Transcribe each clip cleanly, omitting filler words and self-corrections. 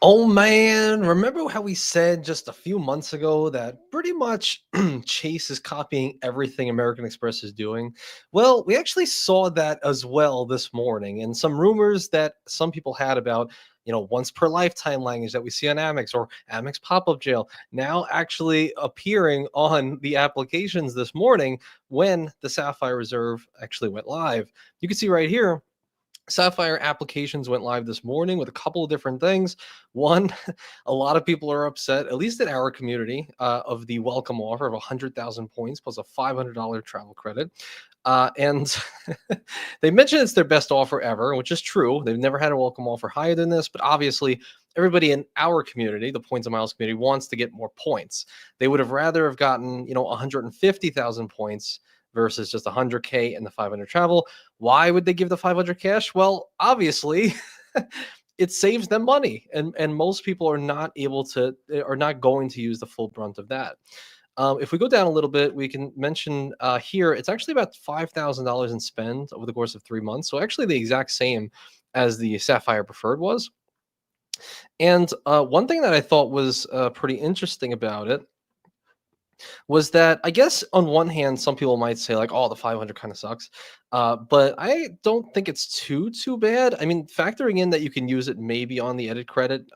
Oh man, remember how we said just a few months ago that pretty much Chase is copying everything American Express is doing? Well, we actually saw that as well this morning, and some rumors that some people had about, once per lifetime language that we see on Amex or Amex pop-up jail now actually appearing on the applications this morning when the Sapphire Reserve actually went live. You can see right here Sapphire applications went live this morning with a couple of different things. One, a lot of people are upset, at least in our community, of the welcome offer of 100,000 points plus a $500 travel credit. And they mentioned it's their best offer ever, which is true. They've never had a welcome offer higher than this, but obviously, everybody in our community, the Points and Miles community, wants to get more points. They would have rather have gotten, 150,000 points versus just 100K and the 500 travel. Why would they give the 500 cash? Well, obviously, it saves them money, and most people are not able to are not going to use the full brunt of that. If we go down a little bit, we can mention here it's actually about $5,000 in spend over the course of 3 months. So actually, the exact same as the Sapphire Preferred was. And one thing that I thought was pretty interesting about it was that I guess on one hand, some people might say like, "Oh, the 500 kind of sucks," but I don't think it's too bad. I mean, factoring in that you can use it maybe on the edit credit,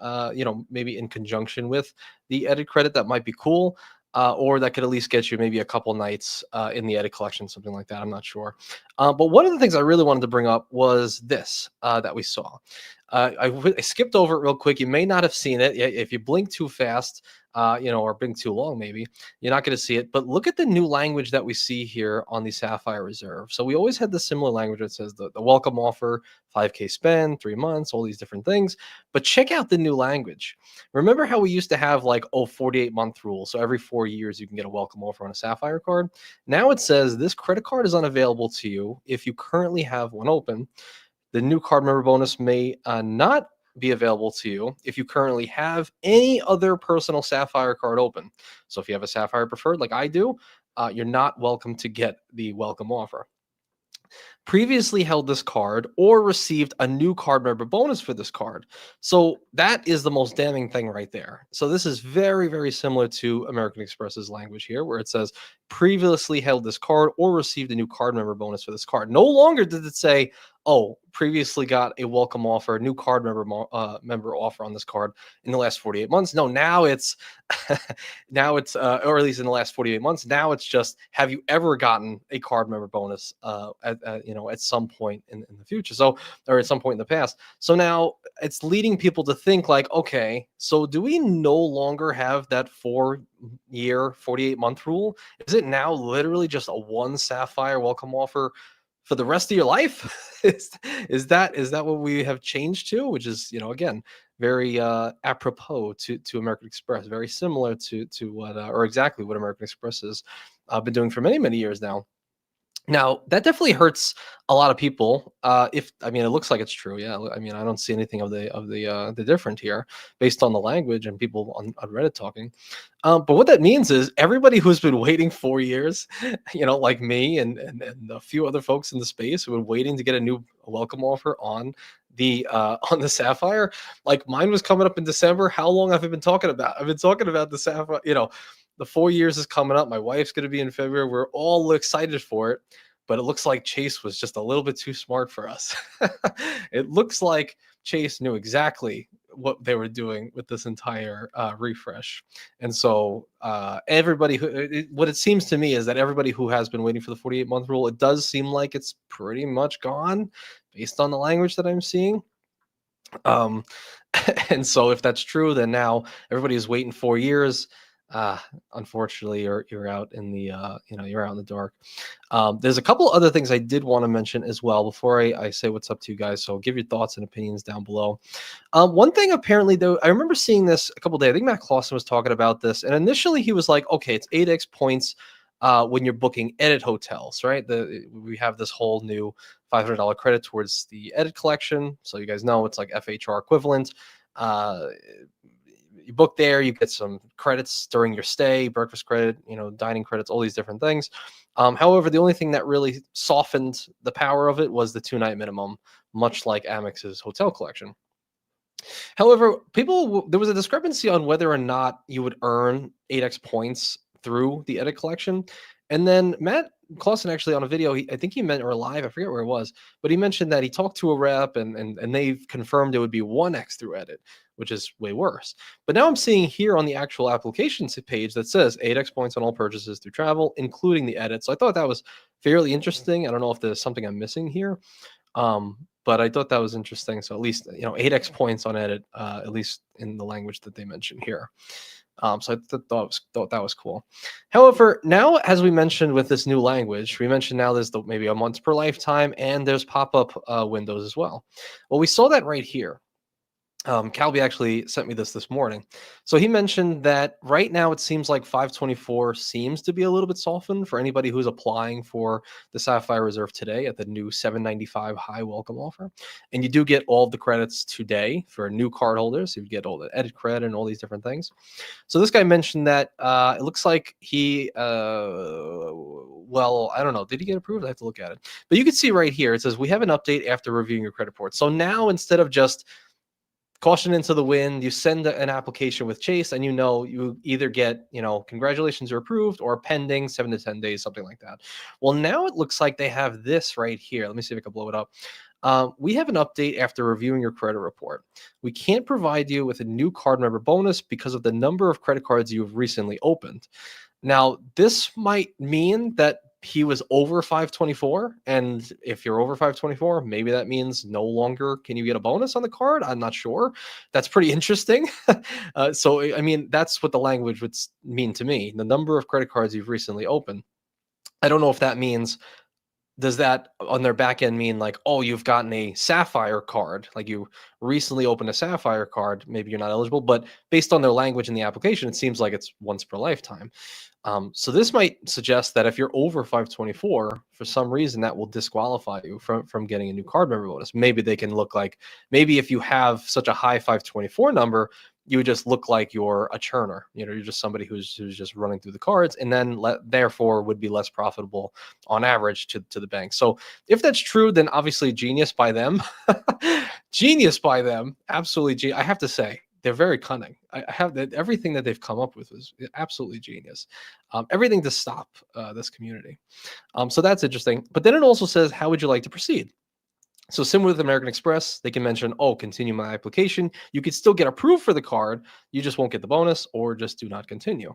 maybe in conjunction with the edit credit, that might be cool. Or that could at least get you maybe a couple nights in the edit collection, something like that. I'm not sure. But one of the things I really wanted to bring up was this that we saw. I skipped over it real quick. You may not have seen it. If you blink too fast, or blink too long, maybe you're not going to see it. But look at the new language that we see here on the Sapphire Reserve. So we always had the similar language that says the welcome offer, 5K spend, 3 months, all these different things. But check out the new language. Remember how we used to have like, 48-month rule. So every 4 years, you can get a welcome offer on a Sapphire card. Now it says this credit card is unavailable to you if you currently have one open. The new card member bonus may not be available to you if you currently have any other personal Sapphire card open. So if you have a Sapphire Preferred like I do, you're not welcome to get the welcome offer. Previously held this card or received a new card member bonus for this card. So that is the most damning thing right there. So this is very, very similar to American Express's language here, where it says previously held this card or received a new card member bonus for this card. No longer did it say, oh, previously got a welcome offer, new card member offer on this card in the last 48 months. No, now it's or at least in the last 48 months. Now it's just, have you ever gotten a card member bonus at some point in the future? So, or at some point in the past. So now it's leading people to think like, okay, so do we no longer have that 4 year, 48-month rule? Is it now literally just a one Sapphire welcome offer for the rest of your life? is that what we have changed to? Which is, again, very apropos to American Express, very similar to what or exactly what American Express has been doing for many years now. Now, that definitely hurts a lot of people. If I mean, it looks like it's true. Yeah, I mean, I don't see anything of the different here based on the language and people on Reddit talking. But what that means is everybody who's been waiting 4 years, like me and a few other folks in the space who have been waiting to get a new welcome offer on the Sapphire. Like mine was coming up in December. How long have I been talking about? I've been talking about the Sapphire. The 4 years is coming up. My wife's going to be in February. We're all excited for it, but it looks like Chase was just a little bit too smart for us. It looks like Chase knew exactly what they were doing with this entire refresh. And so everybody what it seems to me is that everybody who has been waiting for the 48-month rule, it does seem like it's pretty much gone based on the language that I'm seeing. Um, and so if that's true, then now everybody is waiting 4 years. Unfortunately, you're out in the you're out in the dark. There's a couple other things I did want to mention as well before I say what's up to you guys. So give your thoughts and opinions down below. One thing apparently though, I remember seeing this a couple days. I think Matt Clausen was talking about this, and initially he was like, okay, it's 8x points when you're booking edit hotels, right? We have this whole new $500 credit towards the edit collection. So you guys know it's like FHR equivalent. You book there, you get some credits during your stay, breakfast credit, dining credits, all these different things. However, the only thing that really softened the power of it was the 2-night minimum, much like Amex's hotel collection. However, there was a discrepancy on whether or not you would earn 8x points through the edit collection. And then Matt Clausen actually on a video, I think he meant or live, I forget where it was, but he mentioned that he talked to a rep and they've confirmed it would be 1x through edit, which is way worse. But now I'm seeing here on the actual applications page that says 8x points on all purchases through travel, including the edit. So I thought that was fairly interesting. I don't know if there's something I'm missing here. But I thought that was interesting. So at least 8x points on edit, at least in the language that they mentioned here. So thought that was cool. However, now as we mentioned with this new language, we mentioned now there's maybe a months per lifetime, and there's pop-up windows as well. Well, we saw that right here. Calby actually sent me this morning. So he mentioned that right now it seems like 524 seems to be a little bit softened for anybody who's applying for the Sapphire Reserve today at the new 795 high welcome offer. And you do get all of the credits today for new card holders. You get all the edit credit and all these different things. So this guy mentioned that it looks like he, well, I don't know. Did he get approved? I have to look at it. But you can see right here, it says, we have an update after reviewing your credit report. So now instead of just caution into the wind, you send an application with Chase and you either get congratulations, you're approved, or pending 7 to 10 days, something like that. Well, now it looks like they have this right here. Let me see if I can blow it up. We have an update after reviewing your credit report. We can't provide you with a new card member bonus because of the number of credit cards you've recently opened. Now, this might mean that he was over 524, and if you're over 524, maybe that means no longer can you get a bonus on the card. I'm not sure. That's pretty interesting. So I mean, that's what the language would mean to me. The number of credit cards you've recently opened. I don't know if that means, does that on their back end mean like, oh, you've gotten a Sapphire card, like you recently opened a Sapphire card, maybe you're not eligible, but based on their language in the application, it seems like it's once per lifetime. So this might suggest that if you're over 524, for some reason, that will disqualify you from getting a new card member bonus. Maybe they can look like, maybe if you have such a high 524 number, you would just look like you're a churner. You're just somebody who's just running through the cards, and then therefore would be less profitable on average to the bank. So if that's true, then obviously genius by them. Genius by them. Absolutely. I have to say, they're very cunning. I have that everything that they've come up with is absolutely genius. Everything to stop this community. So that's interesting. But then it also says, how would you like to proceed? So similar with American Express, they can mention, oh, continue my application. You could still get approved for the card. You just won't get the bonus, or just do not continue.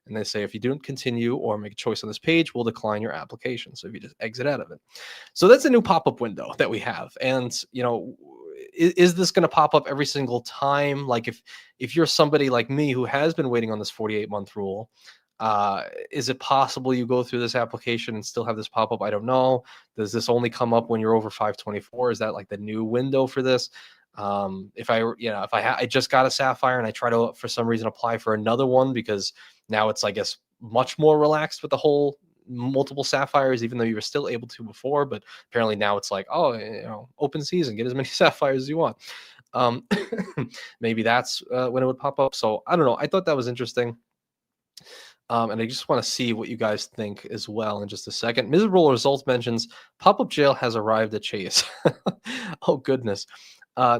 And they say, if you don't continue or make a choice on this page, we'll decline your application. So if you just exit out of it. So that's a new pop-up window that we have. And, is this going to pop up every single time? Like if you're somebody like me who has been waiting on this 48-month rule, is it possible you go through this application and still have this pop up? I don't know. Does this only come up when you're over 524? Is that like the new window for this? If I just got a Sapphire and I try to, for some reason, apply for another one because now it's, I guess, much more relaxed with the whole multiple Sapphires, even though you were still able to before, but apparently now it's like, oh, open season, get as many Sapphires as you want. Maybe that's when it would pop up. So I don't know. I thought that was interesting. And I just want to see what you guys think as well in just a second. Miserable Results mentions Popup Jail has arrived at Chase. Oh, goodness.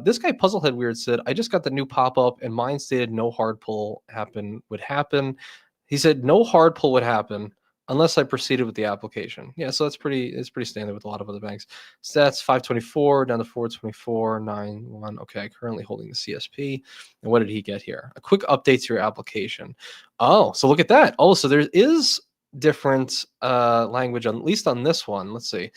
This guy, Puzzlehead Weird, said, I just got the new pop-up and mine stated no hard pull would happen. He said no hard pull would happen unless I proceeded with the application. Yeah, so it's pretty standard with a lot of other banks. Stats 524 down to 424, 91. Okay, currently holding the CSP. And what did he get here? A quick update to your application. Oh, so look at that. Oh, so there is different language, at least on this one. Let's see.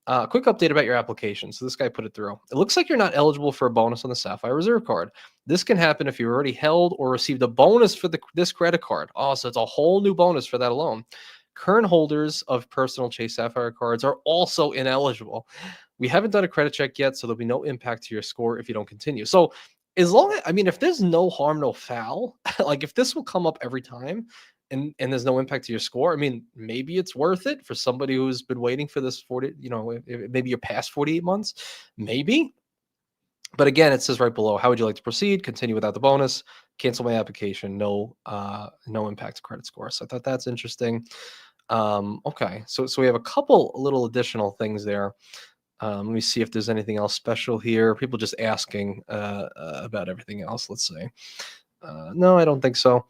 Quick update about your application. So this guy put it through. It looks like you're not eligible for a bonus on the Sapphire Reserve card. This can happen if you already held or received a bonus for this credit card. Oh, so it's a whole new bonus for that alone. Current holders of personal Chase Sapphire cards are also ineligible. We haven't done a credit check yet, so there'll be no impact to your score if you don't continue. So as long as, if there's no harm, no foul, like if this will come up every time, and there's no impact to your score, maybe it's worth it for somebody who's been waiting for this 40, maybe you're past 48 months, maybe. But again, it says right below, how would you like to proceed? Continue without the bonus, cancel my application, no impact to credit score. So I thought that's interesting. Okay, so we have a couple little additional things there. Let me see if there's anything else special here. People just asking about everything else. Let's see. No, I don't think so.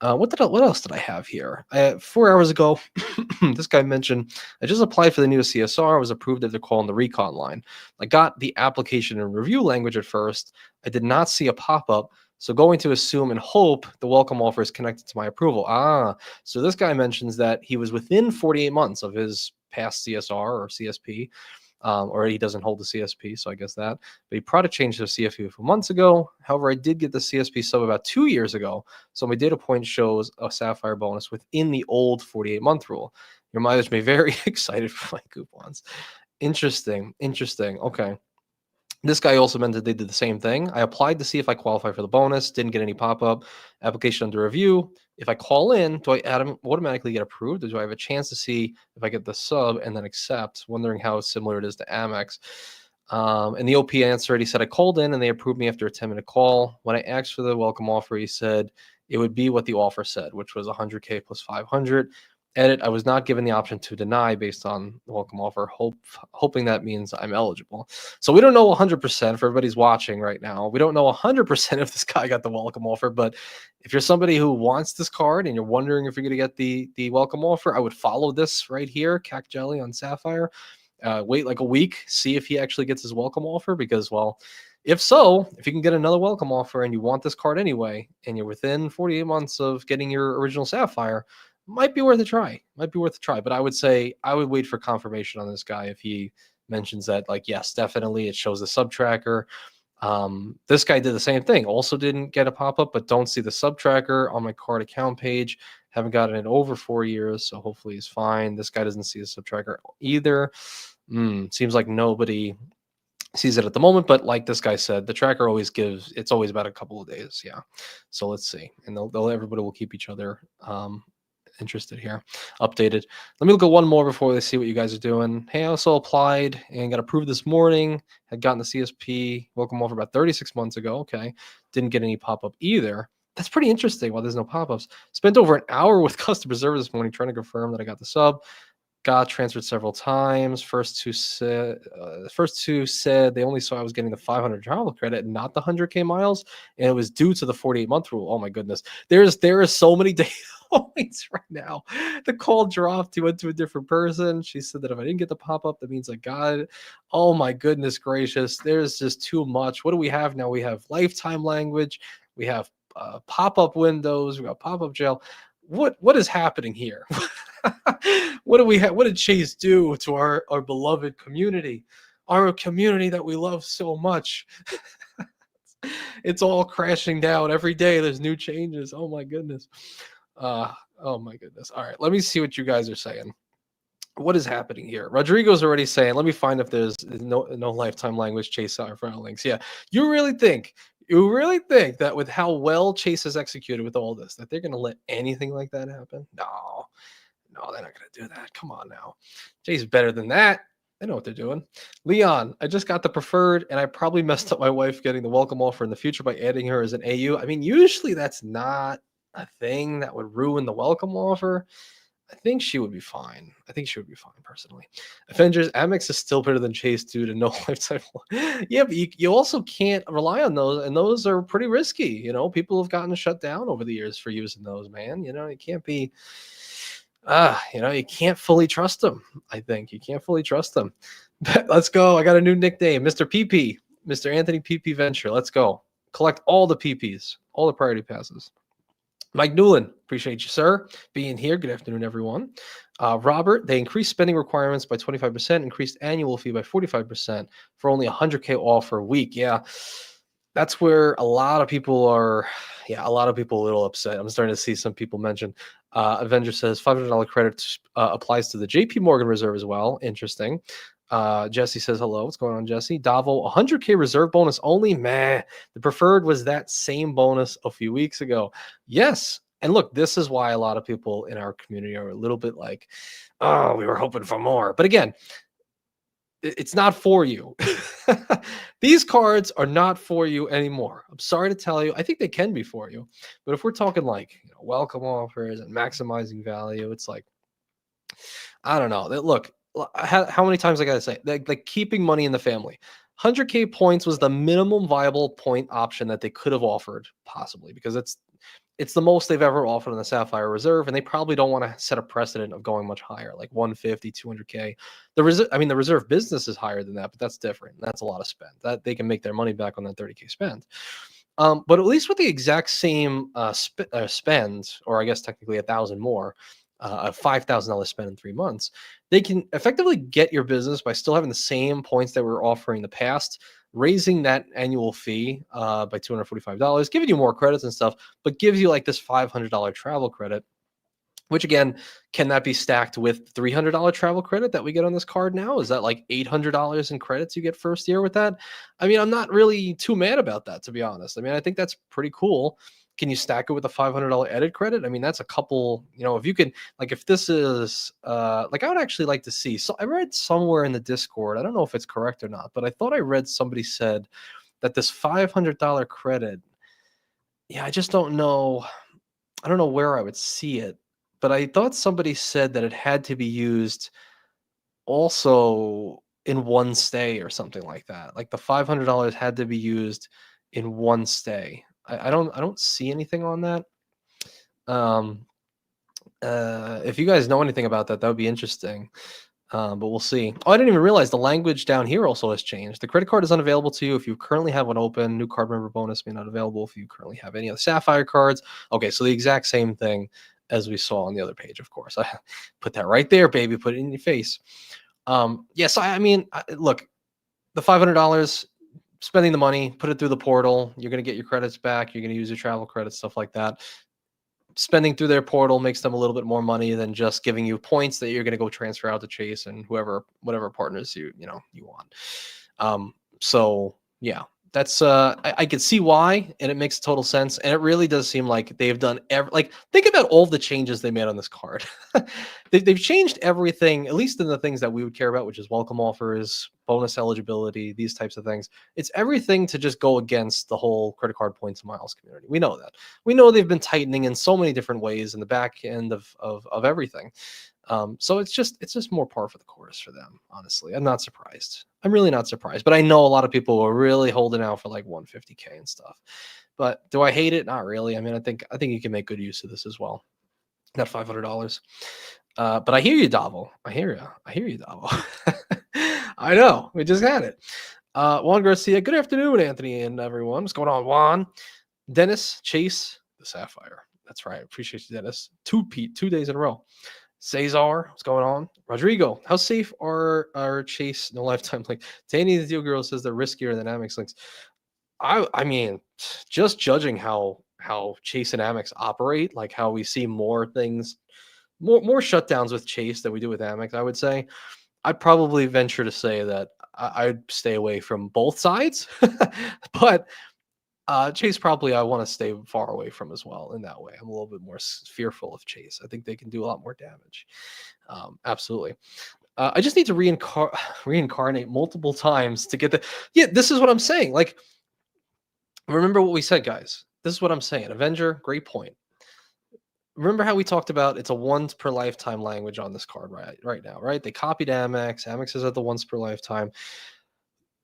What else did I have here? 4 hours ago, this guy mentioned I just applied for the new CSR. Was approved at the call on the recon line. I got the application and review language at first. I did not see a pop up. So going to assume and hope the welcome offer is connected to my approval. So this guy mentions that he was within 48 months of his past CSR or CSP, or he doesn't hold the CSP, so I guess that. But he product changed to a CFP a few months ago. However, I did get the CSP sub about 2 years ago, so my data point shows a Sapphire bonus within the old 48-month rule. Your mileage may vary. Excited for my coupons. Interesting. Interesting. Okay. This guy also meant that they did the same thing. I applied to see if I qualify for the bonus, didn't get any pop-up. Application under review. If I call in, do I automatically get approved, or do I have a chance to see if I get the sub and then accept? Wondering how similar it is to Amex. And the OP answered, he said, I called in and they approved me after a 10-minute call. When I asked for the welcome offer, he said it would be what the offer said, which was 100K plus 500. Edit, I was not given the option to deny based on the welcome offer, hoping that means I'm eligible. So we don't know 100% for everybody's watching right now. We don't know 100% if this guy got the welcome offer, but if you're somebody who wants this card and you're wondering if you're going to get the welcome offer, I would follow this right here, Cac Jelly on Sapphire. Wait like a week, see if he actually gets his welcome offer, because, well, if so, if you can get another welcome offer and you want this card anyway, and you're within 48 months of getting your original Sapphire, might be worth a try. Might be worth a try. But I would say I would wait for confirmation on this guy if he mentions that, like, yes, definitely it shows the sub tracker. This guy did the same thing. Also didn't get a pop-up, but don't see the sub tracker on my card account page. Haven't gotten it over 4 years, so hopefully he's fine. This guy doesn't see the sub tracker either. Seems like nobody sees it at the moment, but like this guy said, the tracker always gives, it's always about a couple of days. Yeah. So let's see. And everybody will keep each other interested here, updated. Let me look at one more before they see what you guys are doing. Hey, I also applied and got approved this morning. Had gotten the CSP welcome offer about 36 months ago. Okay. Didn't get any pop-up either. That's pretty interesting. While there's no pop-ups, spent over an hour with customer service this morning trying to confirm that I got the sub. Got transferred several times. First two said they only saw I was getting the 500 travel credit, not the 100K miles, and it was due to the 48-month rule. Oh my goodness, there is so many data points right now. The call dropped. He went to a different person. She said that if I didn't get the pop up, that means I got it. Oh my goodness gracious, there's just too much. What do we have now? We have lifetime language. We have pop up windows. We got pop up jail. What is happening here? What do we have? What did Chase do to our beloved community, our community that we love so much? It's all crashing down every day. There's new changes. Oh my goodness. Oh my goodness. All right, let me see what you guys are saying. What is happening here? Rodrigo's already saying, let me find if there's no lifetime language Chase out front links. Yeah, you really think that with how well Chase has executed with all this, that they're going to let anything like that happen? No, they're not going to do that. Come on now. Jay's better than that. They know what they're doing. Leon, I just got the preferred, and I probably messed up my wife getting the welcome offer in the future by adding her as an AU. I mean, usually that's not a thing that would ruin the welcome offer. I think she would be fine. Personally. Avengers, Amex is still better than Chase due to no lifetime. Yeah, but you also can't rely on those, and those are pretty risky. You know, people have gotten shut down over the years for using those, man. You know, it can't be you can't fully trust them. I think you can't fully trust them. But let's go. I got a new nickname, Mr. PP, Mr. Anthony PP Venture. Let's go. Collect all the PPs, all the priority passes. Mike Newland, appreciate you, sir, being here. Good afternoon, everyone. Robert, they increased spending requirements by 25%, increased annual fee by 45% for only 100K offer a week. Yeah, that's where a lot of people are. Yeah, a lot of people are a little upset. I'm starting to see some people mention. Avenger says $500 credit applies to the JP Morgan reserve as well. Interesting. Jesse says hello. What's going on, Jesse? Davo, 100K reserve bonus only. Meh. The preferred was that same bonus a few weeks ago. Yes. And look, this is why a lot of people in our community are a little bit like, oh, we were hoping for more. But again, it's not for you. These cards are not for you anymore. I'm sorry to tell you. I think they can be for you. But if we're talking like welcome offers and maximizing value, it's like, I don't know. Look, how many times I gotta say, like keeping money in the family. 100K points was the minimum viable point option that they could have offered, possibly, because it's the most they've ever offered on the Sapphire Reserve, and they probably don't want to set a precedent of going much higher, like 150, 200K. The reserve business is higher than that, but that's different. That's a lot of spend. That they can make their money back on that 30K spend. But at least with the exact same spend, or I guess technically 1,000 more, a $5,000 spend in 3 months, they can effectively get your business by still having the same points that we were offering in the past, raising that annual fee by $245, giving you more credits and stuff, but gives you like this $500 travel credit, which again, can that be stacked with $300 travel credit that we get on this card now? Is that like $800 in credits you get first year with that? I mean, I'm not really too mad about that, to be honest. I mean, I think that's pretty cool. Can you stack it with a $500 edit credit? I mean, that's a couple, if you can, like, if this is, like, I would actually like to see. So I read somewhere in the Discord, I don't know if it's correct or not, but I thought I read somebody said that this $500 credit, yeah, I just don't know. I don't know where I would see it, but I thought somebody said that it had to be used also in one stay or something like that. Like the $500 had to be used in one stay. I don't see anything on that. Um, if you guys know anything about that, that would be interesting. But we'll see. Oh, I didn't even realize the language down here also has changed. The credit card is unavailable to you if you currently have one open. New card member bonus may not available if you currently have any of the Sapphire cards. Okay, so the exact same thing as we saw on the other page, of course. I put that right there, baby. Put it in your face. Yes, I mean, look, the $500, spending the money, put it through the portal. You're going to get your credits back. You're going to use your travel credits, stuff like that. Spending through their portal makes them a little bit more money than just giving you points that you're going to go transfer out to Chase and whatever partners you want. So yeah, that's I could see why, and it makes total sense. And it really does seem like they've done like, think about all the changes they made on this card. They've changed everything, at least in the things that we would care about, which is welcome offers, bonus eligibility, these types of things. It's everything to just go against the whole credit card points and miles community. We know that. We know they've been tightening in so many different ways in the back end of everything. So it's just more par for the course for them, honestly. I'm not surprised. I'm really not surprised. But I know a lot of people are really holding out for like 150K and stuff. But do I hate it? Not really. I mean, I think you can make good use of this as well. That $500. But I hear you, Davo. I hear you, Davo. I know. We just had it. Juan Garcia. Good afternoon, Anthony and everyone. What's going on, Juan? Dennis, Chase, the Sapphire. That's right. Appreciate you, Dennis. 2 days in a row. Cesar, what's going on? Rodrigo, how safe are Chase no lifetime link? Tanny the Deal Girl says they're riskier than Amex links. I mean, just judging how Chase and Amex operate, like how we see more things, more shutdowns with Chase than we do with Amex, I would say. I'd probably venture to say that I'd stay away from both sides, but Chase probably I want to stay far away from as well in that way. I'm a little bit more fearful of Chase. I think they can do a lot more damage. Absolutely. I just need to reincarnate multiple times to get the. Yeah, this is what I'm saying. Like, remember what we said, guys. This is what I'm saying. Avenger, great point. Remember how we talked about it's a once per lifetime language on this card right now, right? They copied Amex. Amex is at the once per lifetime.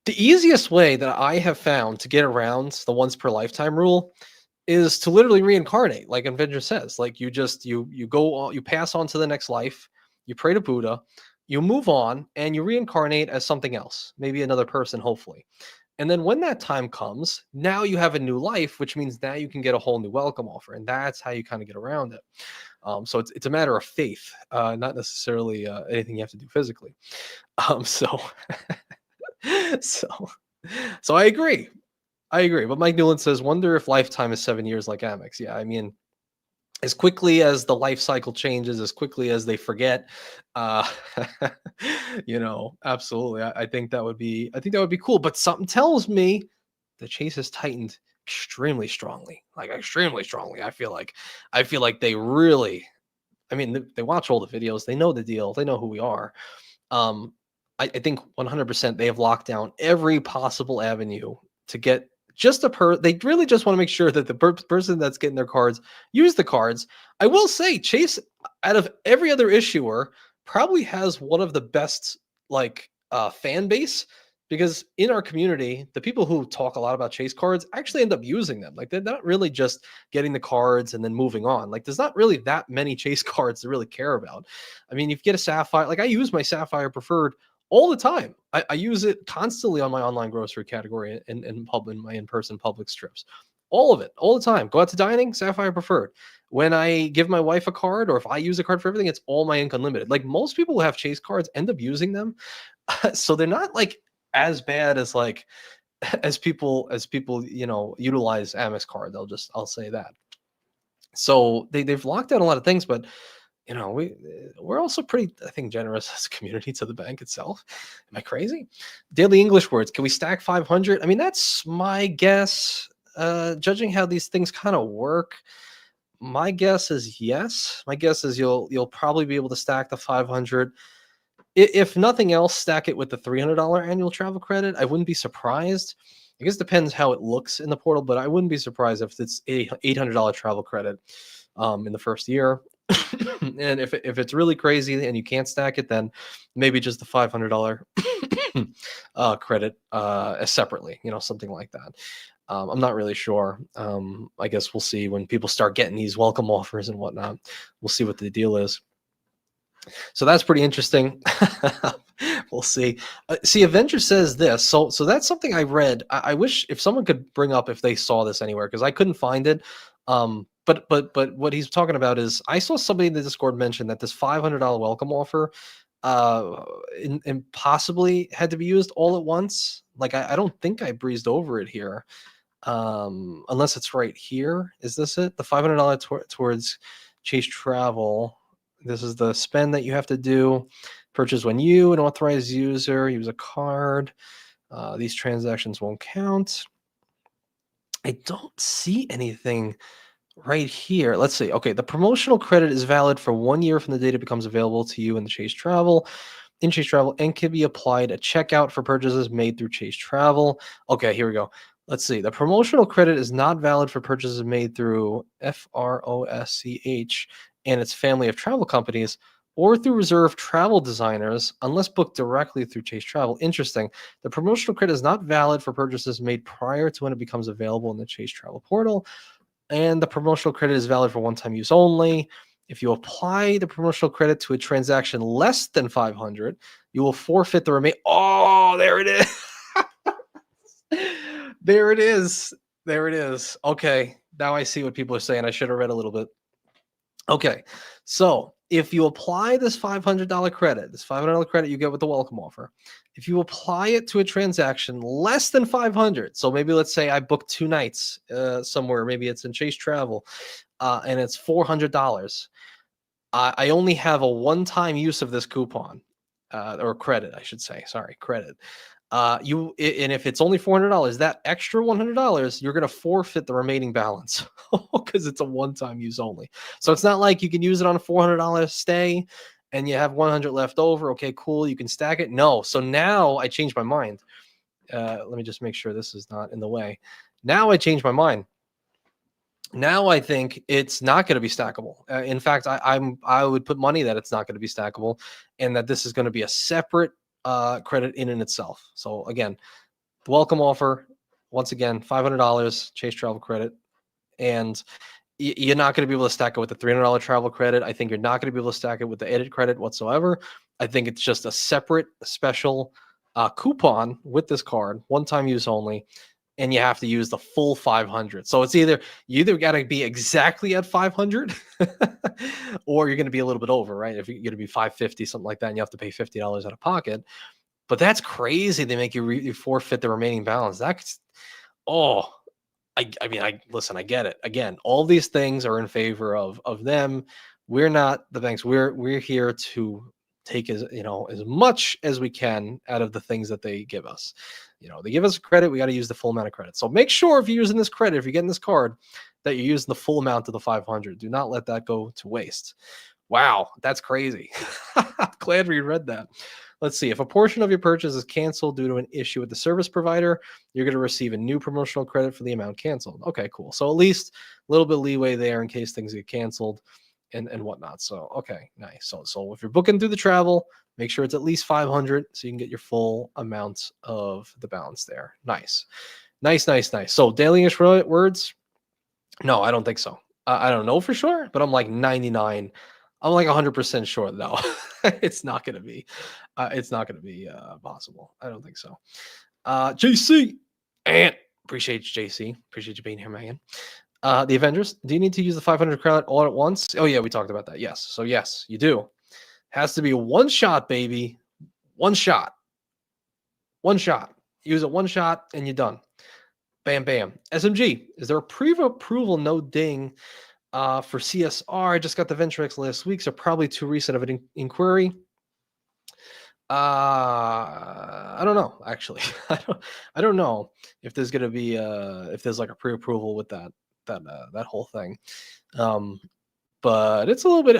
The easiest way that I have found to get around the once per lifetime rule is to literally reincarnate, like Avenger says. Like you go on, you pass on to the next life, you pray to Buddha, you move on, and you reincarnate as something else, maybe another person, hopefully. And then when that time comes, now you have a new life, which means now you can get a whole new welcome offer, and that's how you kind of get around it. So it's a matter of faith, not necessarily anything you have to do physically. So so so I agree. But Mike Newland says, wonder if lifetime is 7 years like Amex. Yeah, I mean, as quickly as the life cycle changes, as quickly as they forget, uh, absolutely. I think that would be cool. But something tells me the Chase has tightened extremely strongly, like extremely strongly. I feel like they really, I mean, they watch all the videos, they know the deal, they know who we are. I think 100% they have locked down every possible avenue to get just they really just want to make sure that the person that's getting their cards use the cards. I will say Chase, out of every other issuer, probably has one of the best like fan base, because in our community, the people who talk a lot about chase cards actually end up using them. Like they're not really just getting the cards and then moving on. Like there's not really that many chase cards to really care about. I mean, if you get a Sapphire, like I use my Sapphire preferred all the time. I use it constantly on my online grocery category in my in-person public strips. All of it, all the time. Go out to dining, Sapphire preferred. When I give my wife a card, or if I use a card for everything, it's all my ink unlimited. Like most people who have chase cards end up using them. So they're not like as bad as like as people utilize Amex card. I'll say that. So they've locked down a lot of things, but we're also pretty, I think, generous as a community to the bank itself. Am I crazy? Daily English words. Can we stack 500? I mean, that's my guess. Judging how these things kind of work, my guess is yes. My guess is you'll probably be able to stack the 500. If nothing else, stack it with the $300 annual travel credit. I wouldn't be surprised. I guess it depends how it looks in the portal, but I wouldn't be surprised if it's $800 travel credit in the first year. And if it's really crazy and you can't stack it, then maybe just the $500 credit separately, something like that. I'm not really sure. I guess we'll see when people start getting these welcome offers and whatnot. We'll see what the deal is. So that's pretty interesting. We'll see. See, Avenger says this. So that's something I read. I wish if someone could bring up if they saw this anywhere, because I couldn't find it. But what he's talking about is I saw somebody in the Discord mention that this $500 welcome offer and possibly had to be used all at once. Like I don't think I breezed over it here. Unless it's right here. Is this it? The $500 towards Chase Travel. This is the spend that you have to do. Purchase when you, an authorized user, use a card. These transactions won't count. I don't see anything right here. Let's see. Okay, the promotional credit is valid for 1 year from the date it becomes available to you in Chase Travel, and can be applied at checkout for purchases made through Chase Travel. Okay, here we go. Let's see. The promotional credit is not valid for purchases made through FROSCH and its family of travel companies, or through reserved travel designers, unless booked directly through Chase Travel. Interesting. The promotional credit is not valid for purchases made prior to when it becomes available in the Chase Travel portal, and the promotional credit is valid for one-time use only. If you apply the promotional credit to a transaction less than 500, you will forfeit the remaining. Oh, there it is. There it is. There it is. Okay, now I see what people are saying. I should have read a little bit. Okay, so if you apply this $500 credit, this $500 credit you get with the welcome offer, if you apply it to a transaction less than 500, so maybe let's say I booked 2 nights somewhere, maybe it's in Chase Travel, and it's $400. I only have a one-time use of this coupon, or credit, I should say. Sorry, credit. And if it's only $400, that extra $100, you're going to forfeit the remaining balance because it's a one-time use only. So it's not like you can use it on a $400 stay and you have 100 left over. Okay, cool. You can stack it. No. So now I changed my mind. Let me just make sure this is not in the way. Now I changed my mind. Now I think it's not going to be stackable. In fact, I would put money that it's not going to be stackable, and that this is going to be a separate credit in and itself. So again, the welcome offer, once again, $500 Chase Travel credit, and you're not going to be able to stack it with the $300 travel credit. I think you're not going to be able to stack it with the edit credit whatsoever. I think it's just a separate special coupon with this card, one-time use only, and you have to use the full 500. So it's you either got to be exactly at 500 or you're going to be a little bit over, right? If you're going to be 550, something like that, and you have to pay $50 out of pocket. But that's crazy. They make you forfeit the remaining balance. That's, oh, I mean, listen, I get it. Again, all these things are in favor of them. We're not the banks. We're here to take as much as we can out of the things that they give us. They give us credit. We got to use the full amount of credit. So make sure if you're using this credit, if you're getting this card, that you're using the full amount of the 500. Do not let that go to waste. Wow, that's crazy. Glad we read that. Let's see. If a portion of your purchase is canceled due to an issue with the service provider, you're going to receive a new promotional credit for the amount canceled. Okay, cool. So at least a little bit of leeway there in case things get canceled. and whatnot. So okay, nice. So if you're booking through the travel, make sure it's at least 500 so you can get your full amount of the balance there. Nice, nice. So daily English words? No, I don't think so. I don't know for sure, but I'm like 99. I'm like 100% sure. No, it's not going to be. It's not going to be possible. I don't think so. JC, and appreciate you, JC. Appreciate you being here, man. The Avengers. Do you need to use the 500 credit all at once? Oh yeah, we talked about that. Yes. So yes, you do. Has to be one shot, baby. One shot. One shot. Use it one shot, and you're done. Bam, bam. SMG. Is there a pre-approval no ding for CSR? I just got the VentureX last week, so probably too recent of an inquiry. I don't know, actually. I don't know if there's gonna be if there's like a pre-approval with that whole thing. But it's a little bit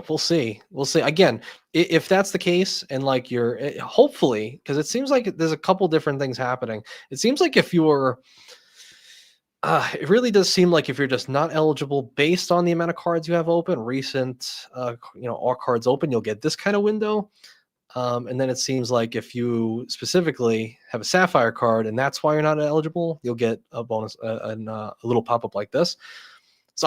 we'll see. We'll see. Again, if that's the case and like you're hopefully, because it seems like there's a couple different things happening. It seems like if you're it really does seem like if you're just not eligible based on the amount of cards you have open, recent, all cards open, you'll get this kind of window. And then it seems like if you specifically have a Sapphire card and that's why you're not eligible, you'll get a bonus, a little pop-up like this. So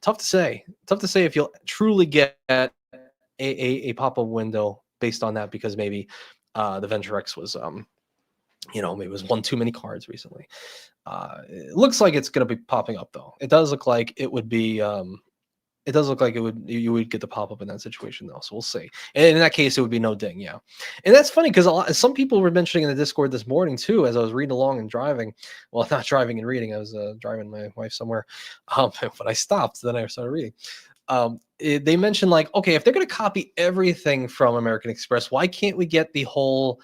tough to say. Tough to say if you'll truly get a pop-up window based on that because maybe the VentureX was, maybe it was one too many cards recently. It looks like it's going to be popping up though. It does look like it would be. It does look like you would get the pop-up in that situation though. So we'll see. And in that case, it would be no ding. Yeah. And that's funny because some people were mentioning in the Discord this morning too, as I was reading along and driving. Well, not driving and reading. I was driving my wife somewhere. But I stopped. Then I started reading. They mentioned like, okay, if they're going to copy everything from American Express, why can't we get the whole,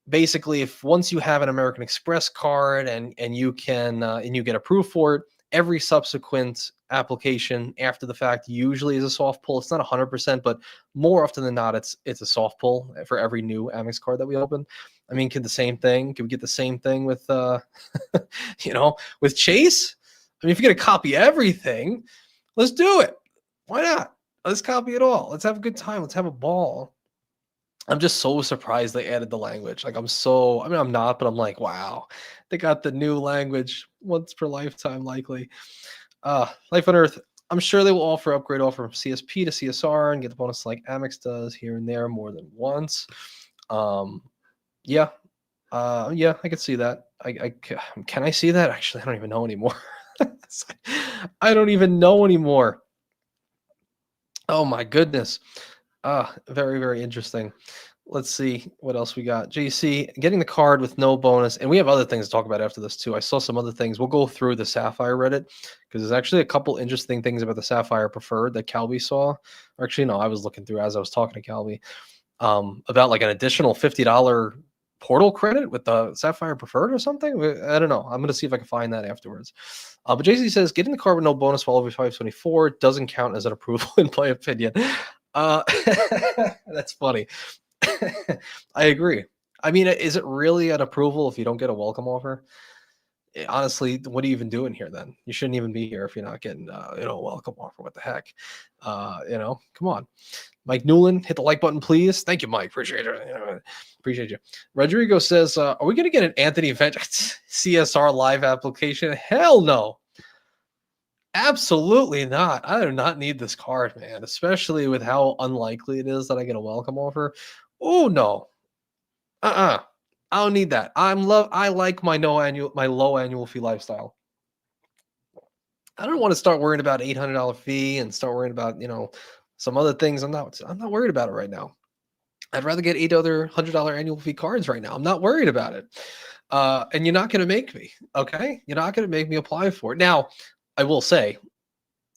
basically, if once you have an American Express card and you can and you get approved for it, every subsequent application after the fact usually is a soft pull. It's not 100%, but more often than not, it's a soft pull for every new Amex card that we open. I mean, can we get the same thing with with Chase? I mean, if you're gonna copy everything, let's do it. Why not? Let's copy it all. Let's have a good time. Let's have a ball. I'm just so surprised they added the language. Like I'm not, but I'm like, wow, they got the new language once per lifetime, likely. Life on Earth. I'm sure they will offer upgrade from CSP to CSR and get the bonus like Amex does here and there more than once. Yeah. I could see that. Can I see that? Actually, I don't even know anymore. I don't even know anymore. Oh my goodness. Very, very interesting. Let's see what else we got. JC, getting the card with no bonus. And we have other things to talk about after this too. I saw some other things. We'll go through the Sapphire Reddit because there's actually a couple interesting things about the Sapphire Preferred that Calby saw. Or actually, no, I was looking through as I was talking to Calby about like an additional $50 portal credit with the Sapphire Preferred or something. I don't know. I'm going to see if I can find that afterwards. But JC says getting the card with no bonus while over 524 doesn't count as an approval in my opinion. That's funny. I agree. I mean, is it really an approval if you don't get a welcome offer? Honestly, what are you even doing here then? You shouldn't even be here if you're not getting a welcome offer. What the heck? Come on. Mike Newland, hit the like button, please. Thank you, Mike. Appreciate it. Appreciate you. Rodrigo says, are we going to get an AnthonyVenture CSR live application? Hell no. Absolutely not. I do not need this card, man, especially with how unlikely it is that I get a welcome offer. Oh no. I don't need that. I like my low annual fee lifestyle. I don't want to start worrying about $800 fee and start worrying about, some other things. I'm not worried about it right now. I'd rather get 8 other $100 annual fee cards right now. I'm not worried about it. And you're not going to make me, okay? You're not going to make me apply for it. Now, I will say,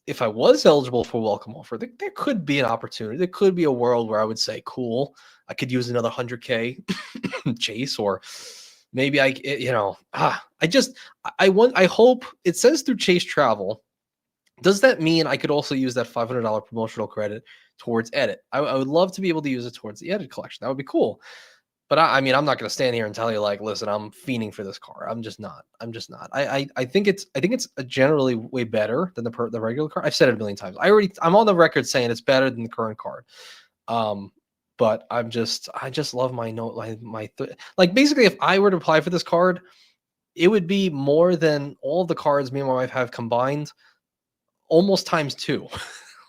if I was eligible for a welcome offer, there could be an opportunity. There could be a world where I would say, cool, I could use another 100K Chase, or maybe I hope it says through Chase Travel. Does that mean I could also use that $500 promotional credit towards edit? I would love to be able to use it towards the edit collection. That would be cool. But I mean, I'm not going to stand here and tell you like, listen, I'm fiending for this car. I'm just not. I'm just not. I think it's generally way better than the regular car. I've said it a million times. I'm on the record saying it's better than the current card. But I just love my note like basically if I were to apply for this card, it would be more than all the cards me and my wife have combined, almost times two.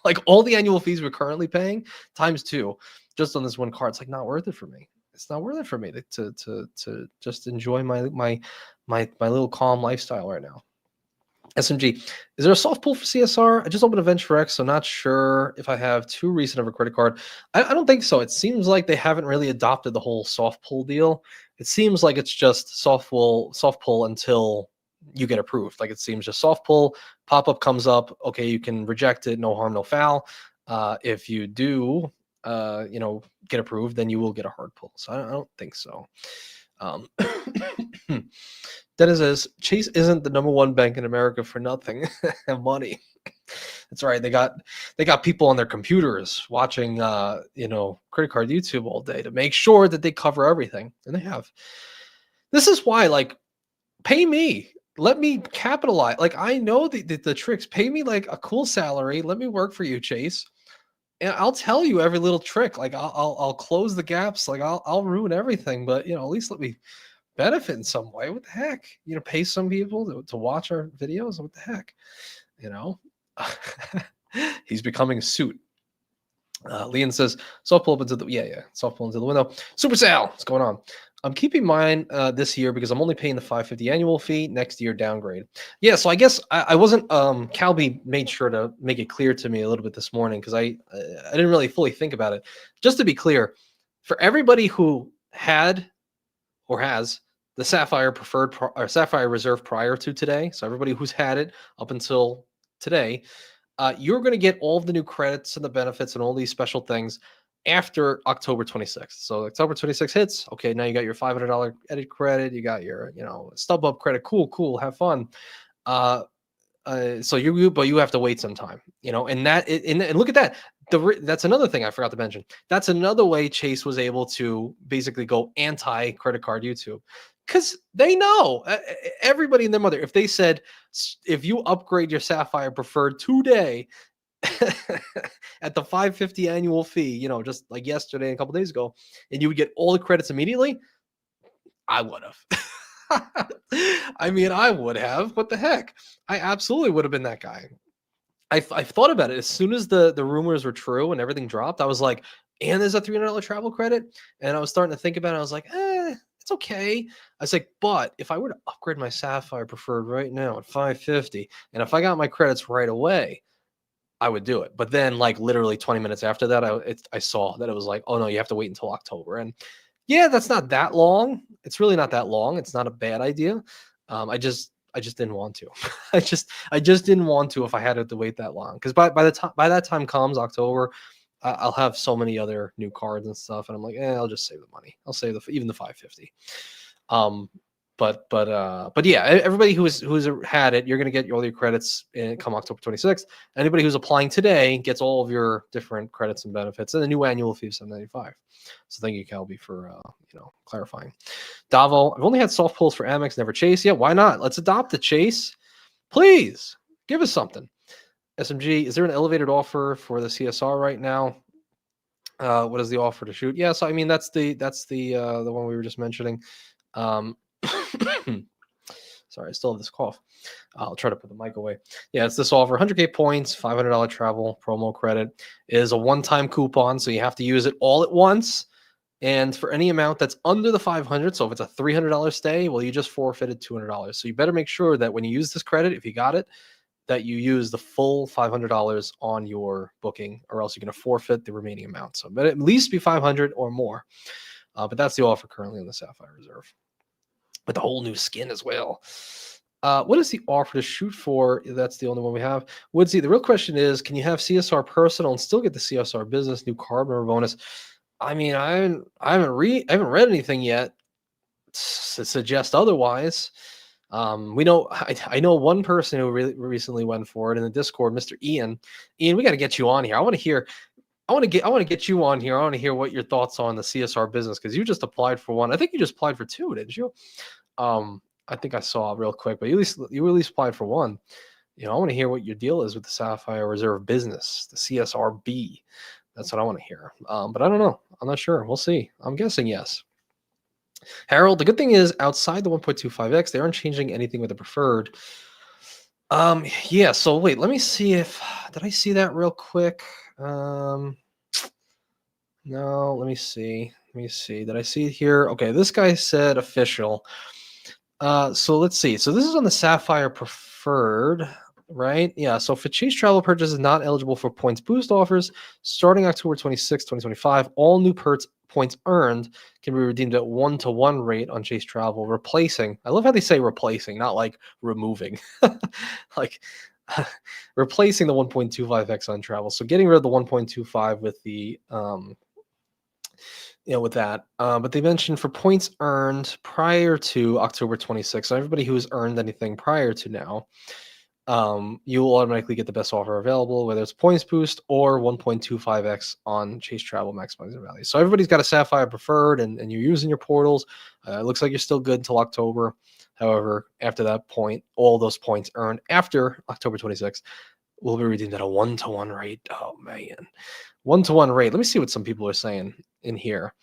Like all the annual fees we're currently paying times two, just on this one card. It's like not worth it for me. It's not worth it for me to just enjoy my little calm lifestyle right now. SMG, is there a soft pull for CSR? I just opened a Venture X, so not sure if I have too recent of a credit card. I don't think so. It seems like they haven't really adopted the whole soft pull deal. It seems like it's just soft pull until you get approved. Like it seems just soft pull, pop-up comes up, okay, you can reject it, no harm, no foul. If you do, get approved, then you will get a hard pull. So I don't think so. Dennis says Chase isn't the #1 bank in America for nothing. Money. That's right. They got people on their computers watching credit card YouTube all day to make sure that they cover everything. And they have. This is why, like, pay me. Let me capitalize. Like, I know the tricks. Pay me like a cool salary. Let me work for you, Chase. And I'll tell you every little trick. Like I'll close the gaps. Like I'll ruin everything. But at least let me benefit in some way. What the heck? Pay some people to watch our videos. What the heck? He's becoming a suit. Leon says, soft pull up into the soft pull into the window. Super Sal, what's going on? I'm keeping mine this year because I'm only paying the $550 annual fee. Next year, downgrade. Yeah, so I guess I wasn't. Calby made sure to make it clear to me a little bit this morning because I didn't really fully think about it. Just to be clear, for everybody who had or has the Sapphire preferred or Sapphire Reserve prior to today, so everybody who's had it up until today, you're going to get all of the new credits and the benefits and all these special things after October 26th. So October 26th hits. Okay, now you got your $500 edit credit. You got your, StubHub credit. Cool. Have fun. So you have to wait some time, and and look at that. That's another thing I forgot to mention. That's another way Chase was able to basically go anti credit card YouTube. Because they know everybody and their mother. If they said, if you upgrade your Sapphire Preferred today at the $550 annual fee, just like yesterday and a couple days ago, and you would get all the credits immediately, I would have. I mean, I would have. What the heck? I absolutely would have been that guy. I've thought about it. As soon as the rumors were true and everything dropped, I was like, and there's a $300 travel credit. And I was starting to think about it. I was like, it's okay. I was like, but if I were to upgrade my Sapphire Preferred right now at $550, and if I got my credits right away, I would do it. But then, like literally 20 minutes after that, I saw that it was like, oh no, you have to wait until October. And yeah, that's not that long. It's really not that long. It's not a bad idea. I just didn't want to. I just didn't want to if I had to wait that long. Because by that time comes October, I'll have so many other new cards and stuff, and I'm like, I'll just save the money. I'll save even the $550. But yeah, everybody who's had it, you're gonna get all your credits come October 26th. Anybody who's applying today gets all of your different credits and benefits, and the new annual fee of $795. So thank you, Calby, for clarifying. Davo, I've only had soft pulls for Amex, never Chase. Yeah, why not? Let's adopt the Chase. Please give us something. SMG, is there an elevated offer for the CSR right now? What is the offer to shoot? Yeah, so I mean that's the one we were just mentioning. Sorry, I still have this cough. I'll try to put the mic away. Yeah, it's this offer: 100K points, $500 travel promo credit. It is a one-time coupon, so you have to use it all at once. And for any amount that's under the 500, so if it's a $300 stay, well, you just forfeited $200. So you better make sure that when you use this credit, if you got it, that you use the full $500 on your booking, or else you're going to forfeit the remaining amount. So but at least be 500 or more. But that's the offer currently on the Sapphire Reserve, with the whole new skin as well. What is the offer to shoot for? That's the only one we have. Woodsy, the real question is, can you have CSR personal and still get the CSR business new card member bonus? I mean, I haven't read anything yet to suggest otherwise. We know I know one person who really recently went for it in the Discord, Mr. Ian. Ian, we got to get you on here. I want to hear. I want to get you on here. I want to hear what your thoughts on the CSR business, because you just applied for one. I think you just applied for two, didn't you? I think I saw real quick, but you at least applied for one. I want to hear what your deal is with the Sapphire Reserve business, the CSRB. That's what I want to hear. But I don't know. I'm not sure. We'll see. I'm guessing yes. Harold, the good thing is outside the 1.25x, they aren't changing anything with the preferred. Yeah. So wait, let me see if did I see that real quick? No. Let me see. Let me see. Did I see it here? Okay, this guy said official. So let's see. So this is on the Sapphire Preferred, right? Yeah. So for Chase Travel purchases not eligible for points boost offers, starting October 26, 2025, all new points earned can be redeemed at 1-to-1 rate on Chase Travel, replacing. I love how they say replacing, not like removing, like replacing the 1.25x on travel. So getting rid of the 1.25 with the with that. But they mentioned for points earned prior to October 26th, so everybody who has earned anything prior to now, you will automatically get the best offer available, whether it's points boost or 1.25x on Chase Travel maximizing value. So everybody's got a Sapphire Preferred, and you're using your portals. It looks like you're still good until October. However, after that point, all those points earned after October 26th will be redeemed at a 1-to-1 rate. Oh man, 1-to-1 rate. Let me see what some people are saying in here.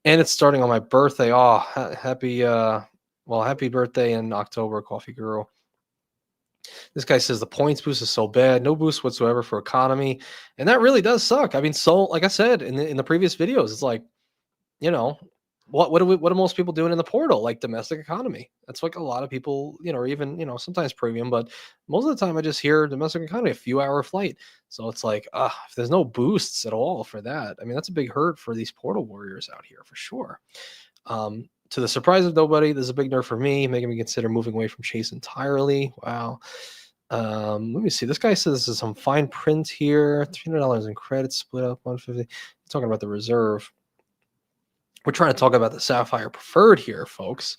And it's starting on my birthday. Oh, happy happy birthday in October, Coffee Girl. This guy says the points boost is so bad, no boost whatsoever for economy, and that really does suck. I mean, so like I said in the previous videos, it's like, you know, what are most people doing in the portal? Like domestic economy. That's like a lot of people, or even sometimes premium, but most of the time I just hear domestic economy, a few hour flight. So it's like, if there's no boosts at all for that, I mean, that's a big hurt for these portal warriors out here for sure. To the surprise of nobody, this is a big nerf for me, making me consider moving away from Chase entirely. Wow. Let me see. This guy says this is some fine print here. $300 in credit split up 150. Talking about the reserve. We're trying to talk about the Sapphire Preferred here, folks.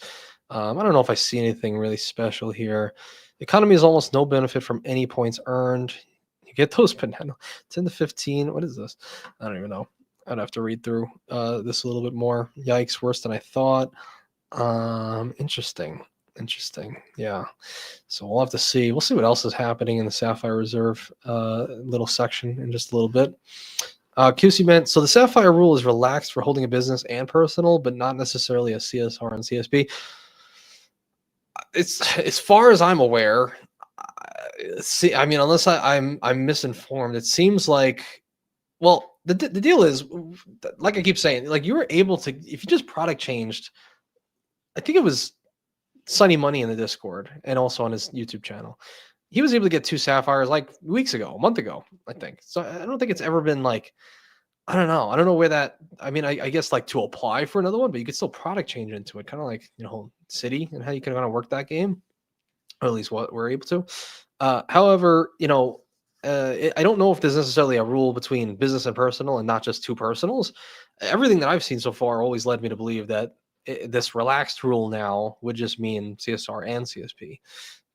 I don't know if I see anything really special here. Economy is almost no benefit from any points earned. You get those banana 10 to 15. What is this? I don't even know. I'd have to read through this a little bit more. Yikes, worse than I thought. Interesting. Yeah. So we'll have to see. We'll see what else is happening in the Sapphire Reserve little section in just a little bit. QC meant, so the Sapphire rule is relaxed for holding a business and personal, but not necessarily a CSR and CSP. It's as far as I'm aware. See, I mean, unless I'm misinformed, it seems like, well, the deal is, like I keep saying, like you were able to, if you just product changed, I think it was Sunny Money in the Discord and also on his YouTube channel. He was able to get 2 Sapphires like weeks ago, a month ago, I think. So I don't think it's ever been like, I don't know. I don't know where that, I mean, I guess like to apply for another one, but you could still product change into it, kind of like, City and how you can kind of work that game, or at least what we're able to. However, I don't know if there's necessarily a rule between business and personal and not just 2 personals. Everything that I've seen so far always led me to believe that this relaxed rule now would just mean CSR and CSP,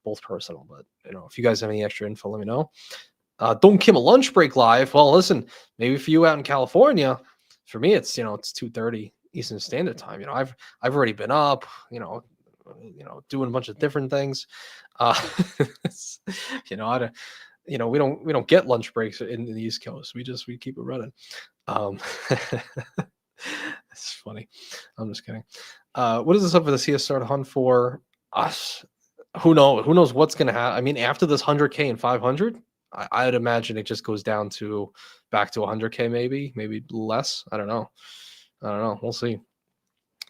both personal. But, if you guys have any extra info, let me know. Don't Kim a lunch break live. Well, listen, maybe for you out in California, for me, it's 2:30 Eastern Standard Time. I've already been up, doing a bunch of different things. I don't, we don't get lunch breaks in the East Coast. We keep it running. It's funny. I'm just kidding. What is this up for the CSR to hunt for us? Who knows? Who knows what's going to happen? I mean, after this 100K and 500, I'd imagine it just goes down to back to 100K, maybe less. I don't know. We'll see.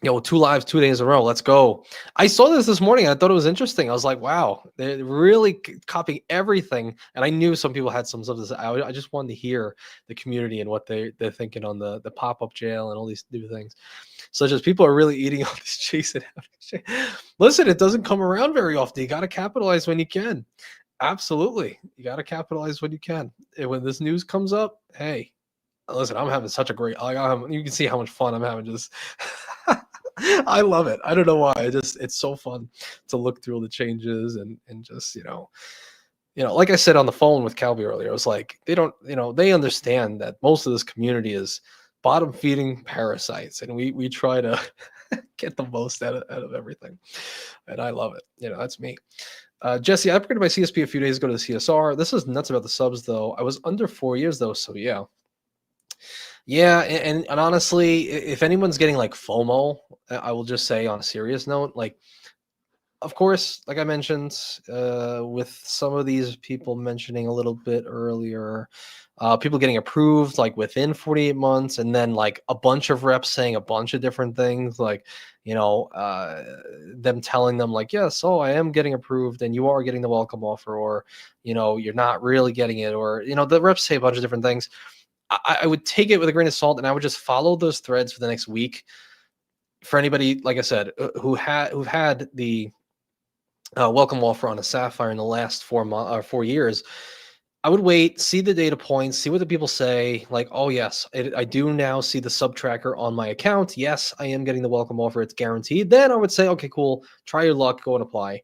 2 lives, 2 days in a row. Let's go. I saw this morning. I thought it was interesting. I was like, wow, they're really copying everything. And I knew some people had some of this. I just wanted to hear the community and what they're thinking on the pop-up jail and all these new things. Such as people are really eating all this chase and listen, it doesn't come around very often. You got to capitalize when you can. Absolutely. You got to capitalize when you can. And when this news comes up, hey, listen, I'm having such a great, you can see how much fun I'm having just I love it. I don't know why. It's so fun to look through all the changes and just, Like I said on the phone with Calby earlier, I was like, they don't, they understand that most of this community is bottom feeding parasites, and we try to get the most out of everything, and I love it. That's me. Jesse, I upgraded my CSP a few days ago to the CSR. This is nuts about the subs though. I was under 4 years though, so yeah. Yeah, and honestly, if anyone's getting like FOMO, I will just say on a serious note, like, of course, like I mentioned, with some of these people mentioning a little bit earlier, people getting approved like within 48 months, and then like a bunch of reps saying a bunch of different things, like, them telling them like, yes, oh, I am getting approved, and you are getting the welcome offer, or, you're not really getting it, or, the reps say a bunch of different things. I would take it with a grain of salt, and I would just follow those threads for the next week. For anybody, like I said, who've had the welcome offer on a Sapphire in the last 4 years, I would wait, see the data points, see what the people say. Like, oh yes, I do now see the sub tracker on my account. Yes, I am getting the welcome offer; it's guaranteed. Then I would say, okay, cool, try your luck, go and apply.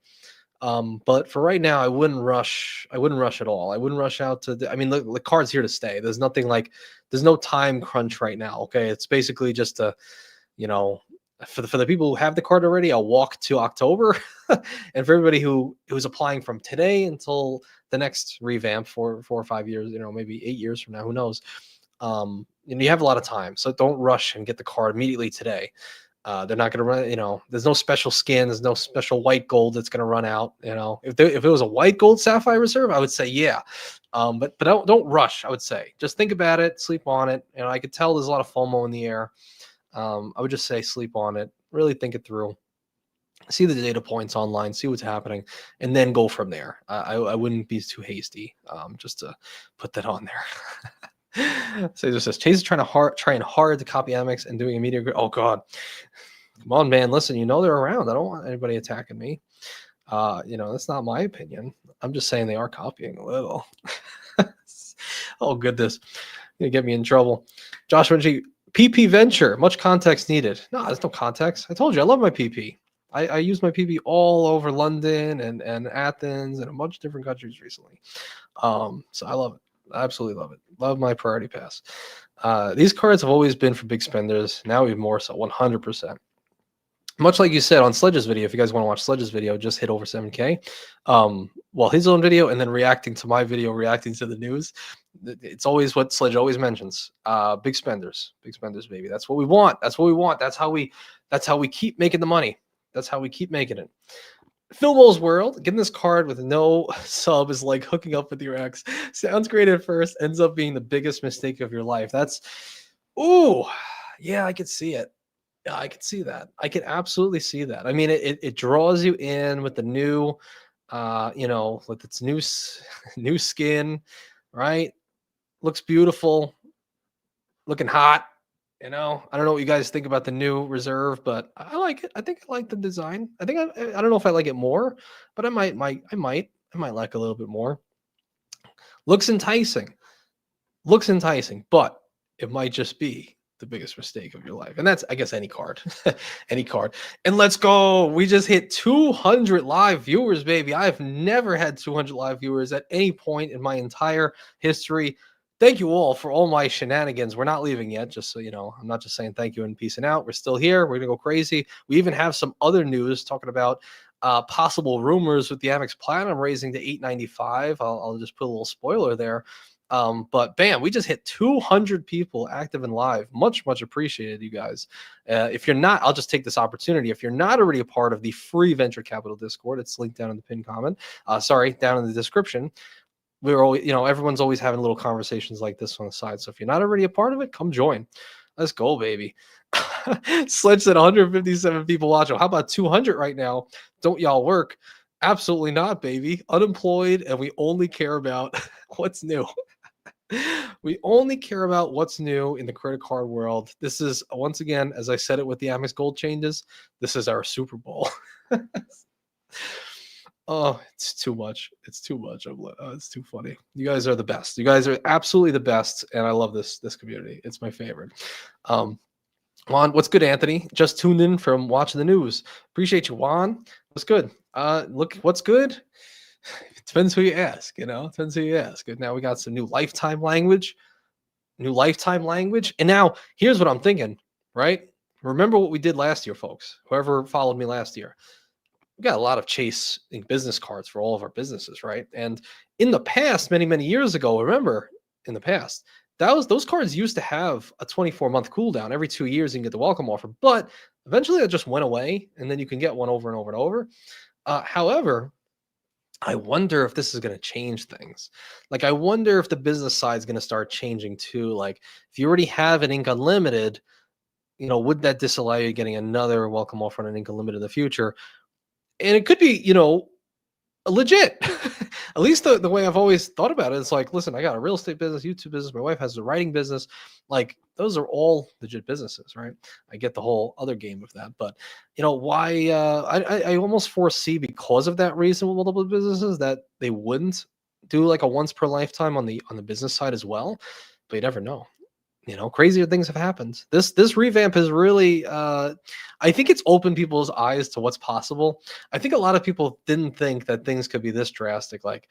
But for right now, I wouldn't rush. I wouldn't rush at all. I wouldn't rush out to. I mean, the card's here to stay. There's nothing like. There's no time crunch right now. Okay, it's basically just a, you know, for the people who have the card already, I'll walk to October, and for everybody who's applying from today until the next revamp for 4 or 5 years, maybe 8 years from now, who knows? You have a lot of time, so don't rush and get the card immediately today. They're not going to run, there's no special skin. There's no special white gold that's going to run out. If it was a white gold Sapphire reserve, I would say, yeah. But don't rush. I would say, just think about it, sleep on it. I could tell there's a lot of FOMO in the air. I would just say sleep on it, really think it through, see the data points online, see what's happening, and then go from there. I wouldn't be too hasty, just to put that on there. So just says Chase is trying hard to copy Amex and doing immediate. Oh God, come on, man! Listen, they're around. I don't want anybody attacking me. That's not my opinion. I'm just saying they are copying a little. Oh goodness, gonna get me in trouble. Joshua G. PP Venture, much context needed. No, there's no context. I told you I love my PP. I use my PP all over London and Athens and a bunch of different countries recently. So I love it. I absolutely love it. Love my priority pass. These cards have always been for big spenders. Now even more so, 100%. Much like you said on Sledge's video, if you guys want to watch Sledge's video, just hit over 7K. Well, his own video and then reacting to my video, reacting to the news. It's always what Sledge always mentions. Big spenders, baby. That's what we want. That's what we want. That's how we keep making the money. That's how we keep making it. Filmo's World, getting this card with no sub is like hooking up with your ex. Sounds great at first, ends up being the biggest mistake of your life. Ooh, yeah, I could see it. Yeah, I could see that. I could absolutely see that. I mean, it draws you in with the new, with its new new skin, right? Looks beautiful, looking hot. I don't know what you guys think about the new reserve, but I like it. I think I like the design. I think I don't know if I like it more, but I might like a little bit more. Looks enticing, but it might just be the biggest mistake of your life. And that's, I guess, any card. Any card. And let's go. We just hit 200 live viewers, baby. I've never had 200 live viewers at any point in my entire history. Thank you all for all my shenanigans. We're not leaving yet, just so you know. I'm not just saying thank you and peacing out. We're still here. We're going to go crazy. We even have some other news talking about possible rumors with the Amex Platinum raising to $895. I'll just put a little spoiler there. But bam, we just hit 200 people active and live. Much appreciated, you guys. If you're not, I'll just take this opportunity. If you're not already a part of the free venture capital Discord, it's linked down in the pinned comment. Down in the description. We're always, everyone's always having little conversations like this on the side. So if you're not already a part of it, come join. Let's go, baby. Sledge said 157 people watching. How about 200 right now? Don't y'all work? Absolutely not, baby. Unemployed, and we only care about what's new. We only care about what's new in the credit card world. This is, once again, as I said it with the Amex Gold changes, this is our Super Bowl. Oh, it's too much. It's too much. It's too funny. You guys are the best. You guys are absolutely the best, and I love this community. It's my favorite. Juan, what's good, Anthony? Just tuned in from watching the news. Appreciate you, Juan. What's good? Look, what's good? It depends who you ask, depends who you ask. And now we got some new lifetime language. And now here's what I'm thinking, right? Remember what we did last year, folks. Whoever followed me last year, we got a lot of Chase business cards for all of our businesses, right? And in the past, many, many years ago, remember in the past, those cards used to have a 24-month cooldown. Every 2 years you can get the welcome offer, but eventually that just went away, and then you can get one over and over and over. However, I wonder if this is going to change things. Like, I wonder if the business side is going to start changing too. Like, if you already have an Ink Unlimited, would that disallow you getting another welcome offer on an Ink Unlimited in the future? And it could be, legit. At least the way I've always thought about it, it's like, listen, I got a real estate business, YouTube business, my wife has a writing business. Like, those are all legit businesses, right? I get the whole other game of that, but why? I almost foresee, because of that reason with multiple businesses, that they wouldn't do like a once per lifetime on the business side as well. But you never know. Crazier things have happened. This revamp has really, I think it's opened people's eyes to what's possible. I think a lot of people didn't think that things could be this drastic, like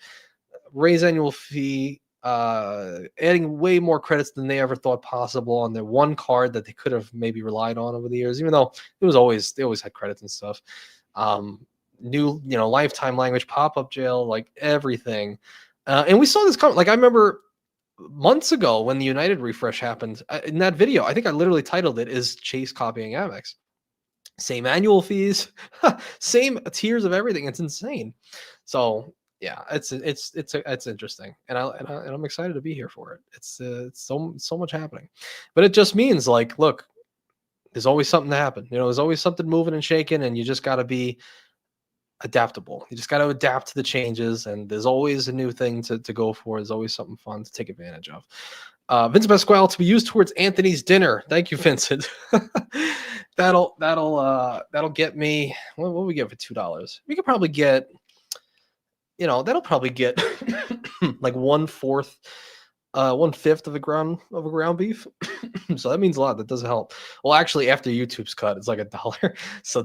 raise annual fee, adding way more credits than they ever thought possible on their one card that they could have maybe relied on over the years, even though they always had credits and stuff. New, lifetime language, pop-up jail, like everything. And we saw this come, like, I remember months ago when the United refresh happened, in that video, I think I literally titled it, "Is Chase copying Amex?" Same annual fees, same tiers of everything. It's insane. So yeah, it's interesting, and I'm excited to be here for it. It's so much happening, but it just means, like, look, there's always something to happen. There's always something moving and shaking, and you just got to be adaptable. You just got to adapt to the changes, and there's always a new thing to go for. There's always something fun to take advantage of. Vincent Pasquale, to be used towards Anthony's dinner. Thank you, Vincent. That'll get me. What will we get for $2? We could probably get, that'll probably get like 1/4, 1/5 of a ground beef. So that means a lot. That does help. Well, actually, after YouTube's cut, it's like $1. So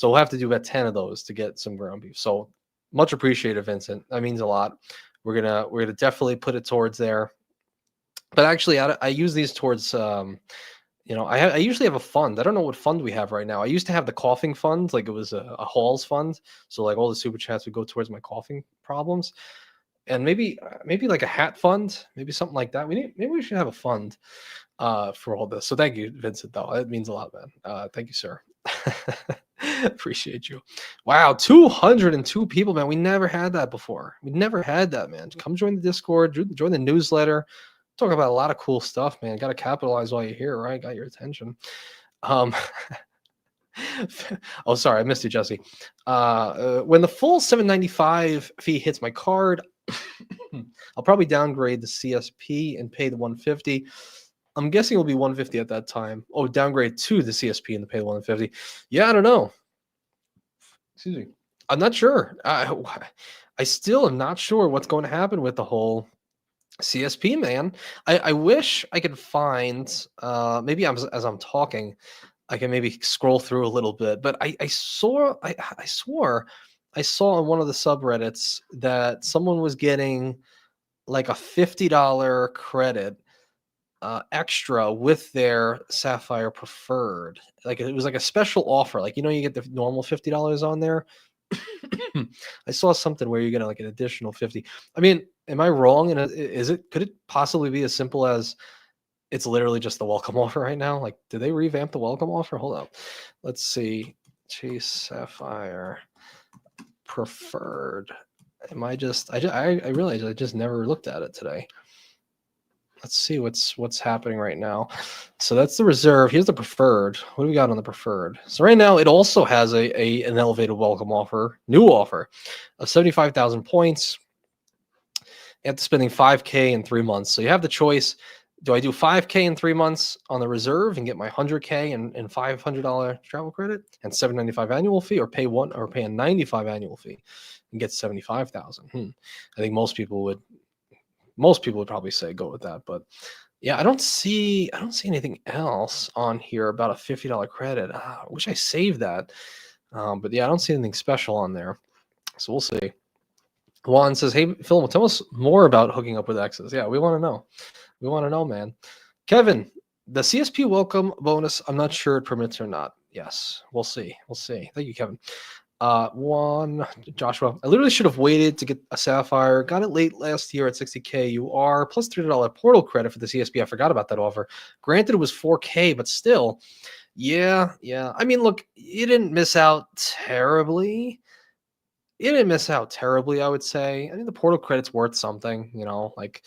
we'll have to do about 10 of those to get some ground beef. So much appreciated, Vincent. That means a lot. We're gonna definitely put it towards there. But actually, I use these towards, I usually have a fund. I don't know what fund we have right now. I used to have the coughing fund, like it was a Halls fund. So like all the super chats would go towards my coughing problems. And maybe like a hat fund, maybe something like that. Maybe we should have a fund for all this. So thank you, Vincent, though. It means a lot, man. Thank you, sir. Appreciate you. Wow, 202 people, man. We never had that before. We never had that, man. Come join the Discord, join the newsletter. Talk about a lot of cool stuff, man. Got to capitalize while you're here, right? Got your attention. Oh, sorry, I missed you, Jesse. When the full $7.95 fee hits my card, I'll probably downgrade the CSP and pay the $150. I'm guessing it'll be $150 at that time. Oh, downgrade to the CSP and pay the $150. Yeah, I don't know. Excuse me. I'm not sure. I still am not sure what's going to happen with the whole CSP, man. I wish I could find, maybe as I'm talking, I can maybe scroll through a little bit, but I swore I saw on one of the subreddits that someone was getting like a $50 credit extra with their Sapphire preferred. Like, it was like a special offer. Like, you get the normal $50 on there. I saw something where you're getting like an additional 50. I mean, am I wrong? And could it possibly be as simple as it's literally just the welcome offer right now? Like, did they revamp the welcome offer? Hold up. Let's see. Chase Sapphire preferred. I realized I just never looked at it today. Let's see what's happening right now. So that's the reserve. Here's the preferred. What do we got on the preferred? So right now it also has an elevated welcome offer, new offer of 75,000 points. After spending $5K in 3 months. So you have the choice. Do I do $5K in 3 months on the reserve and get my $100K and $500 travel credit and $795 annual fee, or pay a $95 annual fee and get 75,000? I think most people would probably say go with that. But yeah, I don't see anything else on here about a $50 credit. I wish I saved that. But yeah, I don't see anything special on there. So we'll see. Juan says, "Hey, Phil, tell us more about hooking up with exes." Yeah, we want to know. We want to know, man. Kevin, the CSP welcome bonus. I'm not sure it permits or not. Yes, we'll see. We'll see. Thank you, Kevin. One Joshua. I literally should have waited to get a Sapphire. Got it late last year at 60K. You are plus $3 portal credit for the CSP. I forgot about that offer. Granted, it was 4K, but still, yeah. I mean, look, you didn't miss out terribly. You didn't miss out terribly, I would say. I mean, the portal credit's worth something, like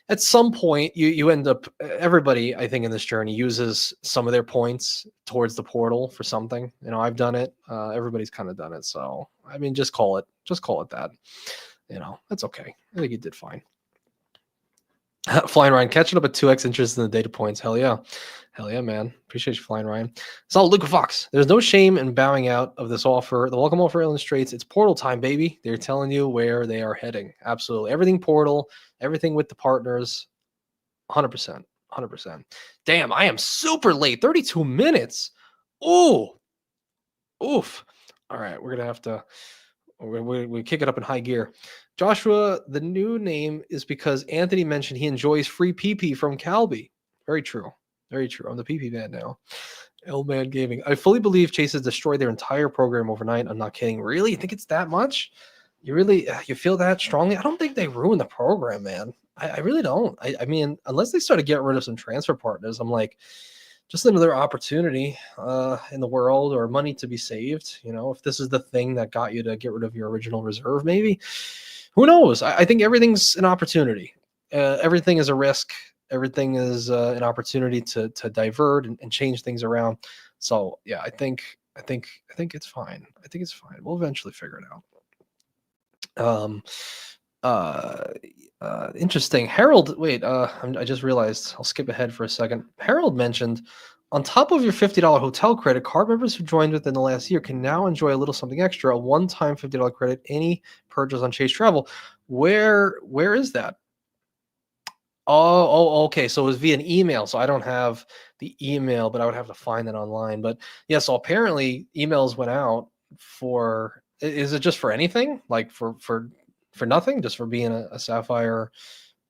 at some point you end up everybody, I think, in this journey uses some of their points towards the portal for something. I've done it. Everybody's kind of done it. So, I mean, just call it that. That's okay. I think you did fine. Flying Ryan, catching up at 2x interest in the data points. Hell yeah. Hell yeah, man. Appreciate you, Flying Ryan. So, Luke Fox, there's no shame in bowing out of this offer. The welcome offer illustrates it's portal time, baby. They're telling you where they are heading. Absolutely. Everything portal, everything with the partners. 100%. 100%. Damn, I am super late. 32 minutes. Oh, oof. All right, we're going to have to we kick it up in high gear. Joshua, the new name is because Anthony mentioned he enjoys free PP from Calby. Very true. Very true. I'm the PP man now. L-Man Gaming. I fully believe Chase has destroyed their entire program overnight. I'm not kidding. Really? You think it's that much? You feel that strongly? I don't think they ruined the program, man. I really don't. I mean, unless they start to get rid of some transfer partners, I'm like, just another opportunity in the world or money to be saved. If this is the thing that got you to get rid of your original reserve, maybe. Who knows? I think everything's an opportunity. Everything is a risk. Everything is an opportunity to divert and change things around. So yeah, I think it's fine. I think it's fine. We'll eventually figure it out. Interesting. Harold, wait, I just realized I'll skip ahead for a second. Harold mentioned on top of your $50 hotel credit, card members who joined within the last year can now enjoy a little something extra, a one-time $50 credit, any purchase on Chase Travel. Where is that? Okay. So it was via an email. So I don't have the email, but I would have to find that online. But yeah, so apparently emails went out for, is it just for anything? Like for nothing, just for being a Sapphire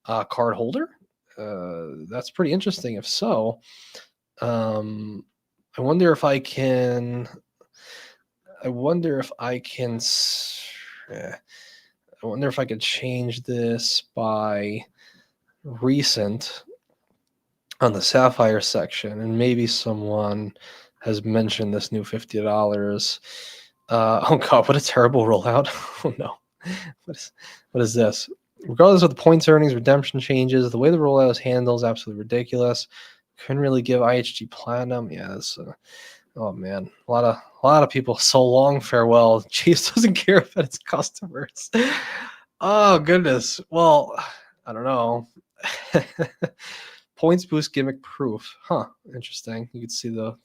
card holder? That's pretty interesting. If so, um, I wonder if I can. I wonder if I can. I wonder if I could change this by recent on the Sapphire section, and maybe someone has mentioned this new $50. Oh god, what a terrible rollout! Oh no, what is this? Regardless of the points earnings, redemption changes, the way the rollout is handled is absolutely ridiculous. Couldn't really give IHG Platinum. Yeah, that's oh man, a lot of people. So long, farewell. Chase doesn't care about its customers. Oh goodness. Well, I don't know. Points boost gimmick proof. Huh. Interesting. You can see the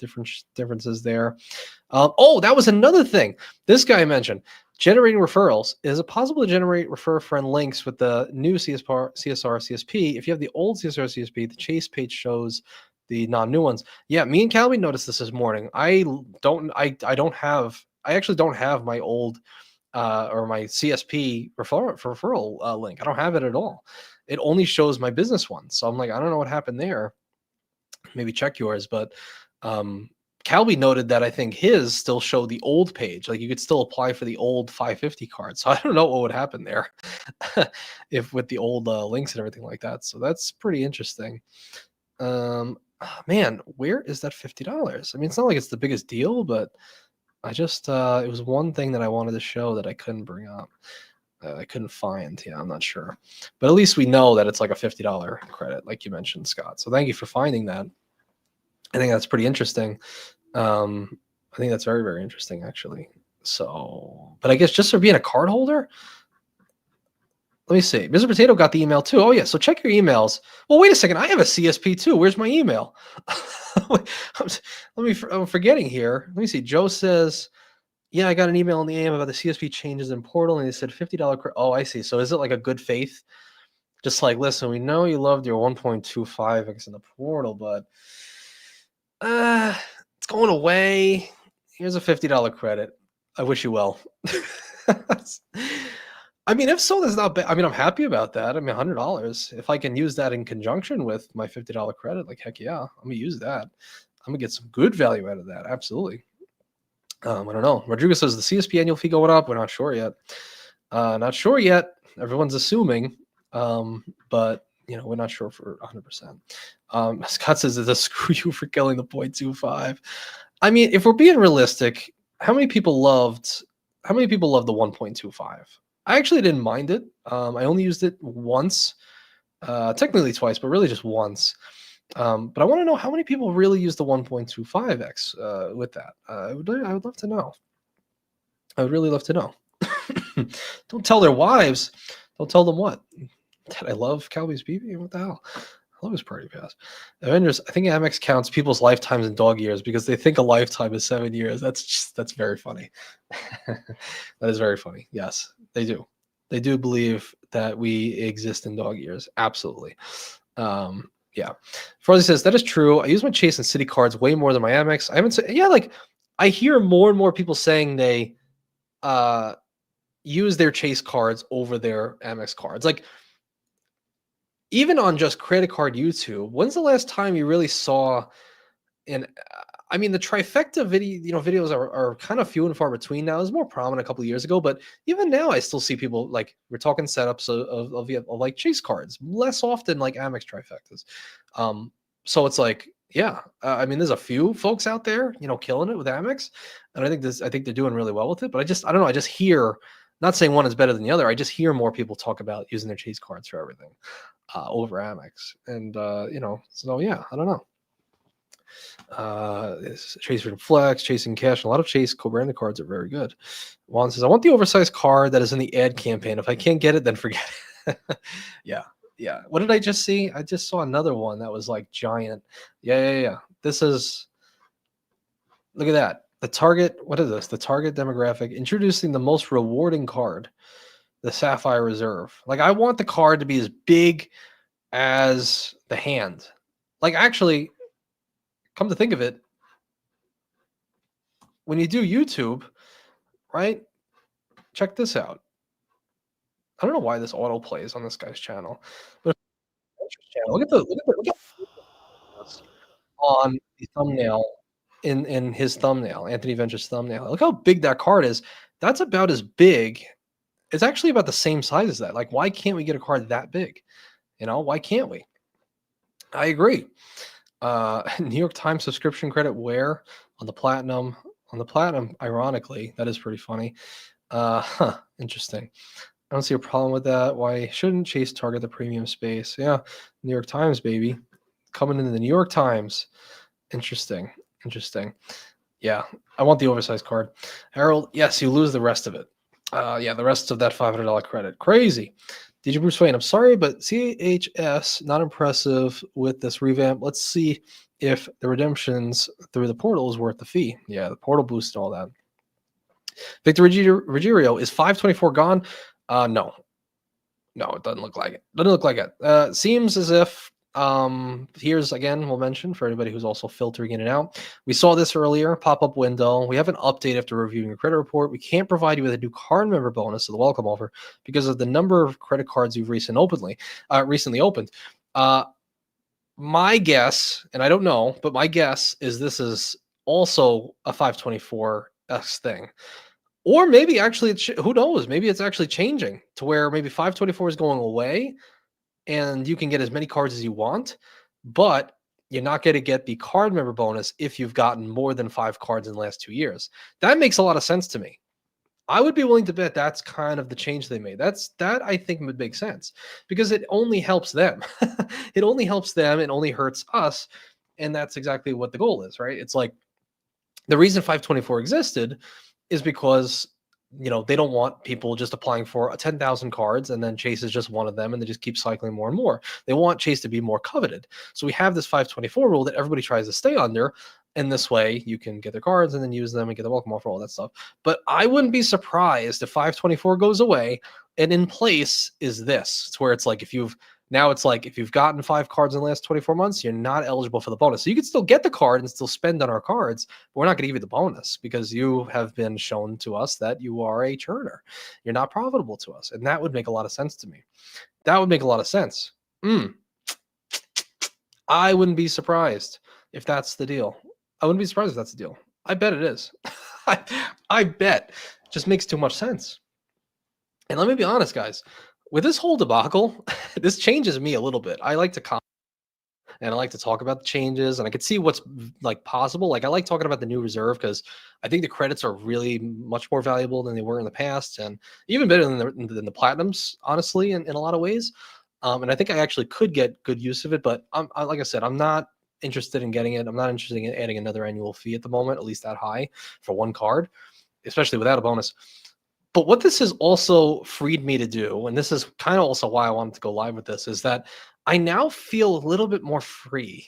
differences there. Oh, that was another thing. This guy mentioned generating referrals. Is it possible to generate refer friend links with the new CSR CSP? If you have the old CSR CSP, the Chase page shows the non-new ones. Yeah, me and Calvin noticed this morning. I actually don't have my old or my CSP referral link. I don't have it at all. It only shows my business one. So I'm like, I don't know what happened there. Maybe check yours, but Calby noted that I think his still showed the old page. Like you could still apply for the old 550 card. So I don't know what would happen there if with the old links and everything like that. So that's pretty interesting. Man, where is that $50? I mean, it's not like it's the biggest deal, but I just it was one thing that I wanted to show that I couldn't bring up. I couldn't find. Yeah, I'm not sure. But at least we know that it's like a $50 credit, like you mentioned, Scott. So thank you for finding that. I think that's pretty interesting. I think that's very, very interesting, actually. So, but I guess just for being a card holder, let me see. Mr. Potato got the email too. Oh, yeah. So check your emails. Well, wait a second. I have a CSP too. Where's my email? I'm forgetting here. Let me see. Joe says, yeah, I got an email in the AM about the CSP changes in portal, and they said $50. Oh, I see. So is it like a good faith? Just like, listen, we know you loved your 1.25x in the portal, but it's going away. Here's a $50 credit. I wish you well. I mean, if so, that's not bad. I mean, I'm happy about that. I mean, $100. If I can use that in conjunction with my $50 credit, like heck yeah, I'm gonna use that. I'm gonna get some good value out of that. Absolutely. I don't know. Rodrigo says the CSP annual fee going up. We're not sure yet. Not sure yet. Everyone's assuming, but we're not sure for 100%. Scott says it's a screw you for killing the 0.25. I mean, if we're being realistic, how many people loved the 1.25? I actually didn't mind it. I only used it once, technically twice, but really just once. But I want to know how many people really use the 1.25x with that. I would love to know. I would really love to know. Don't tell their wives. Don't tell them what. That I love Calby's BB. What the hell? I love his party pass. Avengers. I think Amex counts people's lifetimes in dog years because they think a lifetime is 7 years. That's very funny. That is very funny. Yes, they do. They do believe that we exist in dog years. Absolutely. Yeah. Frozy says that is true. I use my Chase and City cards way more than my Amex. I haven't said, yeah, like I hear more and more people saying they use their Chase cards over their Amex cards. Like even on just credit card YouTube, when's the last time you really saw an I mean the trifecta videos are kind of few and far between now. It was more prominent a couple of years ago, but even now I still see people like we're talking setups of like Chase cards less often like Amex trifectas. So it's like, yeah, I mean, there's a few folks out there, killing it with Amex, and I think they're doing really well with it. But I don't know. I just hear, not saying one is better than the other. I just hear more people talk about using their Chase cards for everything over Amex, and so yeah, I don't know. Chase Flex, Chasing Cash, and a lot of Chase co-branded cards are very good. Juan says, I want the oversized card that is in the ad campaign. If I can't get it, then forget it. Yeah. Yeah. What did I just see? I just saw another one that was like giant. Yeah. This is, look at that. The target, what is this? The target demographic, introducing the most rewarding card, the Sapphire Reserve. Like, I want the card to be as big as the hand. Like, actually, come to think of it, when you do YouTube, right? Check this out. I don't know why this auto plays on this guy's channel, but look at on the thumbnail in his thumbnail, Anthony Venture's thumbnail. Look how big that card is. That's about as big. It's actually about the same size as that. Like, why can't we get a card that big? Why can't we? I agree. New York Times subscription credit where on the platinum? On the platinum, ironically, that is pretty funny. Interesting. I don't see a problem with that. Why shouldn't Chase target the premium space? Yeah, New York Times, baby. Coming into the New York Times. Interesting. Yeah, I want the oversized card. Harold, yes, you lose the rest of it. Yeah, the rest of that $500 credit. Crazy. DJ Bruce Wayne, I'm sorry, but CHS, not impressive with this revamp. Let's see if the redemptions through the portal is worth the fee. Yeah, the portal boost and all that. Victor Ruggiero, is 524 gone? No, it doesn't look like it. Seems as if here's again, we'll mention for anybody who's also filtering in and out. We saw this earlier, pop-up window. We have an update after reviewing your credit report. We can't provide you with a new card member bonus of the welcome offer because of the number of credit cards you've recently opened. My guess, and I don't know, but my guess is this is also a 524x thing. Or maybe actually, who knows? Maybe it's actually changing to where maybe 524 is going away and you can get as many cards as you want, but you're not going to get the card member bonus if you've gotten more than 5 cards in the last 2 years. That makes a lot of sense to me. I would be willing to bet that's kind of the change they made. That I think would make sense because it only helps them. It only helps them. It only hurts us. And that's exactly what the goal is, right? It's like the reason 524 existed is because they don't want people just applying for 10,000 cards and then Chase is just one of them and they just keep cycling more and more. They want Chase to be more coveted. So we have this 524 rule that everybody tries to stay under, and this way you can get their cards and then use them and get the welcome offer, all that stuff. But I wouldn't be surprised if 524 goes away and in place is this. It's where it's like if you've Now it's like, if you've gotten 5 cards in the last 24 months, you're not eligible for the bonus. So you can still get the card and still spend on our cards, but we're not going to give you the bonus because you have been shown to us that you are a churner. You're not profitable to us. And that would make a lot of sense to me. That would make a lot of sense. I wouldn't be surprised if that's the deal. I wouldn't be surprised if that's the deal. I bet it is. I bet. It just makes too much sense. And let me be honest, guys, with this whole debacle, this changes me a little bit. I like to comment and I like to talk about the changes, and I could see what's like possible. Like, I like talking about the new reserve because I think the credits are really much more valuable than they were in the past, and even better than the platinums, honestly, in a lot of ways. And I think I actually could get good use of it, but like I said, I'm not interested in getting it. I'm not interested in adding another annual fee at the moment, at least that high for one card, especially without a bonus. But what this has also freed me to do, and this is kind of also why I wanted to go live with this, is that I now feel a little bit more free.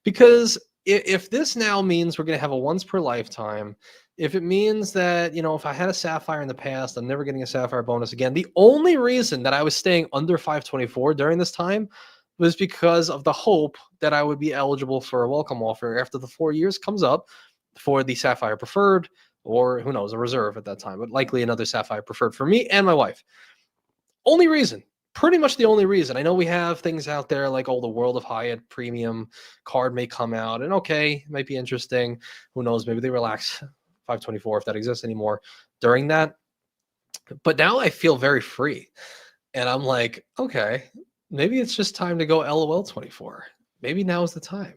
Because if this now means we're going to have a once per lifetime, if it means that, if I had a Sapphire in the past, I'm never getting a Sapphire bonus again. The only reason that I was staying under 524 during this time was because of the hope that I would be eligible for a welcome offer after the 4 years comes up for the Sapphire Preferred, or who knows, a reserve at that time, but likely another Sapphire Preferred for me and my wife. Only reason. Pretty much the only reason. I know we have things out there like, the World of Hyatt premium card may come out, and okay, it might be interesting. Who knows? Maybe they relax 524 if that exists anymore during that. But now I feel very free, and I'm like, okay, maybe it's just time to go LOL 24. Maybe now is the time.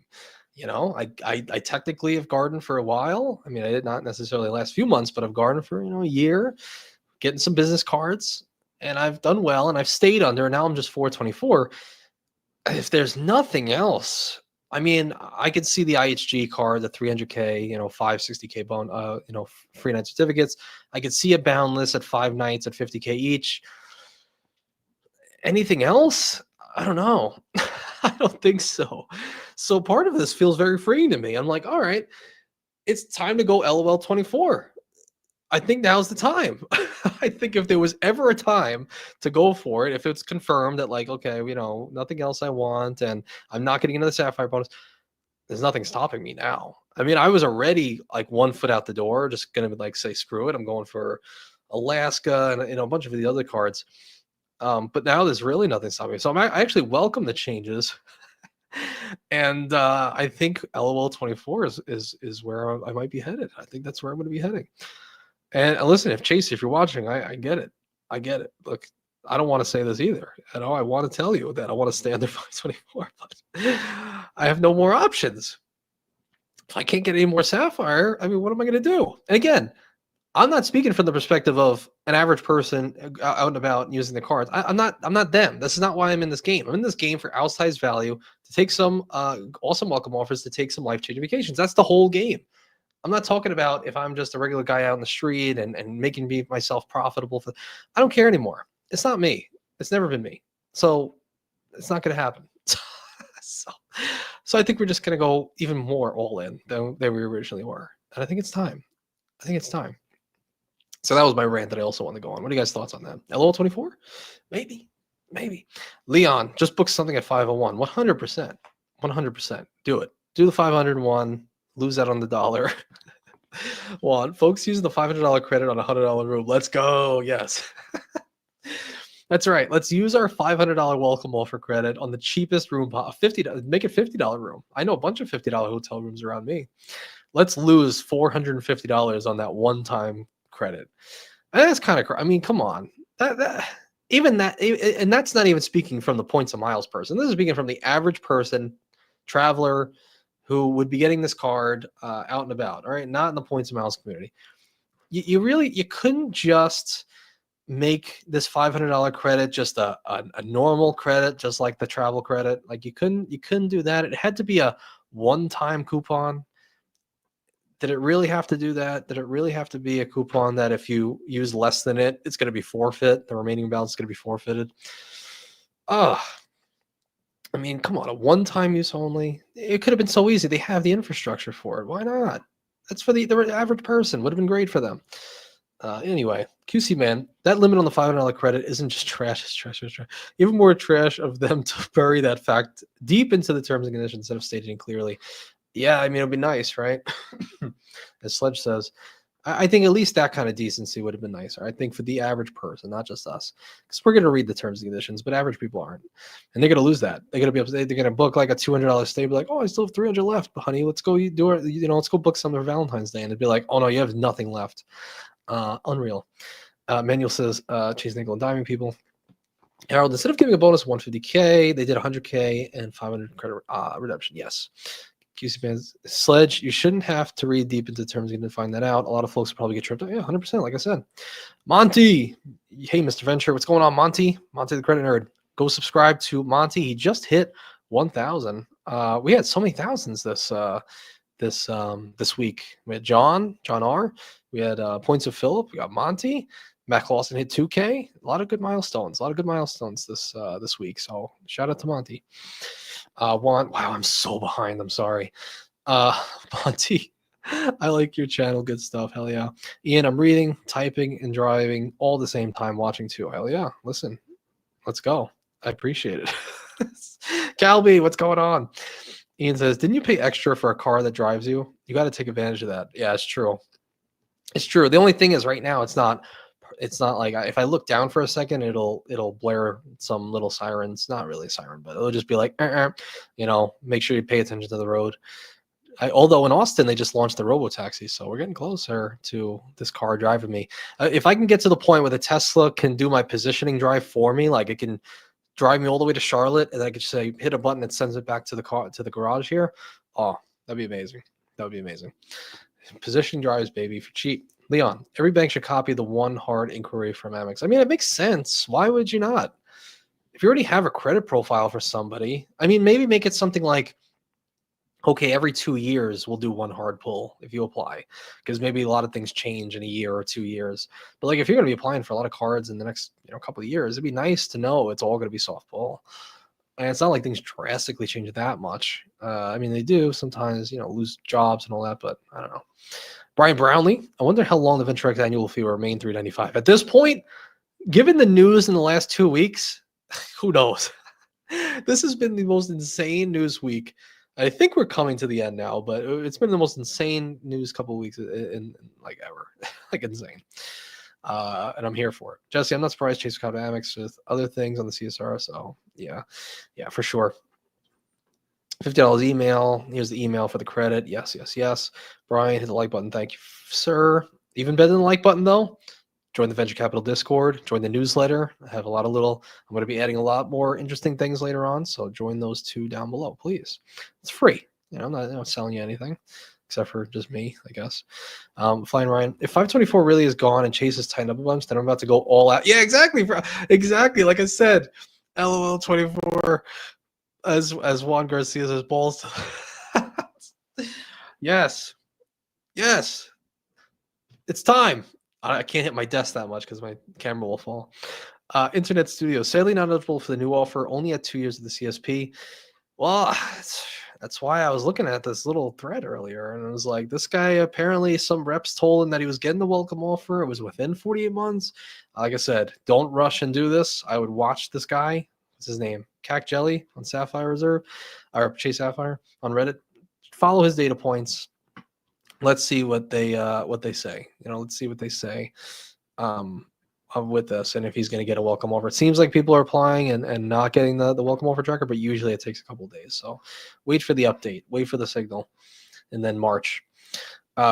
I technically have gardened for a while. I mean, I did not necessarily the last few months, but I've gardened for a year, getting some business cards. And I've done well, and I've stayed under. Now I'm just 424. If there's nothing else, I mean, I could see the IHG card, the 300K, 560K bone, free night certificates. I could see a boundless at 5 nights at 50K each. Anything else? I don't know. I don't think so. So part of this feels very freeing to me. I'm like, all right, it's time to go LOL 24. I think now's the time. I think if there was ever a time to go for it, if it's confirmed that, like, okay, nothing else I want, and I'm not getting into the Sapphire bonus, there's nothing stopping me now. I mean, I was already like 1 foot out the door, just gonna like say screw it. I'm going for Alaska and a bunch of the other cards. But now there's really nothing stopping me. So I actually welcome the changes. And I think LOL 24 is where I might be headed. I think that's where I'm going to be heading. And listen, if Chase, if you're watching, I get it. I get it. Look, I don't want to say this either. I want to tell you that I want to stay under 524, but I have no more options. If I can't get any more Sapphire, I mean, what am I going to do? And again, I'm not speaking from the perspective of an average person out and about using the cards. I'm not them. This is not why I'm in this game. I'm in this game for outsized value, to take some awesome welcome offers, to take some life-changing vacations. That's the whole game. I'm not talking about if I'm just a regular guy out in the street and making myself profitable. I don't care anymore. It's not me. It's never been me. So it's not going to happen. So I think we're just going to go even more all in than we originally were. And I think it's time. So that was my rant that I also want to go on. What are you guys' thoughts on that? LOL 24? Maybe. Leon, just book something at 501. 100%. 100%. Do it. Do the 501. Lose that on the dollar. Folks using the $500 credit on a $100 room. Let's go. Yes. That's right. Let's use our $500 welcome offer credit on the cheapest room. $50. Make it $50 room. I know a bunch of $50 hotel rooms around me. Let's lose $450 on that one-time credit. And that's kind of, I mean, come on. And that's not even speaking from the points of miles person. This is speaking from the average person, traveler, who would be getting this card out and about. All right, not in the points of miles community. You couldn't just make this $500 credit just a normal credit, just like the travel credit. Like you couldn't do that. It had to be a one-time coupon. Did it really have to do that? Did it really have to be a coupon that if you use less than it, it's going to be forfeit? The remaining balance is going to be forfeited. I mean, come on, a one-time use only. It could have been so easy. They have the infrastructure for it. Why not? That's for the average person. Would have been great for them. Anyway, QC man, that limit on the $500 credit isn't just trash, it's trash, trash, trash. Even more trash of them to bury that fact deep into the terms and conditions instead of stating it clearly. Yeah, I mean, it'd be nice, right? As Sledge says, I think at least that kind of decency would have been nicer. I think for the average person, not just us, because we're going to read the terms and conditions, but average people aren't, and they're going to lose that. They're going to be upset. They're going to book like a $200 stay, be like, "Oh, I still have 300 left, but honey, let's go do it. Let's go book something for Valentine's Day," and it'd be like, "Oh no, you have nothing left." Unreal. Manuel says, "Chase nickel and diming people." Harold, instead of giving a bonus 150K, they did 100K and 500 credit redemption. Yes. QC fans, Sledge, you shouldn't have to read deep into terms to find that out. A lot of folks probably get tripped up. Yeah, 100%, like I said. Monty, hey, Mr. Venture, what's going on, Monty? Monty the Credit Nerd. Go subscribe to Monty. He just hit 1,000. We had so many thousands this week. We had John R. We had Points of Philip. We got Monty. Matt Clausen hit 2K. A lot of good milestones. This week. So shout out to Monty. Wow, I'm so behind. I'm sorry. Monty, I like your channel. Good stuff. Hell yeah. Ian, I'm reading, typing, and driving all the same time, watching too. Hell yeah. Listen, let's go. I appreciate it. Calby, what's going on? Ian says, didn't you pay extra for a car that drives you? You got to take advantage of that. Yeah, it's true. It's true. The only thing is right now it's not like if I look down for a second, it'll blare some little sirens. Not really a siren, but it'll just be like, make sure you pay attention to the road. Although in Austin, they just launched the robo-taxi, so we're getting closer to this car driving me. If I can get to the point where the Tesla can do my positioning drive for me, like it can drive me all the way to Charlotte, and I could say hit a button that sends it back to the garage here. Oh, that'd be amazing. That would be amazing. Positioning drives, baby, for cheap. Leon, every bank should copy the one hard inquiry from Amex. I mean, it makes sense. Why would you not? If you already have a credit profile for somebody, I mean, maybe make it something like, okay, every 2 years we'll do one hard pull if you apply, because maybe a lot of things change in a year or 2 years. But like if you're going to be applying for a lot of cards in the next couple of years, it'd be nice to know it's all going to be soft pull. And it's not like things drastically change that much. I mean, they do sometimes, lose jobs and all that, but I don't know. Brian Brownlee, I wonder how long the VentureX annual fee will remain $395. At this point, given the news in the last 2 weeks, who knows? This has been the most insane news week. I think we're coming to the end now, but it's been the most insane news couple of weeks in like ever. Like insane. And I'm here for it. Jesse, I'm not surprised Chase got Amex with other things on the CSR. So yeah, for sure. $50 email. Here's the email for the credit. Yes. Brian, hit the like button. Thank you, sir. Even better than the like button, though, join the Venture Capital Discord. Join the newsletter. I have I'm going to be adding a lot more interesting things later on. So join those two down below, please. It's free. I'm not selling you anything except for just me, I guess. Flying Ryan, if 524 really is gone and Chase is tightened up a bunch, then I'm about to go all out. Yeah, exactly. Exactly. Like I said, LOL 24. As Juan Garcia says, balls. Yes. It's time. I can't hit my desk that much because my camera will fall. Internet Studio, sadly not eligible for the new offer, only at 2 years of the CSP. Well, that's why I was looking at this little thread earlier, and it was like, this guy, apparently some reps told him that he was getting the welcome offer. It was within 48 months. Like I said, don't rush and do this. I would watch this guy. What's his name? Cac Jelly on Sapphire Reserve, or Chase Sapphire on Reddit. Follow his data points. Let's see what they say. Let's see what they say with this, and if he's going to get a welcome offer. It seems like people are applying and not getting the welcome offer tracker, but usually it takes a couple of days. So wait for the update, wait for the signal, and then March.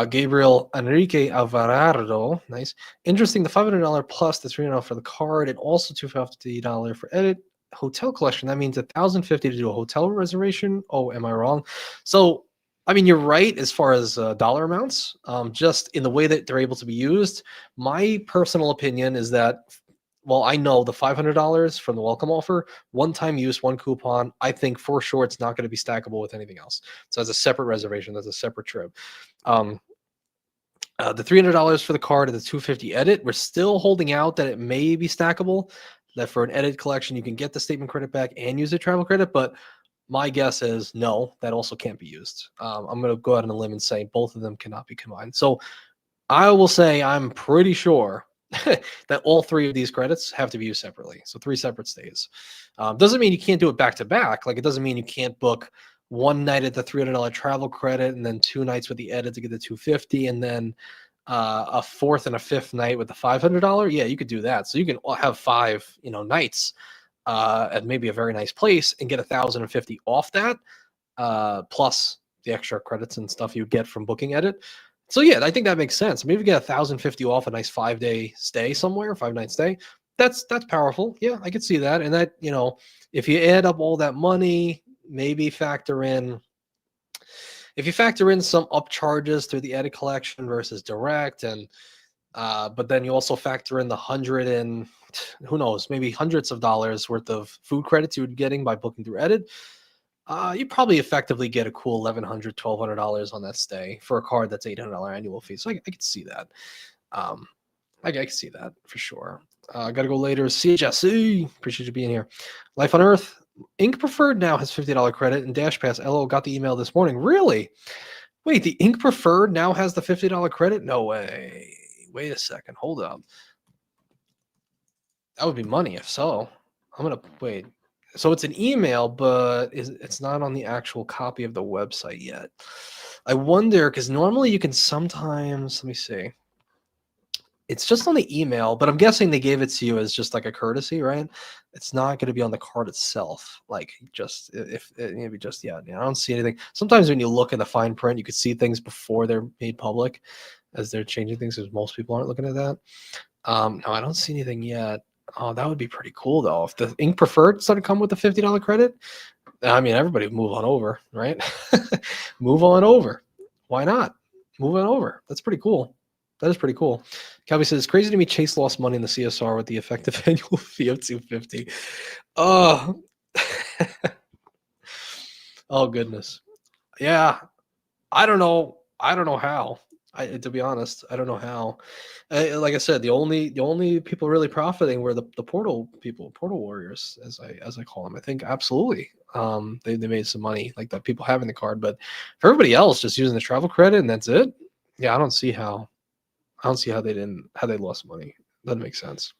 Gabriel Enrique Alvarado, nice. Interesting, the $500 plus the $300 for the card, and also $250 for edit. Hotel collection, that means $1,050 to do a hotel reservation. Oh, am I wrong? So, I mean, you're right as far as dollar amounts, just in the way that they're able to be used. My personal opinion is that, well, I know the $500 from the welcome offer, one-time use, one coupon, I think for sure it's not going to be stackable with anything else. So as a separate reservation, that's a separate trip. The $300 for the card and the $250 edit, we're still holding out that it may be stackable, that for an edit collection, you can get the statement credit back and use the travel credit, but my guess is no, that also can't be used. I'm going to go out on a limb and say both of them cannot be combined. So I will say I'm pretty sure that all three of these credits have to be used separately. So three separate stays. Doesn't mean you can't do it back to back. Like it doesn't mean you can't book one night at the $300 travel credit and then 2 nights with the edit to get the 250 and then a fourth and a fifth night with the $500. Yeah, you could do that. So you can have five, nights at maybe a very nice place and get 1,050 off that, plus the extra credits and stuff you get from booking edit. So yeah, I think that makes sense. Maybe get 1,050 off a nice 5-day stay somewhere, 5-night stay. That's powerful. Yeah, I could see that. And that, if you add up all that money, maybe if you factor in some up charges through the edit collection versus direct, and but then you also factor in the hundred and who knows, maybe hundreds of dollars worth of food credits you're getting by booking through edit, you probably effectively get a cool $1,100, $1,200 on that stay for a card that's $800 annual fee. So I could see that. I can see that for sure. Gotta go later. CHSC, appreciate you being here. Life on Earth, Ink Preferred now has $50 credit, and Dash Pass LO got the email this morning. Really? Wait, the Ink Preferred now has the $50 credit? No way. Wait a second. Hold up. That would be money if so. I'm gonna wait. So it's an email, but it's not on the actual copy of the website yet. I wonder, because normally you can sometimes, let me see. It's just on the email, but I'm guessing they gave it to you as just like a courtesy, right? It's not going to be on the card itself. Like just if maybe just yeah, I don't see anything. Sometimes when you look in the fine print, you could see things before they're made public, as they're changing things. Because most people aren't looking at that. No, I don't see anything yet. Oh, that would be pretty cool though. If the Ink Preferred started to come with a $50 credit, I mean, everybody would move on over, right? Move on over. Why not? Move on over. That's pretty cool. That is pretty cool. Calvi says, crazy to me Chase lost money in the CSR with the effective annual fee of 250. Oh, oh goodness. Yeah. I don't know. I don't know how. To be honest, I don't know how. Like I said, the only people really profiting were the portal people, portal warriors, as I call them. I think absolutely. They made some money, like the people having the card, but for everybody else just using the travel credit and that's it. Yeah, I don't see how. I don't see how they lost money. Doesn't make sense.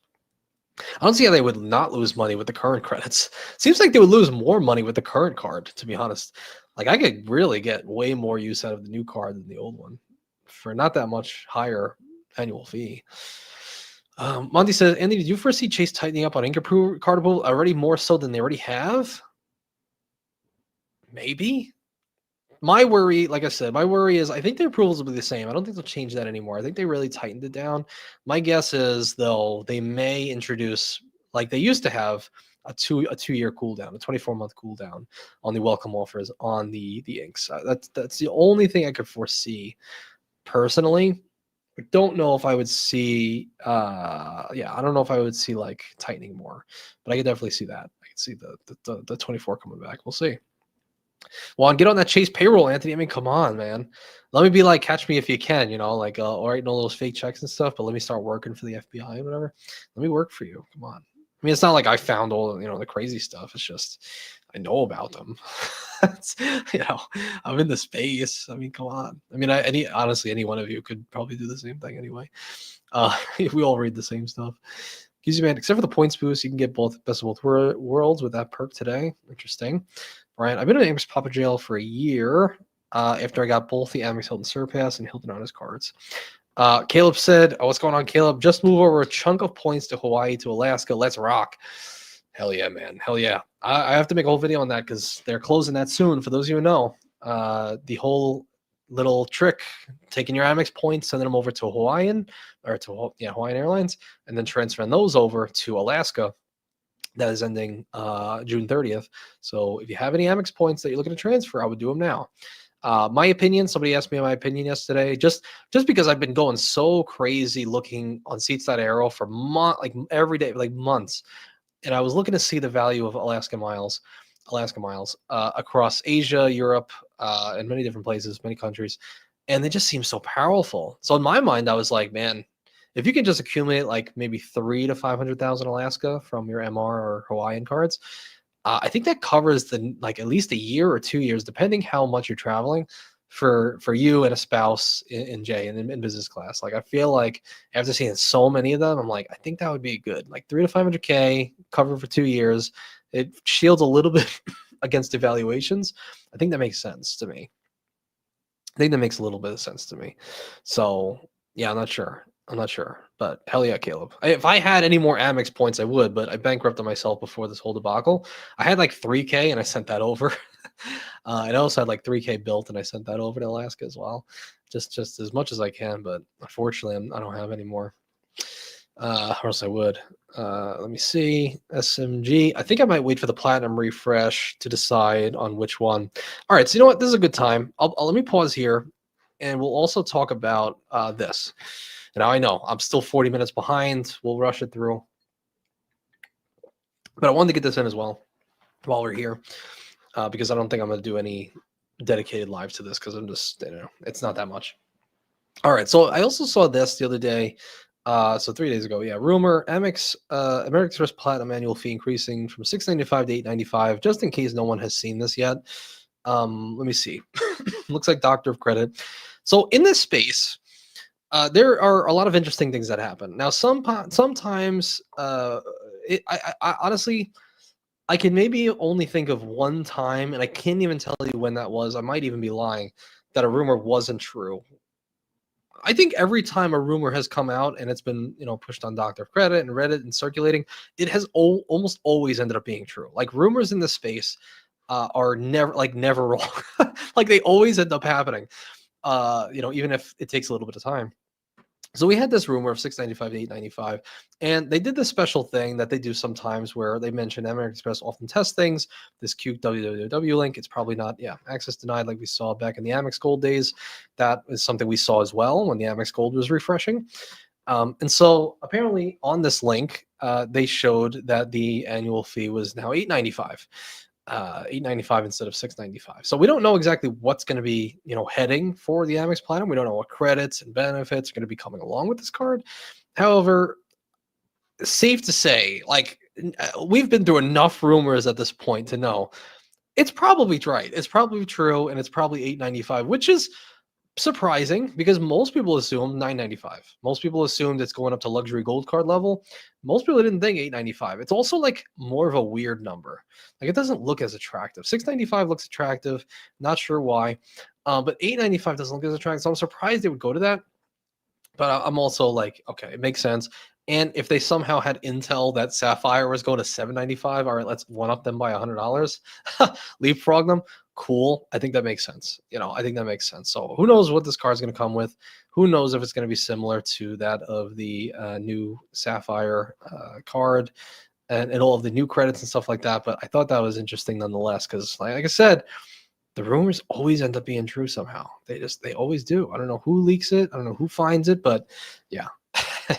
I don't see how they would not lose money with the current credits. Seems like they would lose more money with the current card, to be honest. Like I could really get way more use out of the new card than the old one for not that much higher annual fee. Monty says, Andy, did you foresee Chase tightening up on ink card approval already more so than they already have? Maybe. My worry, like I said, my worry is I think the approvals will be the same. I don't think they'll change that anymore. I think they really tightened it down. My guess is though they may introduce, like they used to have, a 2-year cooldown, a 24-month cooldown on the welcome offers on the inks. That's the only thing I could foresee personally. I don't know if I would see I don't know if I would see like tightening more, but I could definitely see that. I could see the 24 coming back. We'll see. Well, and get on that Chase payroll, Anthony. I mean, come on, man. Let me be like, catch me if you can, like, all right, no those fake checks and stuff, but let me start working for the FBI and whatever. Let me work for you. Come on. I mean, it's not like I found all, the crazy stuff. It's just, I know about them. It's, I'm in the space. I mean, come on. I mean, honestly, any one of you could probably do the same thing anyway. We all read the same stuff. Excuse me, man. Except for the points boost, you can get both best of both worlds with that perk today. Interesting. Brian, I've been in Amex Papa Jail for a year after I got both the Amex Hilton Surpass and Hilton Honors cards. Caleb said, what's going on, Caleb? Just move over a chunk of points to Hawaii to Alaska. Let's rock. Hell yeah, man. Hell yeah. I have to make a whole video on that because they're closing that soon. For those of you who know, the whole little trick, taking your Amex points, sending them over to Hawaiian Airlines, and then transferring those over to Alaska. That is ending June 30th. So if you have any Amex points that you're looking to transfer, I would do them now. My opinion, somebody asked me my opinion yesterday, just because I've been going so crazy looking on Seats.Aero for every day, like months. And I was looking to see the value of Alaska miles across Asia, Europe, and many different places, many countries. And they just seem so powerful. So in my mind, I was like, man, if you can just accumulate like maybe 300,000 to 500,000 Alaska from your MR or Hawaiian cards, I think that covers at least a year or 2 years, depending how much you're traveling, for you and a spouse in J and in business class. Like I feel like after seeing so many of them, I'm like, I think that would be good. Like 300 to 500K covered for 2 years. It shields a little bit against evaluations. I think that makes sense to me. I think that makes a little bit of sense to me. So yeah, I'm not sure. I'm not sure, but hell yeah, Caleb. If I had any more Amex points, I would, but I bankrupted myself before this whole debacle. I had like 3K and I sent that over. And I also had like 3K built and I sent that over to Alaska as well, just as much as I can. But unfortunately, I don't have any more. Or else I would. Let me see. SMG. I think I might wait for the platinum refresh to decide on which one. All right. So you know what? This is a good time. Let me pause here, and we'll also talk about this. Now I know I'm still 40 minutes behind. We'll rush it through, but I wanted to get this in as well while we're here because I don't think I'm going to do any dedicated lives to this because I'm just it's not that much. All right. So I also saw this the other day. So 3 days ago, yeah. Rumor: Amex American Express Platinum annual fee increasing from $695 to $895. Just in case no one has seen this yet, let me see. Looks like Doctor of Credit. So in this space, there are a lot of interesting things that happen. Now, sometimes, I honestly, I can maybe only think of one time, and I can't even tell you when that was. I might even be lying that a rumor wasn't true. I think every time a rumor has come out and it's been, pushed on Doctor of Credit and Reddit and circulating, it has almost always ended up being true. Like rumors in this space are never wrong. Like they always end up happening. Even if it takes a little bit of time. So we had this rumor of 695 to 895, and they did this special thing that they do sometimes where they mention American Express often tests things. This cute www link, it's probably not, access denied like we saw back in the Amex Gold days. That is something we saw as well when the Amex Gold was refreshing. And so apparently on this link, they showed that the annual fee was now $895. $895 instead of $695. So we don't know exactly what's going to be, heading for the Amex Platinum. We don't know what credits and benefits are going to be coming along with this card. However, safe to say, like we've been through enough rumors at this point to know it's probably right. It's probably true, and it's probably $895, which is surprising because most people assume $995. Most people assumed it's going up to luxury gold card level. Most people didn't think $895. It's also like more of a weird number. Like it doesn't look as attractive. $695 looks attractive. Not sure why. But $895 doesn't look as attractive. So I'm surprised they would go to that. But I'm also like, okay, it makes sense. And if they somehow had intel that Sapphire was going to $795, all right, let's one up them by $100, leapfrog them. Cool. I think that makes sense. I think that makes sense. So who knows what this card is going to come with? Who knows if it's going to be similar to that of the new Sapphire card and all of the new credits and stuff like that. But I thought that was interesting nonetheless because, like I said, the rumors always end up being true somehow. They always do. I don't know who leaks it. I don't know who finds it, but yeah,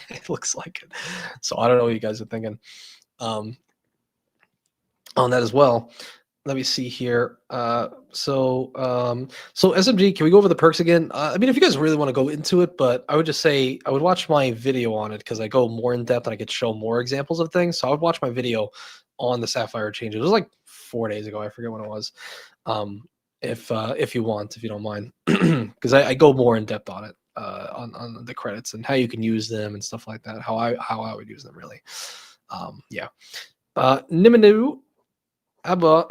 it looks like it. So I don't know what you guys are thinking on that as well. Let me see here. So SMG, can we go over the perks again? I mean, if you guys really want to go into it, but I would just say I would watch my video on it because I go more in depth and I could show more examples of things. So I would watch my video on the Sapphire changes. It was like 4 days ago. I forget when it was. If you want, if you don't mind, because I go more in depth on it, on the credits and how you can use them and stuff like that. How I would use them really. Yeah. Niminu. Ambalango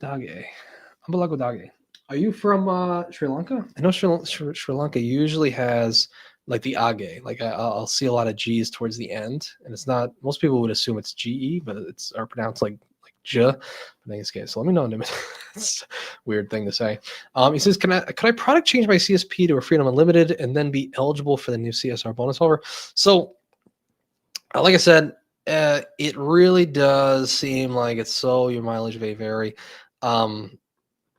Dage. Ambalango Dage. Are you from Sri Lanka? I know Sri Lanka usually has like the age. Like I'll see a lot of G's towards the end, and it's not. Most people would assume it's GE, but it's are pronounced like J. In this case, so let me know. It's a weird thing to say. He says, "Can I product change my CSP to a Freedom Unlimited and then be eligible for the new CSR bonus offer?" So, like I said. It really does seem like it's so your mileage may vary. Like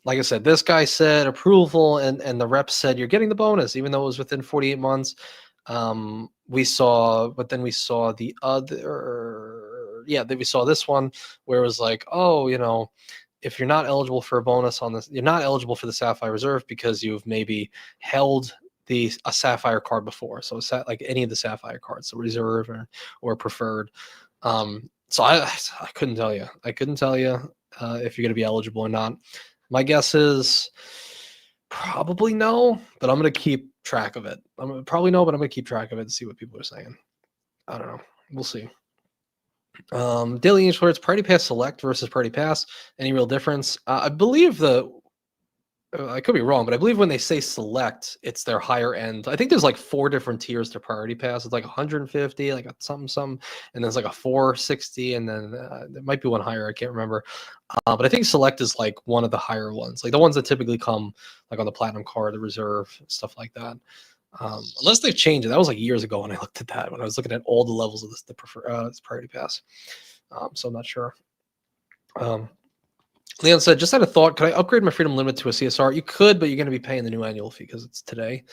I said, this guy said approval, and the rep said you're getting the bonus, even though it was within 48 months. But then we saw the other, then we saw this one where it was like, oh, if you're not eligible for a bonus on this, you're not eligible for the Sapphire Reserve because you've maybe held a Sapphire card before. So like any of the Sapphire cards, so Reserve or Preferred. So I couldn't tell you. if you're going to be eligible or not. My guess is probably no, but I'm going to keep track of it. I'm probably no, but I'm going to keep track of it and see what people are saying. I don't know. We'll see. Daily Insurance, Party Pass Select versus Party Pass. Any real difference? I believe I could be wrong, but I believe when they say select, it's their higher end. I think there's like 4 different tiers to Priority Pass. It's like 150, like a something, and there's like a 460, and then there might be one higher. I can't remember. But I think select is like one of the higher ones, like the ones that typically come like on the Platinum card, the Reserve, stuff like that. Unless they've changed it. That was like years ago when I looked at that, when I was looking at all the levels of this Priority Pass. So I'm not sure. Leon said, just had a thought. Could I upgrade my freedom limit to a CSR? You could, but you're going to be paying the new annual fee because it's today.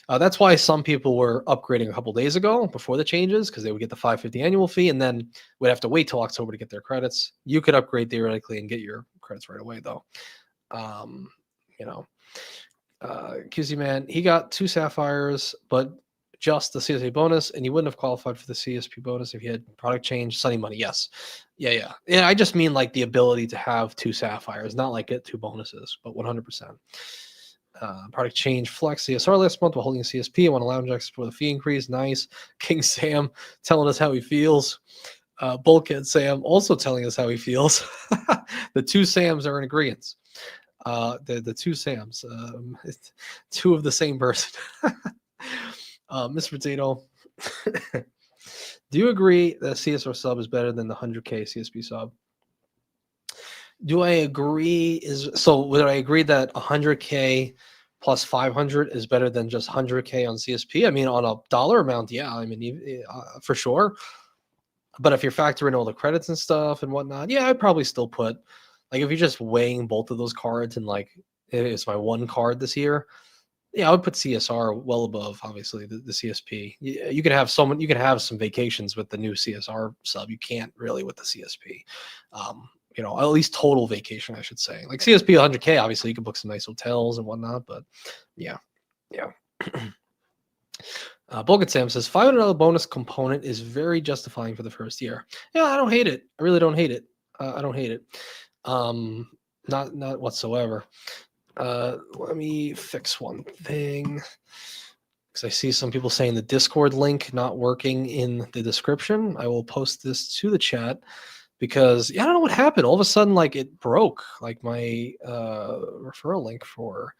That's why some people were upgrading a couple days ago before the changes, because they would get the $550 annual fee and then would have to wait till October to get their credits. You could upgrade theoretically and get your credits right away, though. QC Man, he got 2 Sapphires, but just the CSA bonus, and you wouldn't have qualified for the CSP bonus if you had product change. Sunny Money, yes. Yeah. I just mean like the ability to have 2 Sapphires, not like get 2 bonuses, but 100%. Product change Flex CSR last month while holding a CSP. I want to lounge X for the fee increase. Nice. King Sam telling us how he feels. Bulkhead Sam also telling us how he feels. The 2 Sams are in agreement. The 2 Sams, 2 of the same person. Mr. Potato, do you agree that CSR sub is better than the 100K CSP sub? Do I agree? Would I agree that 100K plus 500 is better than just 100K on CSP? I mean, on a dollar amount, yeah. I mean, for sure. But if you're factoring all the credits and stuff and whatnot, yeah, I'd probably still put, like, if you're just weighing both of those cards and like it's my one card this year, yeah, I would put CSR well above, obviously, the CSP. You can have some vacations with the new CSR sub. You can't really with the CSP. At least total vacation, I should say. Like CSP 100K, obviously, you can book some nice hotels and whatnot. But yeah. Bulget Sam says $500 bonus component is very justifying for the first year. Yeah, I don't hate it. I really don't hate it. I don't hate it. Not whatsoever. Let me fix one thing, because I see some people saying the Discord link not working in the description. I will post this to the chat because I don't know what happened. All of a sudden, like, it broke, like my referral link for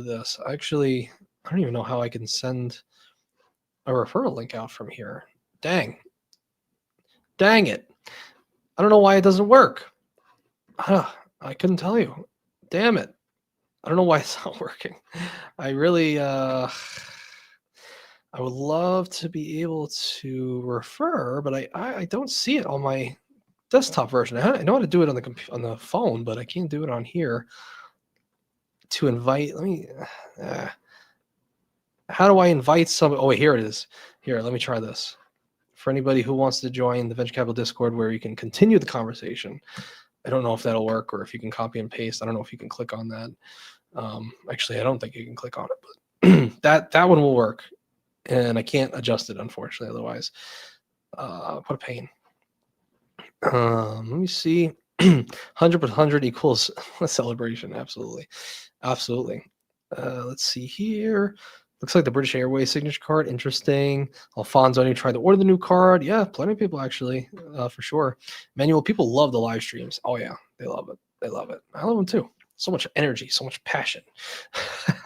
this. Actually, I don't even know how I can send a referral link out from here. Dang it. I don't know why it doesn't work. I couldn't tell you. Damn it. I don't know why it's not working. I really, I would love to be able to refer, but I don't see it on my desktop version. I know how to do it on the phone, but I can't do it on here. To invite, how do I invite somebody? Oh, wait, here it is. Here, let me try this. For anybody who wants to join the Venture Capital Discord where you can continue the conversation, I don't know if that'll work or if you can copy and paste. I don't know if you can click on that. Actually, I don't think you can click on it, but that one will work, and I can't adjust it, unfortunately. Otherwise, what a pain. Let me see. 100 equals a celebration. Absolutely. Let's see here. Looks like the British Airways signature card. Interesting. Alfonso, you tried to order the new card. Yeah, plenty of people actually, for sure. Manuel, people love the live streams. Oh yeah, they love it. I love them too. So much energy, so much passion,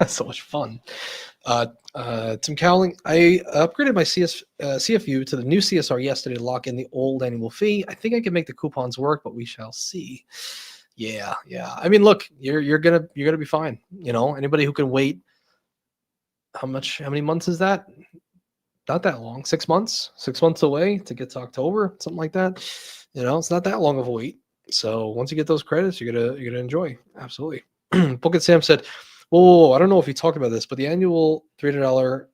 so much fun. Tim Cowling, I upgraded my CFU to the new CSR yesterday to lock in the old annual fee. I think I can make the coupons work, but we shall see. Yeah. I mean, look, you're gonna be fine. Anybody who can wait. How many months is that? Not that long. 6 months. 6 months away to get to October, something like that. It's not that long of a wait. So once you get those credits, you're gonna enjoy. Absolutely. Book and Sam said, whoa, I don't know if you talked about this, but the annual $300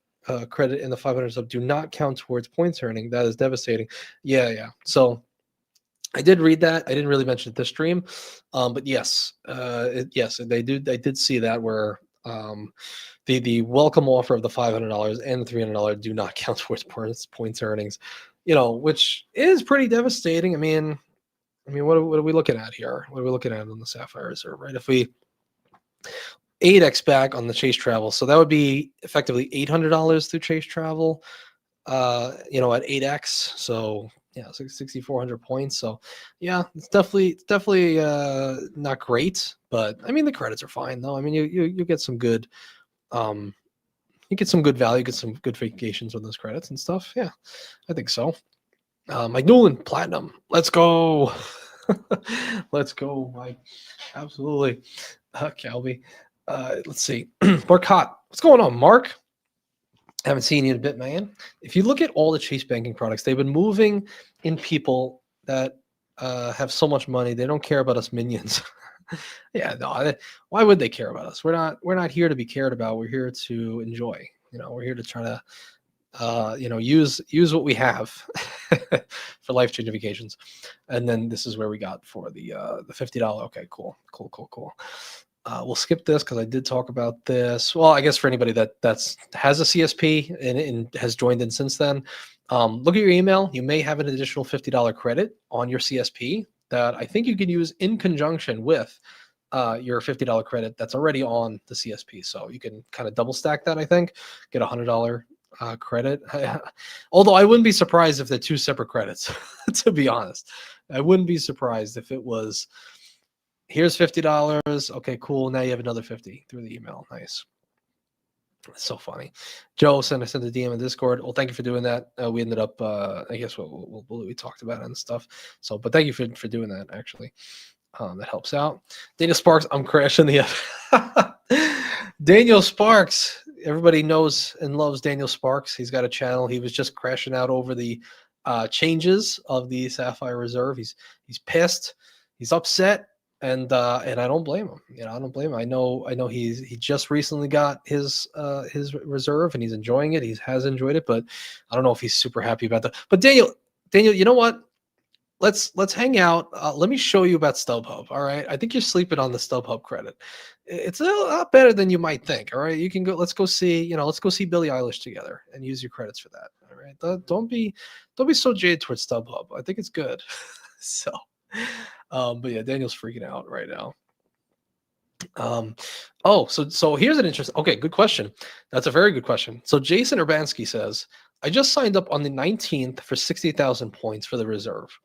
credit and the 500 sub do not count towards points earning. That is devastating. Yeah. So I did read that. I didn't really mention it this stream, but yes, they did see that where the welcome offer of the $500 and the $300 do not count towards points earnings, which is pretty devastating. I mean, I mean, what are we looking at here? What are we looking at on the Sapphire Reserve, right? If we 8x back on the Chase Travel, so that would be effectively $800 through Chase Travel, at 8x. So yeah, 6,400 points. So yeah, it's definitely not great, but I mean the credits are fine though. I mean you get some good um you get some good value, get some good vacations on those credits and stuff. Yeah, I think so. Mike Newland, platinum. Let's go. Let's go, Mike. Absolutely. Calby. Let's see. Mark Hot. What's going on, Mark? Haven't seen you in a bit, man. If you look at all the Chase banking products, they've been moving in people that have so much money. They don't care about us minions. Yeah, no. Why would they care about us? We're not here to be cared about. We're here to enjoy. We're here to try to use what we have for life changing vacations. And then this is where we got for the $50. Okay, cool. We'll skip this because I did talk about this. Well, I guess for anybody that has a CSP and has joined in since then, look at your email. You may have an additional $50 credit on your CSP that I think you can use in conjunction with your $50 credit that's already on the CSP. So you can kind of double stack that, I think, get a $100 credit. Although I wouldn't be surprised if they're two separate credits, to be honest. I wouldn't be surprised if it was, here's $50. Okay, cool. Now you have another 50 through the email. Nice. It's so funny. Joe sent a DM in Discord. Well, thank you for doing that. We ended up, I guess we talked about it and stuff. So, but thank you for doing that, actually. That helps out. Daniel Sparks, I'm crashing the Daniel Sparks. Everybody knows and loves Daniel Sparks. He's got a channel. He was just crashing out over the changes of the Sapphire Reserve. He's pissed. He's upset, and I don't blame him. I don't blame him. I know he just recently got his reserve and he's enjoying it. He has enjoyed it, but I don't know if he's super happy about that. But Daniel, you know what? Let's hang out. Let me show you about StubHub. All right. I think you're sleeping on the StubHub credit. It's a lot better than you might think. All right. You can go. Let's go see Billie Eilish together and use your credits for that. All right. Don't be so jaded towards StubHub. I think it's good. So, but yeah, Daniel's freaking out right now. So here's an interesting. Okay, good question. That's a very good question. So Jason Urbanski says, I just signed up on the 19th for 60,000 points for the reserve.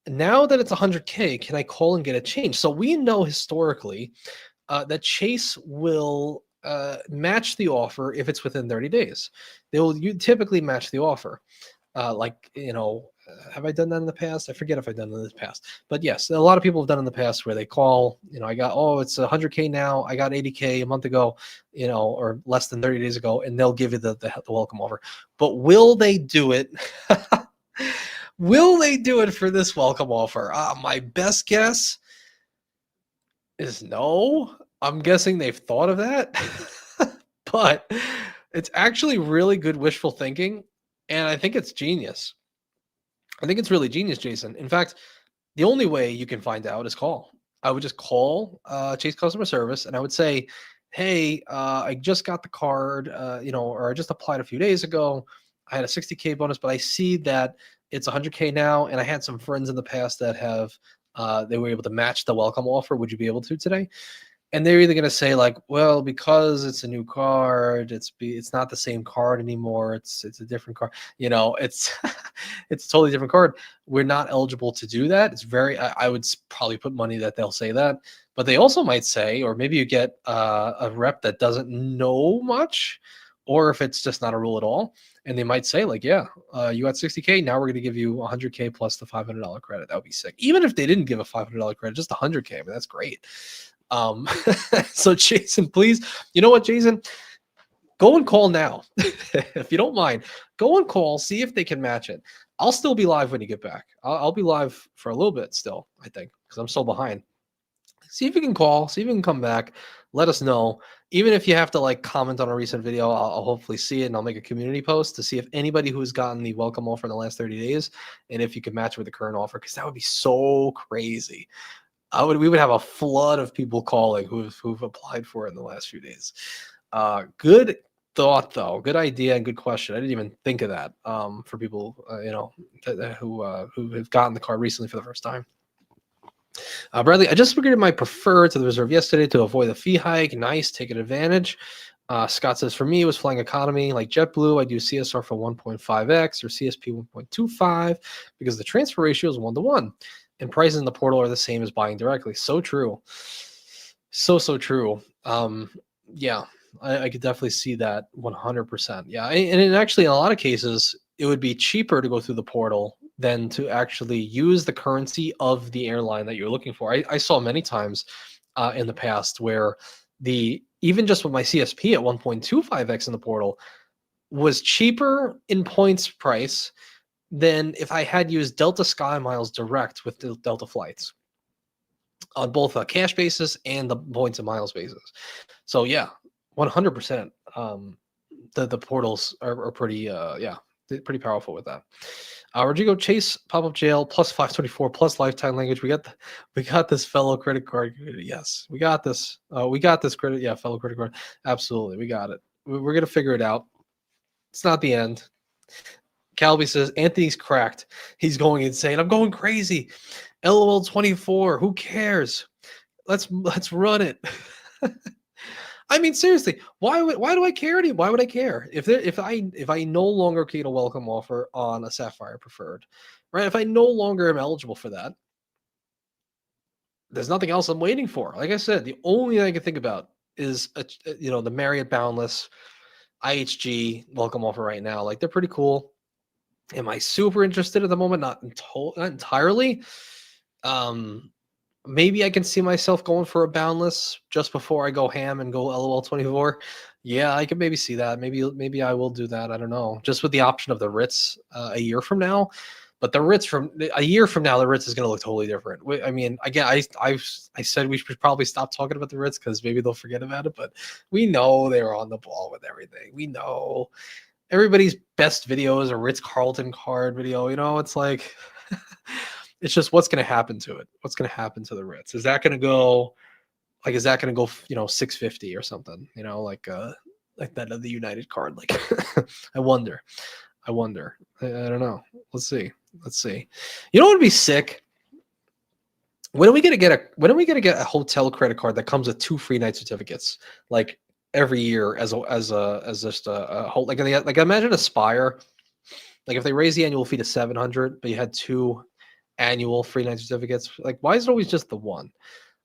Now that it's 100K, can I call and get a change? So we know historically that Chase will match the offer if it's within 30 days. You typically match the offer. Have I done that in the past? I forget if I've done that in the past. But yes, a lot of people have done in the past where they call, it's 100K now. I got 80K a month ago, or less than 30 days ago, and they'll give you the welcome offer. But will they do it? Will they do it for this welcome offer? My best guess is no. I'm guessing they've thought of that, but it's actually really good wishful thinking, and I think it's genius. I think it's really genius, Jason. In fact, the only way you can find out is call. I would just call Chase customer service and I would say, hey, I just got the card, or I just applied a few days ago. I had a 60K bonus, but I see that it's 100K now. And I had some friends in the past that have, they were able to match the welcome offer. Would you be able to today? And they're either going to say like, well, because it's a new card, it's not the same card anymore. It's a different card. It's it's a totally different card. We're not eligible to do that. It's I would probably put money that they'll say that, but they also might say, or maybe you get a rep that doesn't know much, or if it's just not a rule at all, and they might say like, yeah, you got 60K. Now we're going to give you 100K plus the $500 credit. That would be sick. Even if they didn't give a $500 credit, just 100K. I mean, that's great. So Jason, please, you know what, Jason, go and call now. If you don't mind, go and call, see if they can match it. I'll still be live when you get back. I'll be live for a little bit still, I think, because I'm still behind. See if you can call, see if you can come back. Let us know. Even if you have to like comment on a recent video, I'll hopefully see it and I'll make a community post to see if anybody who's gotten the welcome offer in the last 30 days and if you can match with the current offer, because that would be so crazy. We would have a flood of people calling who've applied for it in the last few days. Good thought though, good idea and good question. I didn't even think of that. For people who have gotten the card recently for the first time. Bradley, I just upgraded my preferred to the reserve yesterday to avoid the fee hike. Nice, taking advantage. Scott says, for me, it was flying economy like JetBlue. I do CSR for 1.5x or CSP 1.25 because the transfer ratio is 1 to 1. And prices in the portal are the same as buying directly. So true. So true. Yeah, I could definitely see that 100%. Yeah. And actually, in a lot of cases, it would be cheaper to go through the portal than to actually use the currency of the airline that you're looking for. I saw many times in the past where even just with my CSP at 1.25x in the portal was cheaper in points price than if I had used Delta Sky Miles direct with the Delta flights on both a cash basis and the points and miles basis. So yeah, 100%. The portals are pretty pretty powerful with that. Rodrigo Chase, pop-up jail plus 524 plus lifetime language. We got this fellow credit card. Yes, we got this. We got this credit. Yeah, fellow credit card. Absolutely, we got it. We're gonna figure it out. It's not the end. Calby says Anthony's cracked. He's going insane. I'm going crazy. LOL 24. Who cares? Let's run it. I mean, seriously, why do I care anymore? Why would I care if I no longer get a welcome offer on a Sapphire preferred, right? If I no longer am eligible for that, there's nothing else I'm waiting for. Like I said, the only thing I can think about is the Marriott Boundless IHG welcome offer right now. Like they're pretty cool. Am I super interested at the moment? Not entirely. Maybe I can see myself going for a boundless just before I go ham and go LOL 24. Yeah, I could maybe see that. Maybe I will do that. I don't know. Just with the option of the Ritz a year from now. But the Ritz from a year from now, the Ritz is going to look totally different. I mean, again, I said we should probably stop talking about the Ritz because maybe they'll forget about it. But we know they were on the ball with everything. We know everybody's best video is a Ritz Carlton card video. It's like it's just what's going to happen to it. What's going to happen to the Ritz? Is that going to go 650 or something? Like that of the United card. Like I wonder. I don't know. Let's see. You know what would be sick? When are we gonna get a hotel credit card that comes with 2 free night certificates, like every year as just a whole like imagine Aspire, like if they raise the annual fee to 700, but you had 2 annual free night certificates. Like why is it always just the one?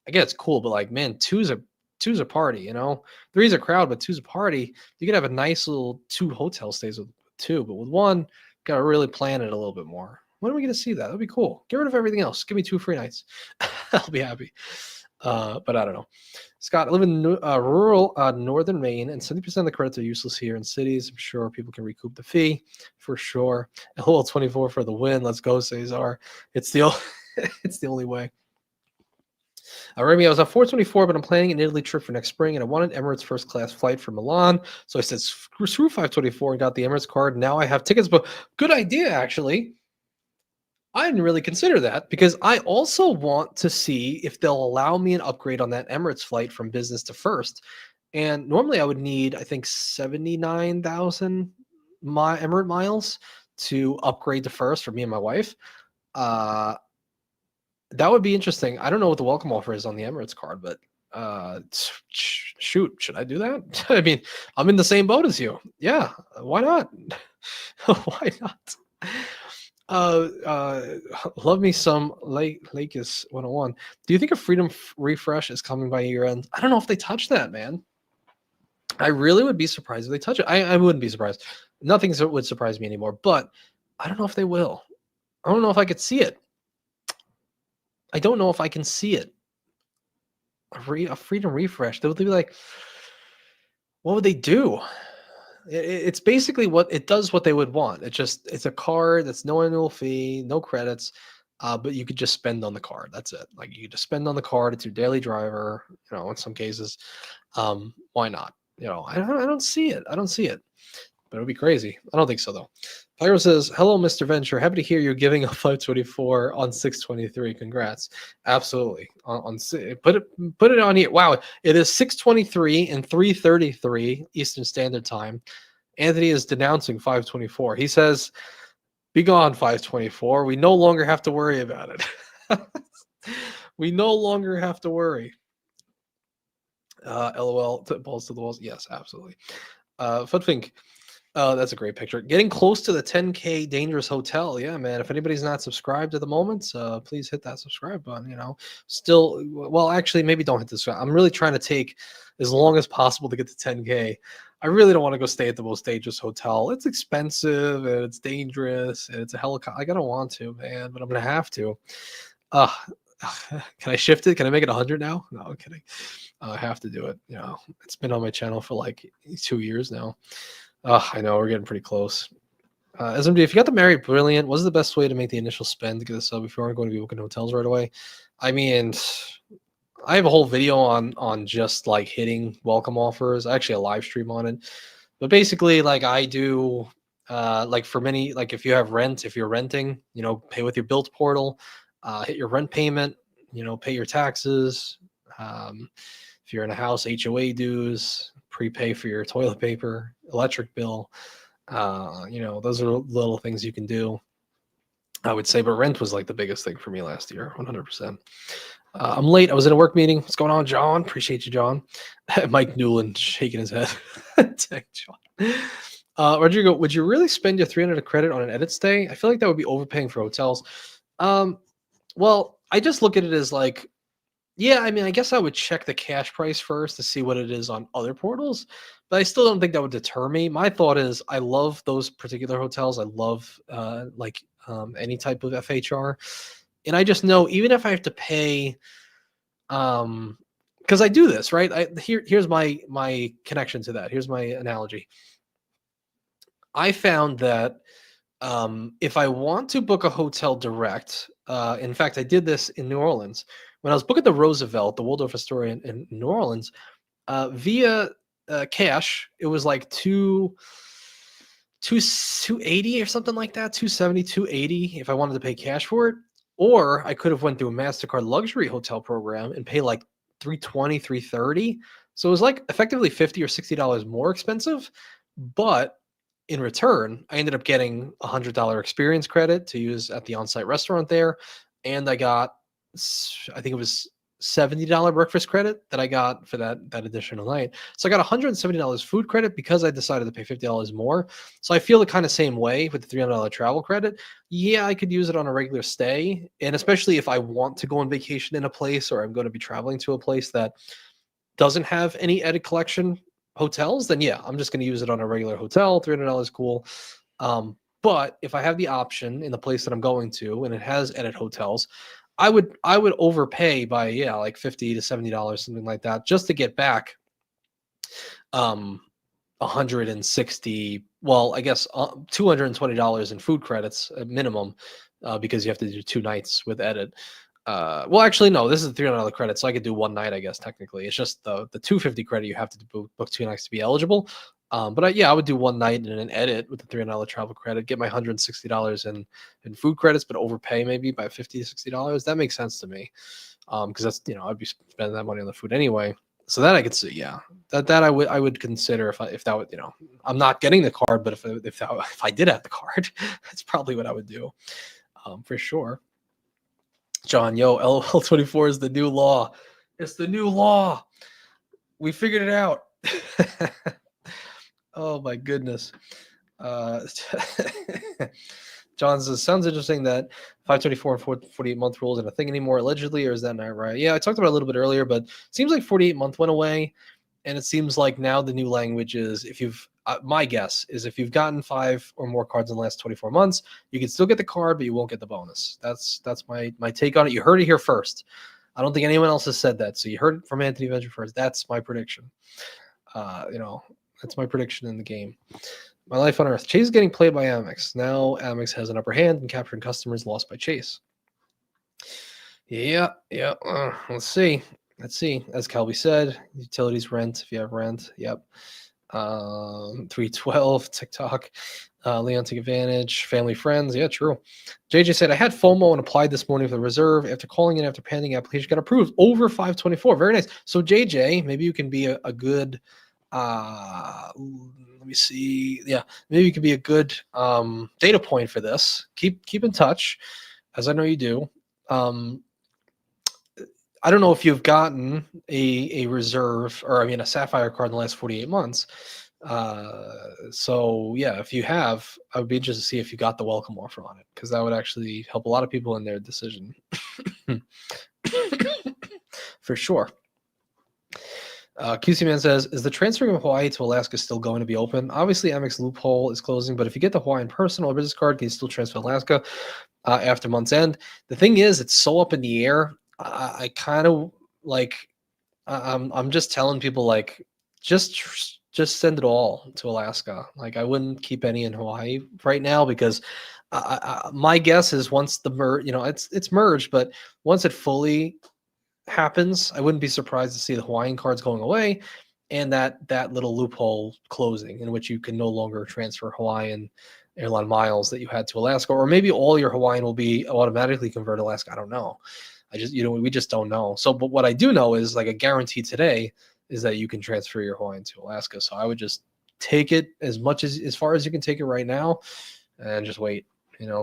I get it's cool, but like man, two's a party. 3's a crowd, but 2's a party. You could have a nice little 2 hotel stays with 2, but with 1, gotta really plan it a little bit more. When are we going to see that? That'd be cool. Get rid of everything else. Give me 2 free nights. I'll be happy. But I don't know. Scott, I live in rural northern Maine, and 70% of the credits are useless here in cities. I'm sure people can recoup the fee for sure. LOL 24 for the win. Let's go, Cesar. It's the only way. Remy, I was on 424, but I'm planning an Italy trip for next spring, and I wanted Emirates first class flight from Milan. So I said screw 524 and got the Emirates card. Now I have tickets, but good idea, actually. I didn't really consider that because I also want to see if they'll allow me an upgrade on that Emirates flight from business to first. And normally I would need, I think, 79,000 Emirate miles to upgrade to first for me and my wife. That would be interesting. I don't know what the welcome offer is on the Emirates card, but shoot, should I do that? I mean, I'm in the same boat as you. Yeah, why not? Why not? Love me some Lakis 101. Do you think a freedom refresh is coming by year end? I don't know if they touch that, man. I really would be surprised if they touch it. I wouldn't be surprised. Nothing would surprise me anymore, but I don't know if they will. I don't know if I could see it. I don't know if I can see it. A freedom refresh. They would be like, what would they do? It's basically what it does. What they would want. It's a card that's no annual fee, no credits, but you could just spend on the card. That's it. Like you just spend on the card. It's your daily driver. In some cases, why not? I don't see it. I don't see it. But it would be crazy. I don't think so though. Pyro says, "Hello, Mr. Venture. Happy to hear you're giving a 524 on 623. Congrats. Absolutely. Put it on here. Wow, it is 623 and 3:33 Eastern Standard Time. Anthony is denouncing 524. He says, "Be gone, 524. We no longer have to worry about it." We no longer have to worry. LOL, balls to the walls. Yes, absolutely. Footfink. That's a great picture. Getting close to the 10K dangerous hotel. Yeah, man. If anybody's not subscribed at the moment, please hit that subscribe button. Still, well, actually, maybe don't hit this. I'm really trying to take as long as possible to get to 10K. I really don't want to go stay at the most dangerous hotel. It's expensive and it's dangerous and it's a helicopter. I don't want to, man, but I'm gonna have to. Uh, can I shift it? Can I make it 100 now? No, I'm kidding. I have to do it. It's been on my channel for like 2 years now. I know we're getting pretty close. SMD, if you got the Marriott Brilliant, what's the best way to make the initial spend to get a sub if you aren't going to be booking hotels right away? I mean, I have a whole video on just like hitting welcome offers. Actually, a live stream on it. But basically, like I do, like for many, like if you have rent, if you're renting, pay with your Built portal, hit your rent payment, pay your taxes. If you're in a house, HOA dues, prepay for your toilet paper, electric bill. Those are little things you can do, I would say. But rent was like the biggest thing for me last year, 100%. I'm late. I was in a work meeting. What's going on, John? Appreciate you, John. Mike Newland shaking his head. Thank John. Rodrigo, would you really spend your 300 of credit on an edit stay? I feel like that would be overpaying for hotels. Well, I just look at it as like, yeah, I mean, I guess I would check the cash price first to see what it is on other portals, but I still don't think that would deter me. My thought is I love those particular hotels. I love any type of FHR. And I just know even if I have to pay, because I do this, right? Here's my connection to that. Here's my analogy. I found that if I want to book a hotel direct, in fact, I did this in New Orleans when I was booking the Roosevelt, the Waldorf Astoria in New Orleans, via cash. It was like 280 or something like that, 270, 280 if I wanted to pay cash for it. Or I could have went through a MasterCard luxury hotel program and pay like 320, 330. So it was like effectively $50 or $60 more expensive. But in return, I ended up getting $100 experience credit to use at the on-site restaurant there. And I got, I think it was $70 breakfast credit that I got for that additional night. So I got $170 food credit because I decided to pay $50 more. So I feel the kind of same way with the $300 travel credit. Yeah, I could use it on a regular stay. And especially if I want to go on vacation in a place or I'm going to be traveling to a place that doesn't have any edit collection hotels, then yeah, I'm just going to use it on a regular hotel. $300 cool. But if I have the option in the place that I'm going to and it has edit hotels, I would overpay by like $50 to $70, something like that, just to get back 160, well, I guess $220 in food credits at minimum, because you have to do 2 nights with edit. Well, actually, no, this is a $300 credit, so I could do 1 night, I guess, technically. It's just the 250 credit you have to book 2 nights to be eligible. But I would do 1 night and an edit with the $300 travel credit, get my $160 in food credits, but overpay maybe by $50 to $60. That makes sense to me, because that's, I'd be spending that money on the food anyway. So that I could see, yeah, that I would consider if that would, I'm not getting the card, but if I did have the card, that's probably what I would do, for sure. John, yo, LL24 is the new law. It's the new law. We figured it out. Oh my goodness. John says, sounds interesting that 524 and 48-month rule isn't a thing anymore, allegedly, or is that not right? Yeah, I talked about it a little bit earlier, but it seems like 48-month went away, and it seems like now the new language is if you've, my guess is if you've gotten 5 or more cards in the last 24 months, you can still get the card, but you won't get the bonus. That's my take on it. You heard it here first. I don't think anyone else has said that, so you heard it from Anthony Venture first. That's my prediction. That's my prediction in the game. My life on Earth. Chase is getting played by Amex. Now Amex has an upper hand in capturing customers lost by Chase. Yeah. Let's see. As Calby said, utilities rent if you have rent. Yep. 312 TikTok. Leon take advantage. Family friends. Yeah, true. JJ said I had FOMO and applied this morning for the reserve. After calling in after pending application got approved over 524. Very nice. So JJ, maybe you can be a good. Let me see. Yeah, maybe it could be a good data point for this. Keep in touch, as I know you do. I don't know if you've gotten a reserve, or I mean a Sapphire card in the last 48 months. So yeah, if you have, I would be interested to see if you got the welcome offer on it, because that would actually help a lot of people in their decision. For sure. QC Man says, is the transferring of Hawaii to Alaska still going to be open? Obviously, Amex loophole is closing, but if you get the Hawaiian personal or business card, can you still transfer Alaska after month's end? The thing is, it's so up in the air. I kind of like. I'm just telling people, like, just send it all to Alaska. Like, I wouldn't keep any in Hawaii right now, because my guess is once the it's merged, but once it fully happens, I wouldn't be surprised to see the Hawaiian cards going away, and that little loophole closing, in which you can no longer transfer Hawaiian airline miles that you had to Alaska, or maybe all your Hawaiian will be automatically converted to Alaska. I don't know. We just don't know. So, but what I do know is, like, a guarantee today is that you can transfer your Hawaiian to Alaska. So I would just take it as far as you can take it right now, and just wait.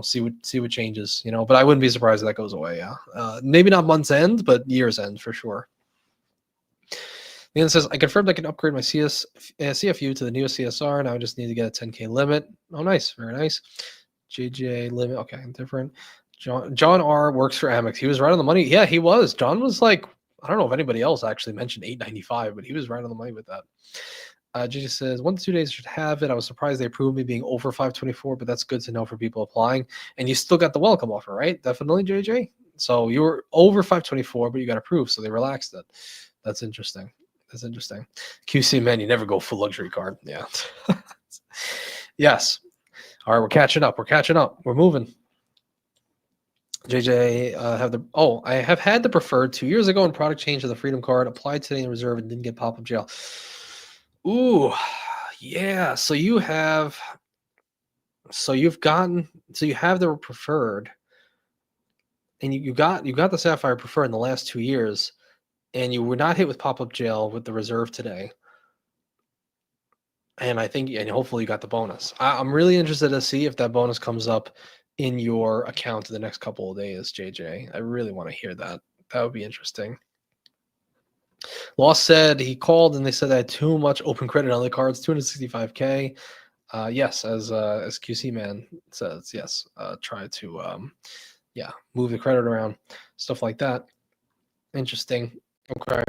See what changes. But I wouldn't be surprised if that goes away. Yeah, maybe not month's end, but year's end for sure. Leon says, I confirmed I can upgrade my CFU to the newest CSR. Now I just need to get a 10K limit. Oh, nice. Very nice. JJ limit. Okay, different. John R works for Amex. He was right on the money. Yeah, he was. John was like, I don't know if anybody else actually mentioned 895, but he was right on the money with that. JJ says 1 to 2 days should have it. I was surprised they approved me being over 524, but that's good to know for people applying. And you still got the welcome offer, right? Definitely, JJ. So you were over 524, but you got approved, so they relaxed it. That's interesting. That's interesting. QC, man, you never go full luxury card. Yeah. Yes. All right, we're catching up. We're moving. JJ, I have had the preferred 2 years ago, and product change to the Freedom card, applied today in reserve, and didn't get pop-up jail. Ooh, yeah. So you have the preferred, and you got the Sapphire preferred in the last 2 years, and you were not hit with pop-up jail with the reserve today. And hopefully you got the bonus. I'm really interested to see if that bonus comes up in your account in the next couple of days, JJ. I really want to hear that. That would be interesting. Loss said he called and they said I had too much open credit on the cards, 265K. Yes, as QC Man says, yes. Try to move the credit around, stuff like that. Interesting. Okay.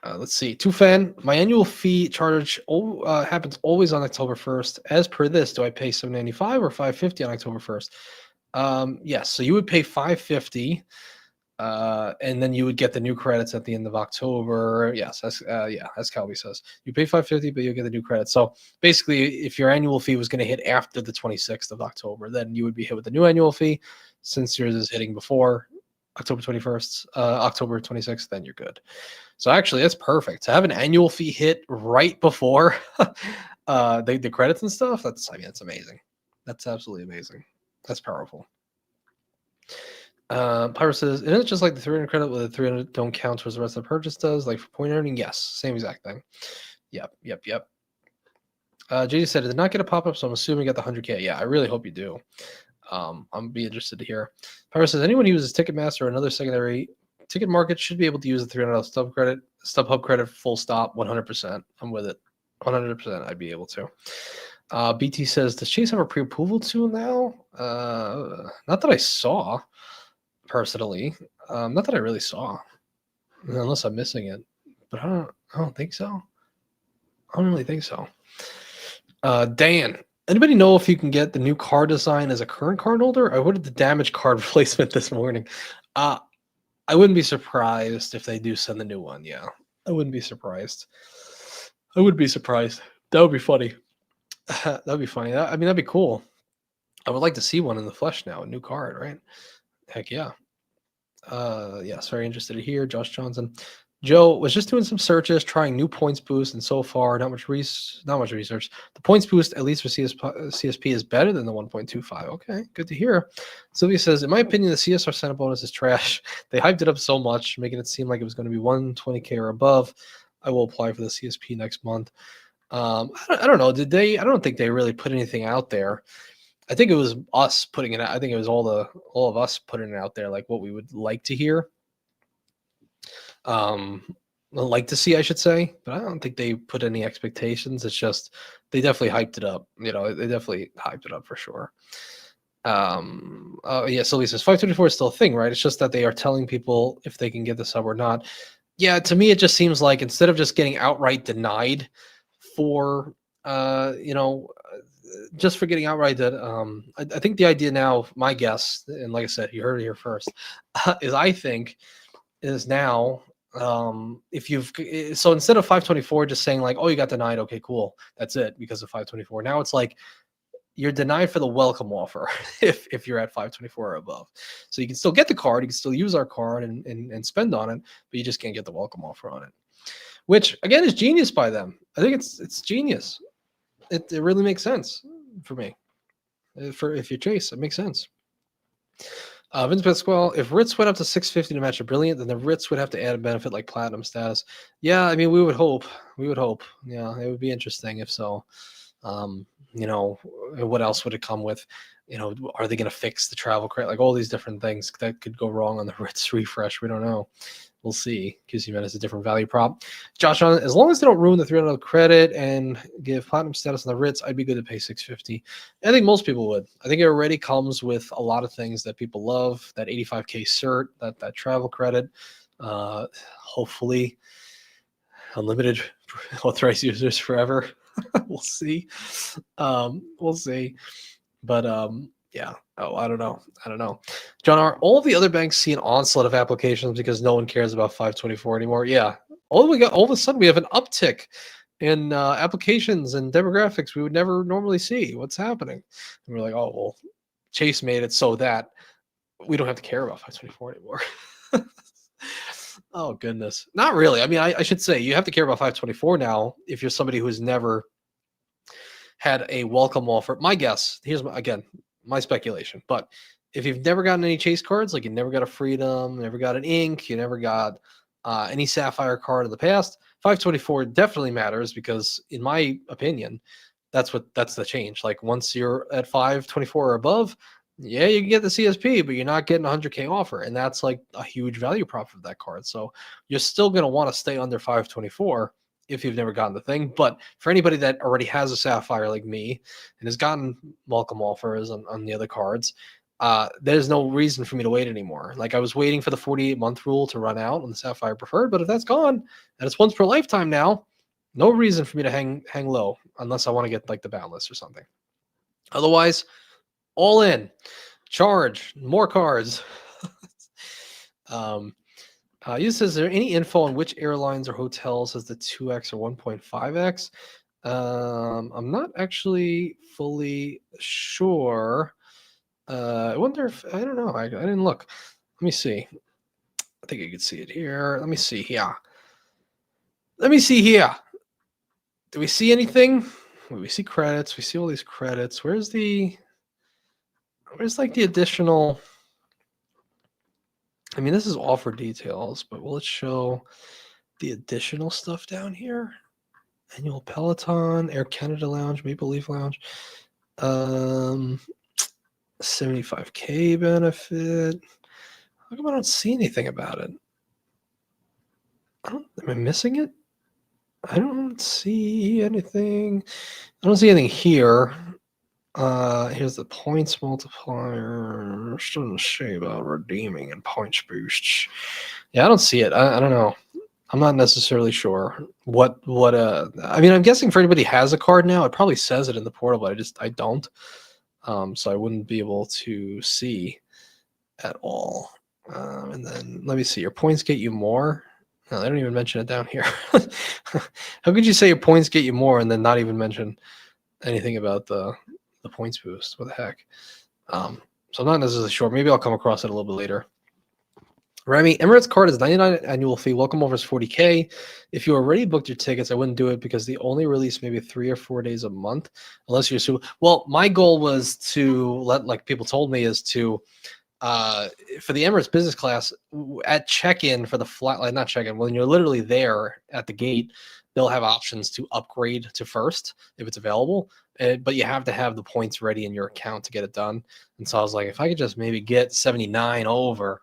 Let's see. Tufan, my annual fee charge happens always on October 1st. As per this, do I pay $795 or $550 on October 1st? Yes. So you would pay $550, and then you would get the new credits at the end of October. Yes, as Calvi says. You pay $550, but you'll get the new credits. So basically, if your annual fee was going to hit after the 26th of October, then you would be hit with the new annual fee. Since yours is hitting before October 21st, October 26th, then you're good. So actually, that's perfect. To have an annual fee hit right before the credits and stuff, that's amazing. That's absolutely amazing. That's powerful. Pyro says, isn't it just like the 300 credit with the 300 don't count towards the rest of the purchase does? Like for point earning? Yes, same exact thing. Yep. JD said, I did not get a pop-up, so I'm assuming you got the 100K. Yeah, I really hope you do. I'm be interested to hear. Pyro says, anyone who uses Ticketmaster or another secondary ticket market should be able to use the $300 StubHub credit, full stop, 100%. I'm with it. 100% I'd be able to. BT says, does Chase have a pre-approval tool now? Not that I saw, personally. Not that I really saw, unless I'm missing it. But I don't think so. I don't really think so. Dan, anybody know if you can get the new card design as a current card holder? I ordered the damaged card replacement this morning. I wouldn't be surprised if they do send the new one. Yeah, I wouldn't be surprised. That would be funny. That'd be funny. I mean, that'd be cool. I would like to see one in the flesh now, a new card, right? Heck yeah. Yes, very interested to hear. Josh Johnson. Joe was just doing some searches, trying new points boost, and so far, not much research. The points boost, at least for CSP, is better than the 1.25. Okay, good to hear. Sylvia says, in my opinion, the CSR Senate bonus is trash. They hyped it up so much, making it seem like it was going to be 120K or above. I will apply for the CSP next month. I don't know. I don't think they really put anything out there. I think it was us putting it out. I think it was all of us putting it out there, like what we would like to hear. like to see, I should say, but I don't think they put any expectations. It's just they definitely hyped it up. They definitely hyped it up for sure. Yeah, Sylvie says 524 is still a thing, right? It's just that they are telling people if they can get the sub or not. Yeah, to me, it just seems like instead of just getting outright denied for, just for getting outright that, I think the idea now, my guess, and like I said, you heard it here first, is I think is now, if you've so instead of 524 just saying like, oh, you got denied, okay, cool, that's it because of 524. Now it's like you're denied for the welcome offer if you're at 524 or above. So you can still get the card, you can still use our card and spend on it, but you just can't get the welcome offer on it. Which again is genius by them. I think it's genius. It really makes sense for me. For if you chase, it makes sense. Vince Pasquale, if Ritz went up to 650 to match a brilliant, then the Ritz would have to add a benefit like platinum status. Yeah, I mean, we would hope. We would hope. Yeah, it would be interesting if so. What else would it come with? Are they going to fix the travel credit? Like all these different things that could go wrong on the Ritz refresh. We don't know. We'll see. QC is a different value prop. Josh, as long as they don't ruin the $300 credit and give platinum status on the Ritz, I'd be good to pay $650. I think most people would. I think it already comes with a lot of things that people love. That 85K cert, that travel credit. Hopefully, unlimited authorized users forever. We'll see. We'll see. But yeah. Oh, I don't know. John, are all the other banks see an onslaught of applications because no one cares about 524 anymore? Yeah. All of a sudden we have an uptick in applications and demographics we would never normally see. What's happening? And we're like, oh well, Chase made it so that we don't have to care about 524 anymore. Oh goodness. Not really. I mean, I should say you have to care about 524 now if you're somebody who's never had a welcome offer. My guess, here's my speculation, but if you've never gotten any chase cards, like you never got a Freedom, never got an Ink, you never got any Sapphire card in the past, 524 definitely matters because, in my opinion, that's the change. Like once you're at 524 or above, yeah, you can get the CSP, but you're not getting a 100K offer, and that's like a huge value prop of that card. So you're still going to want to stay under 524 if you've never gotten the thing. But for anybody that already has a Sapphire like me and has gotten welcome offers on the other cards, there's no reason for me to wait anymore. Like I was waiting for the 48-month rule to run out on the Sapphire Preferred, but if that's gone and it's once per lifetime now, no reason for me to hang low unless I want to get like the Boundless or something. Otherwise, all in, charge more cards. Is there any info on which airlines or hotels has the 2x or 1.5x? I'm not actually fully sure. I wonder if, I don't know. I didn't look. Let me see. I think you can see it here. Let me see here. Do we see anything? We see credits. We see all these credits. Where's like the additional? I mean, this is offer details, but will it show the additional stuff down here? Annual Peloton, Air Canada Lounge, Maple Leaf Lounge, 75K benefit. How come I don't see anything about it? Am I missing it? I don't see anything. I don't see anything here. Here's the points multiplier. Doesn't say about redeeming and points boosts. Yeah, I don't see it. I don't know. I'm not necessarily sure what I mean, I'm guessing for anybody who has a card now, it probably says it in the portal, but I don't. So I wouldn't be able to see at all. And then let me see. Your points get you more. No, they don't even mention it down here. How could you say your points get you more and then not even mention anything about the points boost? What the heck? So I'm not necessarily sure. Maybe I'll come across it a little bit later. Remy, Emirates card is 99 annual fee. Welcome over is 40K. If you already booked your tickets, I wouldn't do it because they only release maybe 3 or 4 days a month, unless you're super. Well, my goal was to like people told me, is to for the Emirates business class at check-in for the flight, like not check-in, when you're literally there at the gate, they'll have options to upgrade to first if it's available. But you have to have the points ready in your account to get it done. And so I was like, if I could just maybe get 79 over,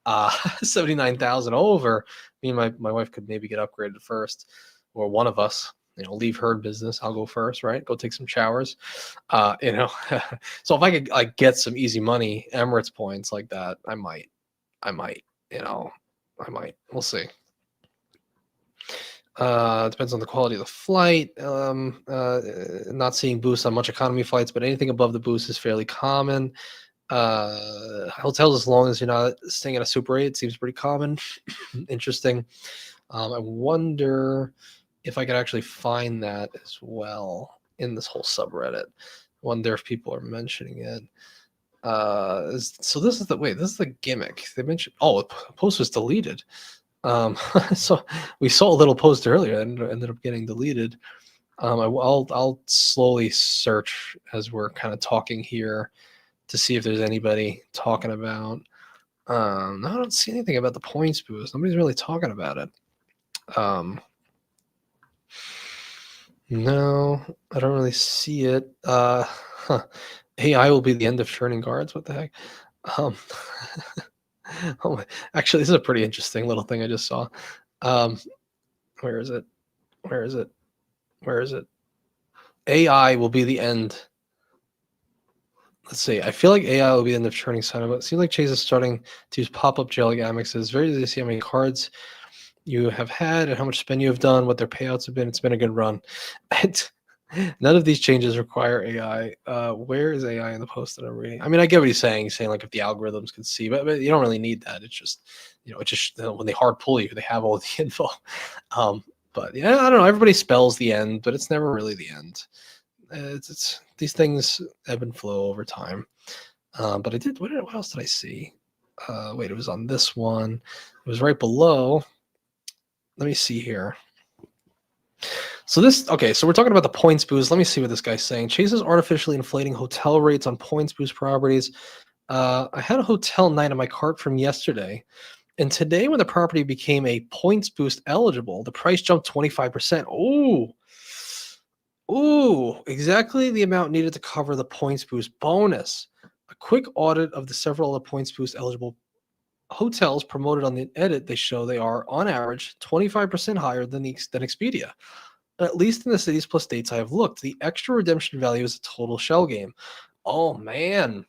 79,000 over. Me and my wife could maybe get upgraded first, or one of us, leave her business. I'll go first, right? Go take some showers. So if I could like get some easy money Emirates points like that, I might, you know, I might. We'll see. Depends on the quality of the flight. Not seeing boosts on much economy flights, but anything above the boost is fairly common. Hotels, as long as you're not staying at a Super 8, seems pretty common. Interesting. I wonder if I could actually find that as well in this whole subreddit. Wonder if people are mentioning it. So this is the gimmick. They mentioned, the post was deleted. So we saw a little post earlier and ended up getting deleted. I'll slowly search as we're kind of talking here to see if there's anybody talking about. No, I don't see anything about the points boost. Nobody's really talking about it. No, I don't really see it. AI will be the end of churning guards. What the heck? Um, actually, this is a pretty interesting little thing I just saw. Where is it? Where is it? Where is it? AI will be the end. Let's see. I feel like AI will be the end of churning sign, but it seems like Chase is starting to use pop-up jail like Amex is. Very easy to see how many cards you have had and how much spend you have done, what their payouts have been. It's been a good run. None of these changes require AI. Where is AI in the post that I'm reading? I mean, I get what he's saying. He's saying like if the algorithms can see, but you don't really need that. It's just, when they hard pull you, they have all the info. But yeah, I don't know. Everybody spells the end, but it's never really the end. It's these things ebb and flow over time. But I did. What else did I see? Wait, it was on this one. It was right below. Let me see here. So we're talking about the points boost. Let me see what this guy's saying. Chase is artificially inflating hotel rates on points boost properties. I had a hotel night on my cart from yesterday, and today when the property became a points boost eligible, the price jumped 25%. Ooh, exactly the amount needed to cover the points boost bonus. A quick audit of the several other points boost eligible hotels promoted on the edit, they show they are on average 25% higher than Expedia. At least in the cities plus states I have looked, the extra redemption value is a total shell game. Oh man.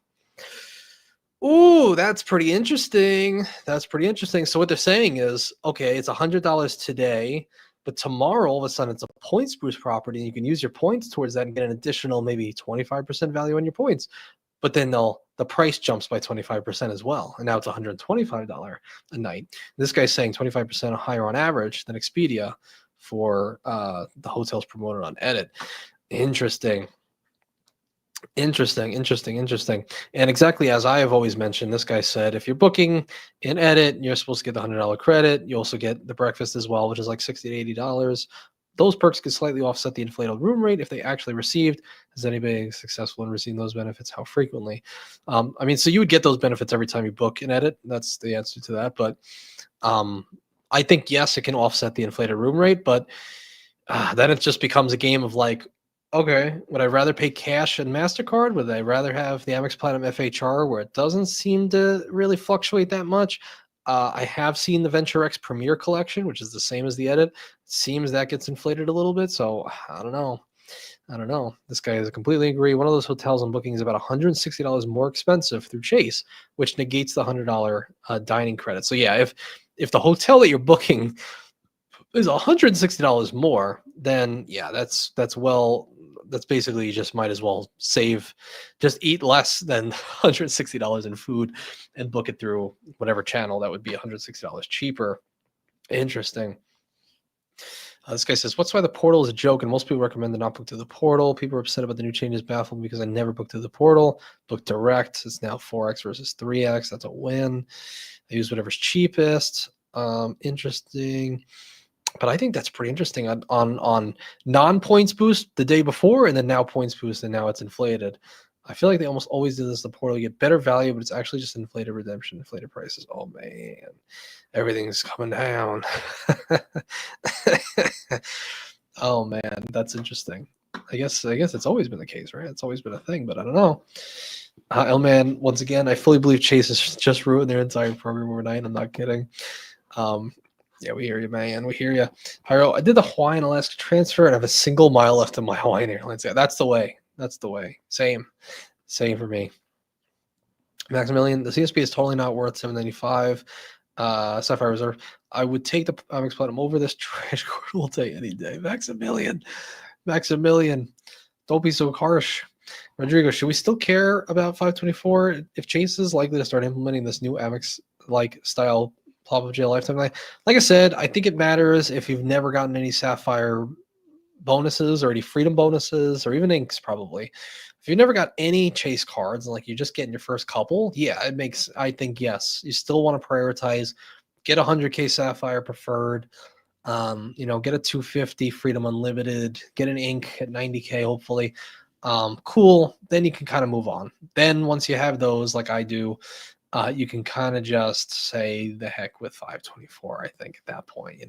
Ooh, that's pretty interesting. That's pretty interesting. So what they're saying is, okay, it's $100 today, but tomorrow all of a sudden it's a points boost property, and you can use your points towards that and get an additional maybe 25% value on your points. But then the price jumps by 25% as well, and now it's $125 a night. This guy's saying 25% higher on average than Expedia for the hotels promoted on Edit. Interesting. Interesting. And exactly as I have always mentioned, this guy said, if you're booking in Edit, you're supposed to get the $100 credit. You also get the breakfast as well, which is like $60 to $80. Those perks could slightly offset the inflated room rate if they actually received. Is anybody successful in receiving those benefits? How frequently? So you would get those benefits every time you book in Edit. That's the answer to that. But I think, yes, it can offset the inflated room rate, but then it just becomes a game of like, okay, would I rather pay cash and MasterCard? Would I rather have the Amex Platinum FHR where it doesn't seem to really fluctuate that much? I have seen the VentureX Premier Collection, which is the same as the Edit. It seems that gets inflated a little bit, so I don't know. This guy doesn't completely agree. One of those hotels on booking is about $160 more expensive through Chase, which negates the $100 dining credit. So yeah, if the hotel that you're booking is $160 more, then yeah, that's basically you just might as well just eat less than $160 in food and book it through whatever channel that would be $160 cheaper. Interesting. This guy says, what's why the portal is a joke and most people recommend to not book through the portal. People are upset about the new changes, baffled because I never booked through the portal. Book direct. It's now 4x versus 3x. That's a win. I use whatever's cheapest. Interesting. But I think that's pretty interesting on non-points boost the day before and then now points boost and now it's inflated. I feel like they almost always do this. The portal, you get better value, but it's actually just inflated redemption, inflated prices. Oh man, everything's coming down. Oh man, that's interesting. I guess it's always been the case, right? It's always been a thing, but I don't know. Elman, once again, I fully believe Chase has just ruined their entire program overnight. I'm not kidding. Um, yeah, we hear you, man. We hear you. Pyro, I did the Hawaiian Alaska transfer and I have a single mile left in my Hawaiian Airlines. Yeah, that's the way. That's the way. Same. Same for me. Maximilian, the CSP is totally not worth 795. Sapphire Reserve. I would take the Amex Platinum over this trash card all day, any day. Maximilian. Maximilian. Don't be so harsh. Rodrigo, should we still care about 524 if Chase is likely to start implementing this new Amex like style Popup jail lifetime? Like I said, I think it matters if you've never gotten any Sapphire bonuses or any freedom bonuses or even inks probably. If you never got any Chase cards and like you're just getting your first couple, yeah, it makes, I think, yes, you still want to prioritize, get 100K Sapphire preferred, get a 250 Freedom Unlimited, get an ink at 90K, hopefully. Cool. Then you can kind of move on. Then once you have those, like I do, you can kind of just say the heck with 524. I think at that point,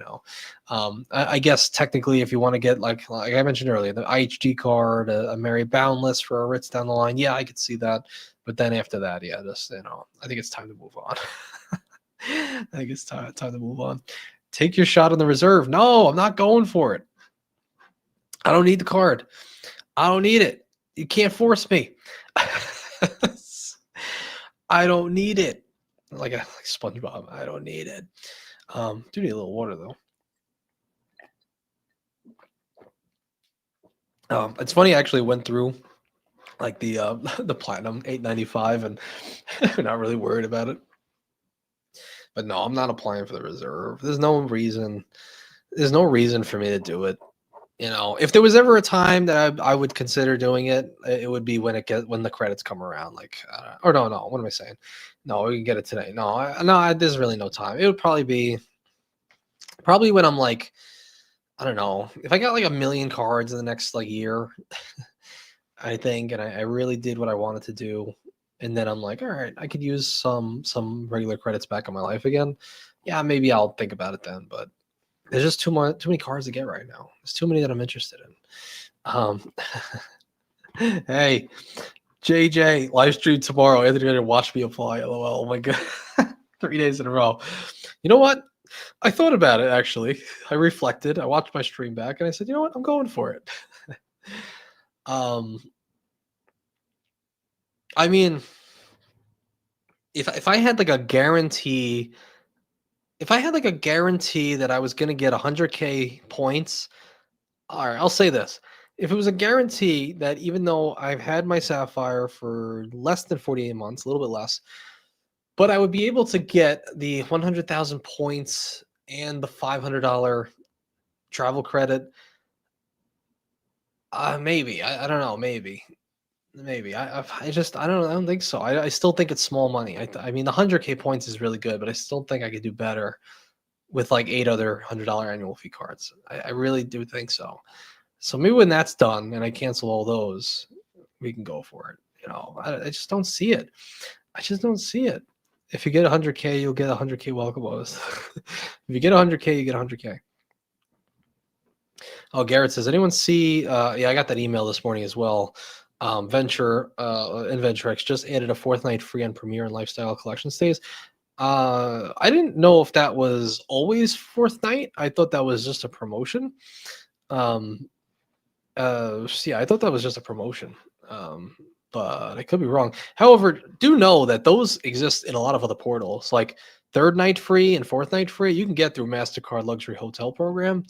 I guess technically, if you want to get like I mentioned earlier, the IHG card, a Mary Boundless for a Ritz down the line, yeah, I could see that. But then after that, yeah, just I think it's time to move on. I think it's time to move on. Take your shot on the reserve. No, I'm not going for it. I don't need the card. I don't need it. You can't force me. I don't need it. Like SpongeBob. I don't need it. Do need a little water though. It's funny. I actually went through like the the Platinum 895, and I'm not really worried about it. But no, I'm not applying for the reserve. There's no reason. There's no reason for me to do it. If there was ever a time that I would consider doing it, it would be when the credits come around. Like, or no, what am I saying? No, we can get it today. No, there's really no time. It would probably be when I'm like, I don't know, if I got like 1,000,000 cards in the next like year, I think, and I really did what I wanted to do, and then I'm like, all right, I could use some regular credits back in my life again. Yeah, maybe I'll think about it then, but there's just too many cards to get right now. There's too many that I'm interested in. Hey, JJ, live stream tomorrow. Anthony gonna watch me apply. LOL. Oh my god, 3 days in a row. You know what? I thought about it actually. I reflected. I watched my stream back, and I said, you know what? I'm going for it. I mean, if I had like a guarantee. If I had like a guarantee that I was going to get 100K points, all right, I'll say this. If it was a guarantee that even though I've had my Sapphire for less than 48 months, a little bit less, but I would be able to get the 100,000 points and the $500 travel credit, maybe. I don't know. Maybe. I just I don't think so. I still think it's small money. I mean the 100K points is really good, but I still think I could do better with like 8 other $100 annual fee cards. I really do think so. So maybe when that's done and I cancel all those, we can go for it. I just don't see it. I just don't see it. If you get 100K, you'll get 100K welcome bonus. If you get 100K, you get 100K. Oh, Garrett says, anyone see? Yeah, I got that email this morning as well. Venture and VentureX just added a 4th night free on Premier and Lifestyle Collection stays. I didn't know if that was always 4th night. I thought that was just a promotion. Yeah, I thought that was just a promotion. But I could be wrong. However, do know that those exist in a lot of other portals, like 3rd night free and 4th night free. You can get through MasterCard Luxury Hotel Program.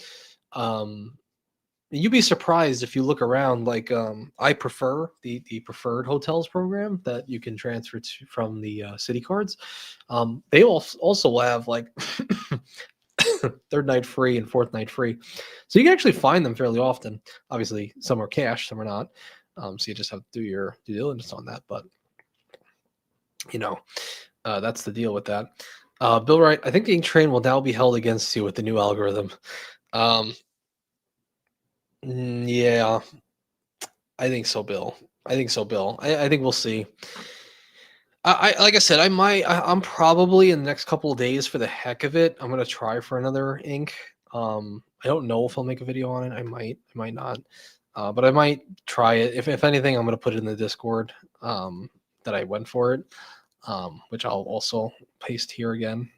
You'd be surprised if you look around. Like I prefer the preferred hotels program that you can transfer to from the city cards. They also have like 3rd night free and 4th night free, so you can actually find them fairly often. Obviously, some are cash, some are not. So you just have to do your due diligence on that. But that's the deal with that. Bill Wright, I think the ink train will now be held against you with the new algorithm. Yeah, I think so, Bill. I think we'll see. I like I said, I'm probably in the next couple of days for the heck of it. I'm gonna try for another ink. I don't know if I'll make a video on it. I might not. But I might try it. If anything, I'm going to put it in the Discord that I went for it, which I'll also paste here again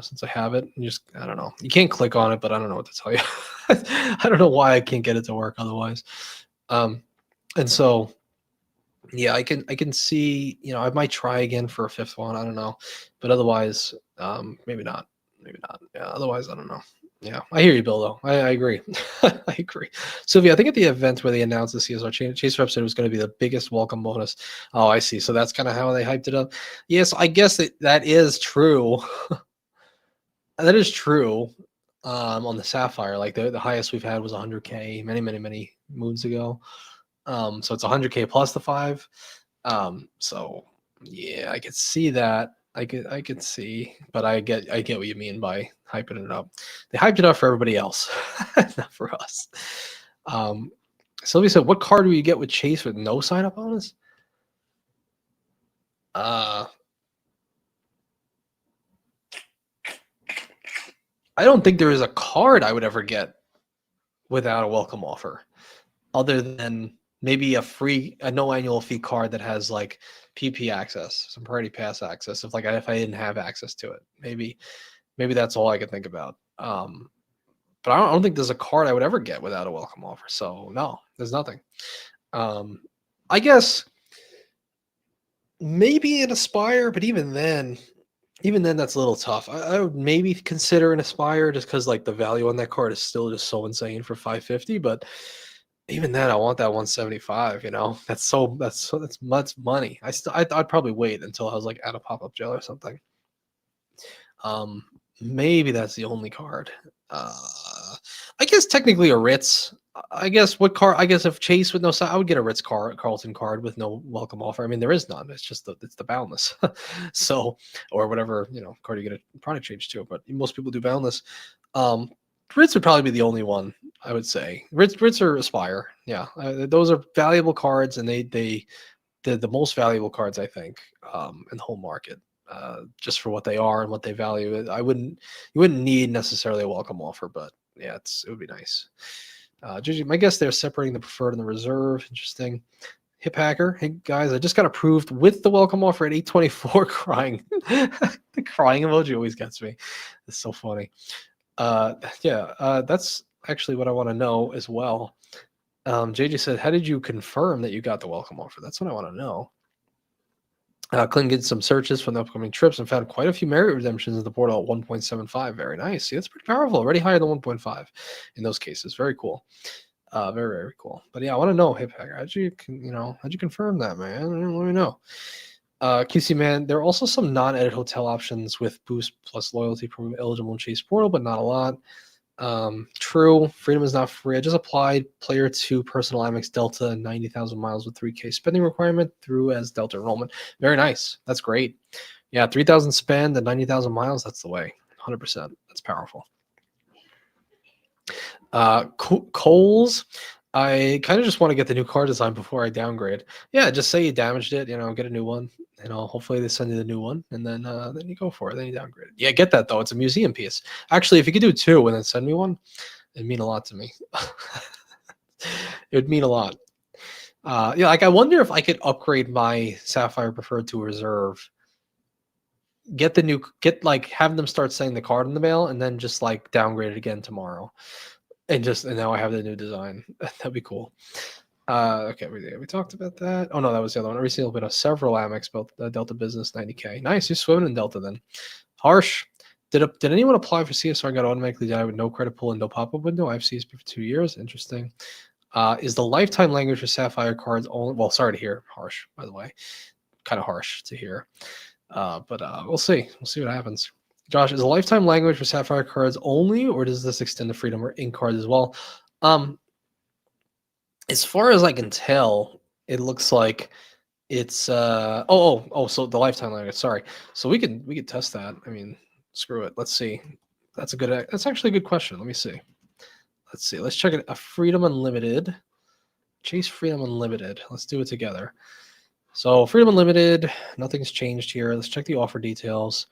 since I have it. And just, I don't know. You can't click on it, but I don't know what to tell you. I don't know why I can't get it to work otherwise. And so, yeah, I can see, I might try again for a fifth one. I don't know, but otherwise, maybe not. Maybe not. Yeah. Otherwise, I don't know. Yeah, I hear you, Bill. Though I agree. I agree. Sylvia, I think at the event where they announced the CSR Chaser episode was going to be the biggest welcome bonus. Oh, I see. So that's kind of how they hyped it up. Yes, I guess that is true. That is true. On the Sapphire, like the highest we've had was 100K many moons ago. So it's 100K plus the 5. So yeah, I could see that. I could see, but I get what you mean by hyping it up. They hyped it up for everybody else, not for us. Sylvia said, "What card do you get with Chase with no sign up bonus?" I don't think there is a card I would ever get without a welcome offer, other than maybe a no annual fee card that has like PP access, some priority pass access. If I didn't have access to it, maybe that's all I could think about. But I don't think there's a card I would ever get without a welcome offer. So no, there's nothing. I guess maybe an Aspire, but even then that's a little tough. I would maybe consider an Aspire just because like the value on that card is still just so insane for 550. But even then, I want that 175. That's much money. I'd probably wait until I was like at a pop-up jail or something. Maybe that's the only card. I guess technically a Ritz. I guess what card? I guess if Chase with no side, I would get a Ritz Carlton card with no welcome offer. I mean, there is none. It's just it's the boundless. So, or whatever card you get a product change to. But most people do boundless. Ritz would probably be the only one I would say. Ritz or Aspire. Yeah, those are valuable cards, and they're the most valuable cards I think in the whole market. Just for what they are and what they value. You wouldn't need necessarily a welcome offer, but yeah, it would be nice. My guess they're separating the preferred and the reserve. Interesting. Hip Hacker, hey guys, I just got approved with the welcome offer at 824. Crying. The crying emoji always gets me. It's so funny. That's actually what I want to know as well. JJ said, how did you confirm that you got the welcome offer? That's what I want to know. Clint did some searches from the upcoming trips and found quite a few merit redemptions in the portal at 1.75. Very nice. See, that's pretty powerful. Already higher than 1.5 in those cases. Very cool. Very, very cool. But yeah, I want to know, Hip Hacker, how'd you confirm that, man? Let me know. QC man, there are also some non-edit hotel options with Boost plus loyalty program eligible in Chase Portal, but not a lot. True, Freedom is not free. I just applied Player 2 personal Amex Delta and 90,000 miles with 3K spending requirement through as Delta enrollment. Very nice. That's great. Yeah, 3,000 spend and 90,000 miles. That's the way. 100%. That's powerful. Coles, I kind of just want to get the new car design before I downgrade. Yeah, just say you damaged it, get a new one. Hopefully they send you the new one, and then you go for it. Then you downgrade it. Yeah, get that though. It's a museum piece. Actually, if you could do 2 and then send me one, it'd mean a lot to me. It would mean a lot. I wonder if I could upgrade my Sapphire Preferred to a Reserve. Have them start sending the card in the mail, and then just like downgrade it again tomorrow. And now I have the new design. That'd be cool. Okay, we talked about that. Oh no, that was the other one. Every single bit of several Amex Delta Business 90K. Nice, you're swimming in Delta then. Harsh. Did anyone apply for CSR and got automatically denied with no credit pull and no pop-up window? I've CSP for 2 years. Interesting. Is the lifetime language for Sapphire cards only? Well, sorry to hear, Harsh, by the way. Kind of harsh to hear. But we'll see. We'll see what happens. Josh, is a lifetime language for Sapphire cards only, or does this extend to Freedom or Ink cards as well? As far as I can tell, it looks like it's so the lifetime language. Sorry. So we could test that. I mean, screw it. Let's see. That's actually a good question. Let me see. Let's see. Let's check it. A Freedom Unlimited. Chase Freedom Unlimited. Let's do it together. So Freedom Unlimited, nothing's changed here. Let's check the offer details.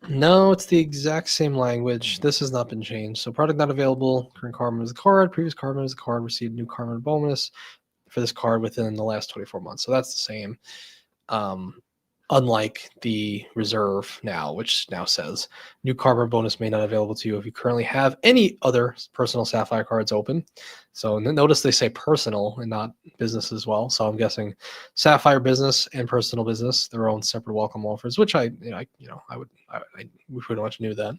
No, it's the exact same language. This has not been changed. So product not available. Current card member is the card. Previous card member is the card. Received new card member bonus for this card within the last 24 months. So that's the same. Um, unlike the reserve now, which now says new card member bonus may not be available to you if you currently have any other personal Sapphire cards open. So notice they say personal and not business as well. So I'm guessing Sapphire business and personal business, their own separate welcome offers, which I we pretty much knew that.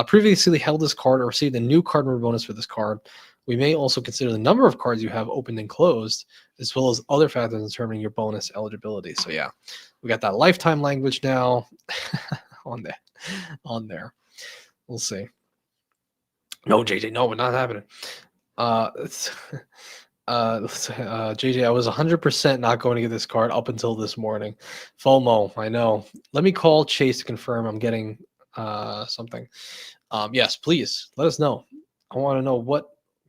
Previously held this card or received a new card member bonus for this card. We may also consider the number of cards you have opened and closed, as well as other factors determining your bonus eligibility. So yeah, we got that lifetime language now on there. On there, we'll see. No, JJ, no, but not happening. JJ, I was 100% not going to get this card up until this morning. FOMO, I know. Let me call Chase to confirm I'm getting something. Yes, please let us know. I want to know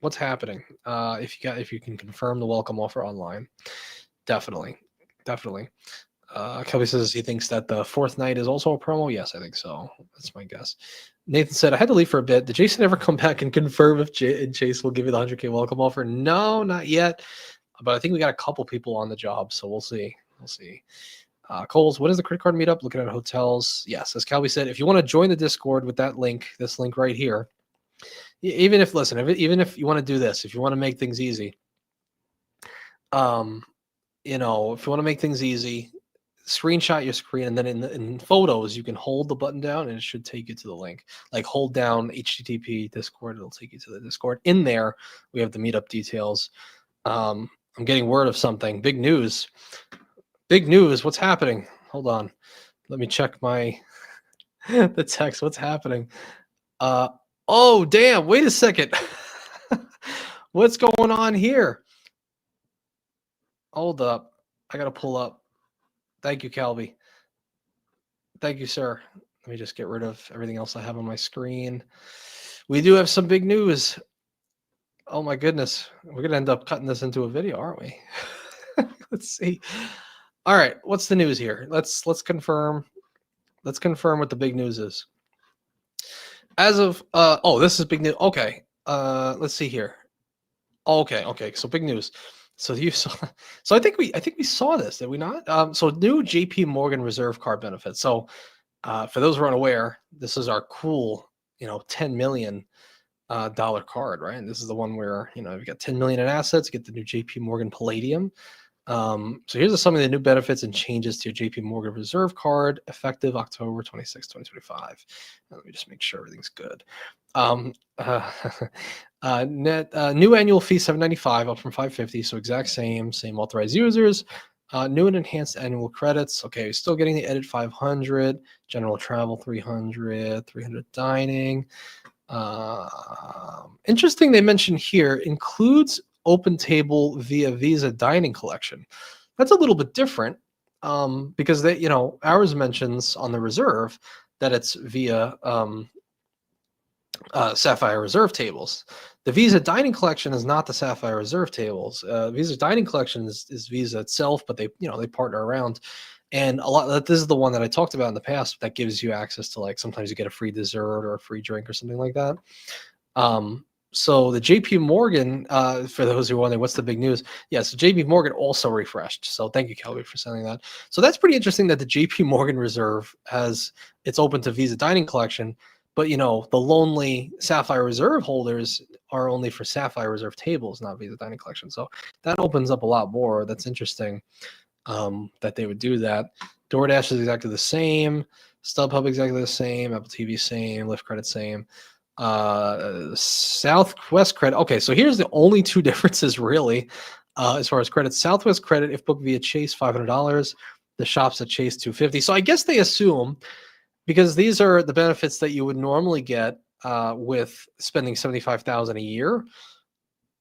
what's happening. If you can confirm the welcome offer online, definitely. Kelby says he thinks that the fourth night is also a promo. Yes, I think so. That's my guess. Nathan said, I had to leave for a bit. Did Jason ever come back and confirm if Chase will give you the 100K welcome offer? No, not yet. But I think we got a couple people on the job, so we'll see. Coles, what is the credit card meetup? Looking at hotels. Yes, as Calby said, if you want to join the Discord with that link, this link right here, even if you want to do this, if you want to make things easy, if you want to make things easy, screenshot your screen, and then in photos you can hold the button down and it should take you to the link. Like hold down HTTP Discord, it'll take you to the Discord. In there we have the meetup details. I'm getting word of something. Big news. What's happening? Hold on, let me check my the text. What's happening? Oh damn, wait a second. What's going on here? Hold up, I gotta pull up. Thank you, Calby. Thank you, sir. Let me just get rid of everything else I have on my screen. We do have some big news. Oh my goodness. We're going to end up cutting this into a video, aren't we? Let's see. All right. What's the news here? Let's confirm. Let's confirm what the big news is. As of this is big news. Okay. Let's see here. Okay. So big news. So you saw. So I think we saw this. Did we not? So new JP Morgan Reserve card benefits. So for those who are unaware, this is our cool, $10 million dollar card, right? And this is the one where you've got 10 million in assets. You get the new JP Morgan Palladium. So here's some of the new benefits and changes to your JP Morgan Reserve card effective October 26, 2025. Let me just make sure everything's good. New annual fee $795 up from $550, so exact same authorized users. New and enhanced annual credits. Okay, still getting the edit 500, general travel 300 dining. Interesting they mentioned here includes open table via Visa dining collection. That's a little bit different because ours mentions on the reserve that it's via Sapphire Reserve tables. The Visa dining collection is not the Sapphire Reserve tables. Visa dining collection is Visa itself, but they partner around. And this is the one that I talked about in the past that gives you access to, like, sometimes you get a free dessert or a free drink or something like that. So the JP Morgan, for those who are wondering, what's the big news? Yes, JP Morgan also refreshed. So thank you, Kelby, for sending that. So that's pretty interesting that the JP Morgan Reserve it's open to Visa dining collection, but the lonely Sapphire Reserve holders are only for Sapphire Reserve tables, not Visa dining collection. So that opens up a lot more. That's interesting. That they would do that. DoorDash is exactly the same. StubHub exactly the same. Apple TV same. Lyft credit same. Southwest credit. Okay, so here's the only two differences really, as far as credit. Southwest credit, if booked via Chase, $500. The shops at Chase, $250. So I guess they assume, because these are the benefits that you would normally get with spending $75,000 a year.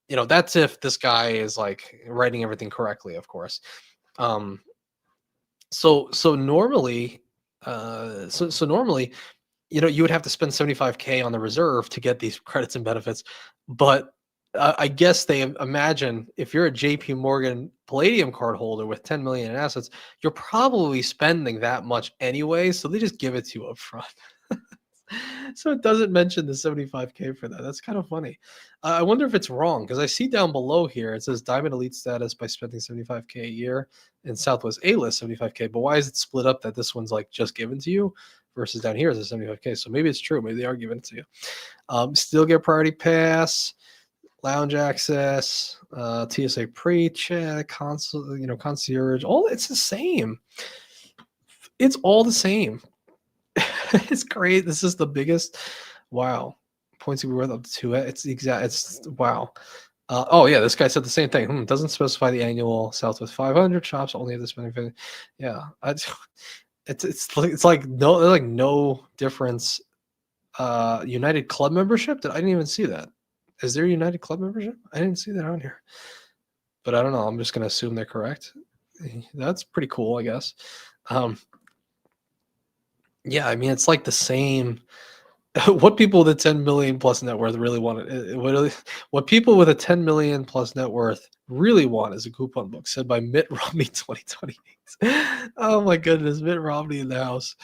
That's if this guy is like writing everything correctly, of course. So normally, normally, you would have to spend 75K on the reserve to get these credits and benefits. But I guess they imagine if you're a JP Morgan Palladium card holder with 10 million in assets, you're probably spending that much anyway. So they just give it to you up front. So it doesn't mention the 75K for that. That's kind of funny. I wonder if it's wrong because I see down below here it says Diamond Elite status by spending 75K a year, and Southwest A list 75K. But why is it split up that this one's like just given to you versus down here is a 75K? So maybe it's true. Maybe they are giving it to you. Still get priority pass, lounge access, TSA pre-check, concierge. All it's the same. It's all the same. It's great. This is the biggest. Wow. Points to be worth up to 2. It's the exact. It's wow. Oh yeah, this guy said the same thing. Doesn't specify the annual Southwest 500 shops only at this spending. Yeah, it's like no difference. United Club membership. I didn't even see that. Is there a United Club membership? I didn't see that on here. But I don't know. I'm just gonna assume they're correct. That's pretty cool, I guess. Yeah, I mean it's like the same. What people with a 10 million plus net worth really want what people with a 10 million plus net worth really want is a coupon book, said by Mitt Romney 2028. Oh my goodness, Mitt Romney in the house.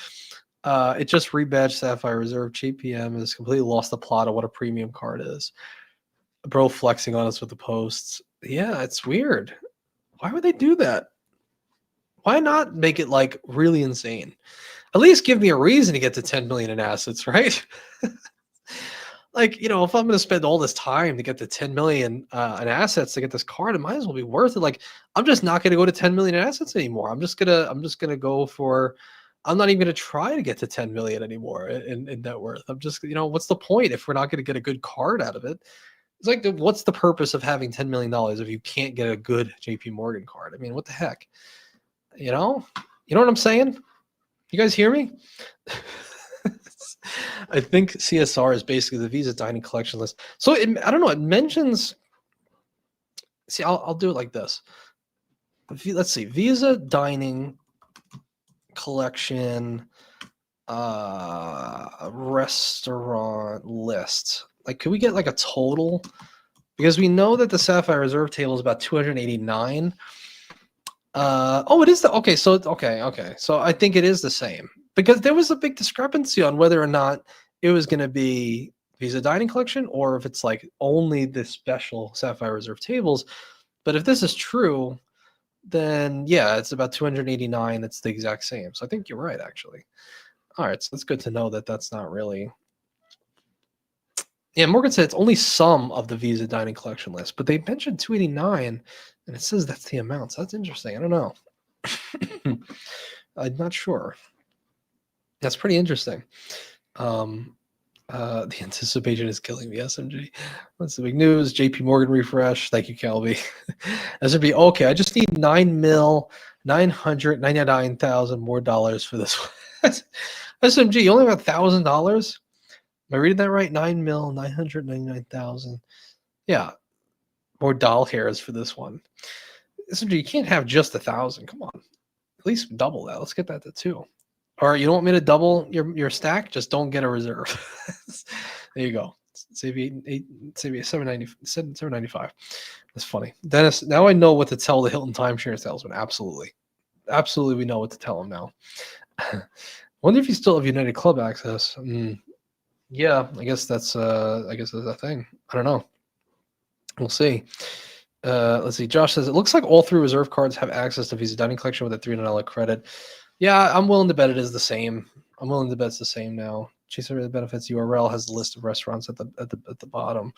It just rebadged Sapphire Reserve. JPM has completely lost the plot of what a premium card is. Bro flexing on us with the posts. Yeah, it's weird. Why would they do that? Why not make it like really insane? At least give me a reason to get to 10 million in assets, right? Like, if I'm going to spend all this time to get to 10 million in assets to get this card, it might as well be worth it. Like, I'm just not going to go to 10 million in assets anymore. I'm just gonna go for. I'm not even going to try to get to 10 million anymore in net worth. I'm just, what's the point if we're not going to get a good card out of it? It's like, what's the purpose of having $10 million if you can't get a good JP Morgan card? I mean, what the heck? You know what I'm saying? You guys hear me? I think CSR is basically the Visa Dining Collection list. So I don't know. It mentions. See, I'll do it like this. Let's see, Visa Dining Collection restaurant list. Like, could we get like a total? Because we know that the Sapphire Reserve table is about 289. It is okay. So okay. So I think it is the same because there was a big discrepancy on whether or not it was going to be Visa Dining Collection or if it's like only the special Sapphire Reserve tables. But if this is true, then yeah, it's about 289. It's the exact same. So I think you're right, actually. All right, so it's good to know that that's not really. Yeah, Morgan said it's only some of the Visa Dining Collection list, but they mentioned 289, and it says that's the amount. So that's interesting. I don't know. I'm not sure. That's pretty interesting. The anticipation is killing me, SMG. What's the big news? JP Morgan refresh. Thank you, Calby. SMG, okay, I just need $9,999,000 more dollars for this one. SMG, you only have $1,000? Am I reading that right? 9,999,000. Yeah, more doll hairs for this one. SMG, you can't have just 1,000. Come on, at least double that. Let's get that to 2. Or you don't want me to double your stack? Just don't get a reserve. There you go. Save you 795. That's funny. Dennis, now I know what to tell the Hilton timeshare salesman. Absolutely. Absolutely, we know what to tell him now. Wonder if you still have United Club access. Yeah, I guess that's a thing. I don't know. We'll see. Let's see. Josh says it looks like all 3 reserve cards have access to Visa Dining Collection with a $300 credit. Yeah, I'm willing to bet it is the same. I'm willing to bet it's the same now. Chaser the benefits URL has the list of restaurants at the bottom.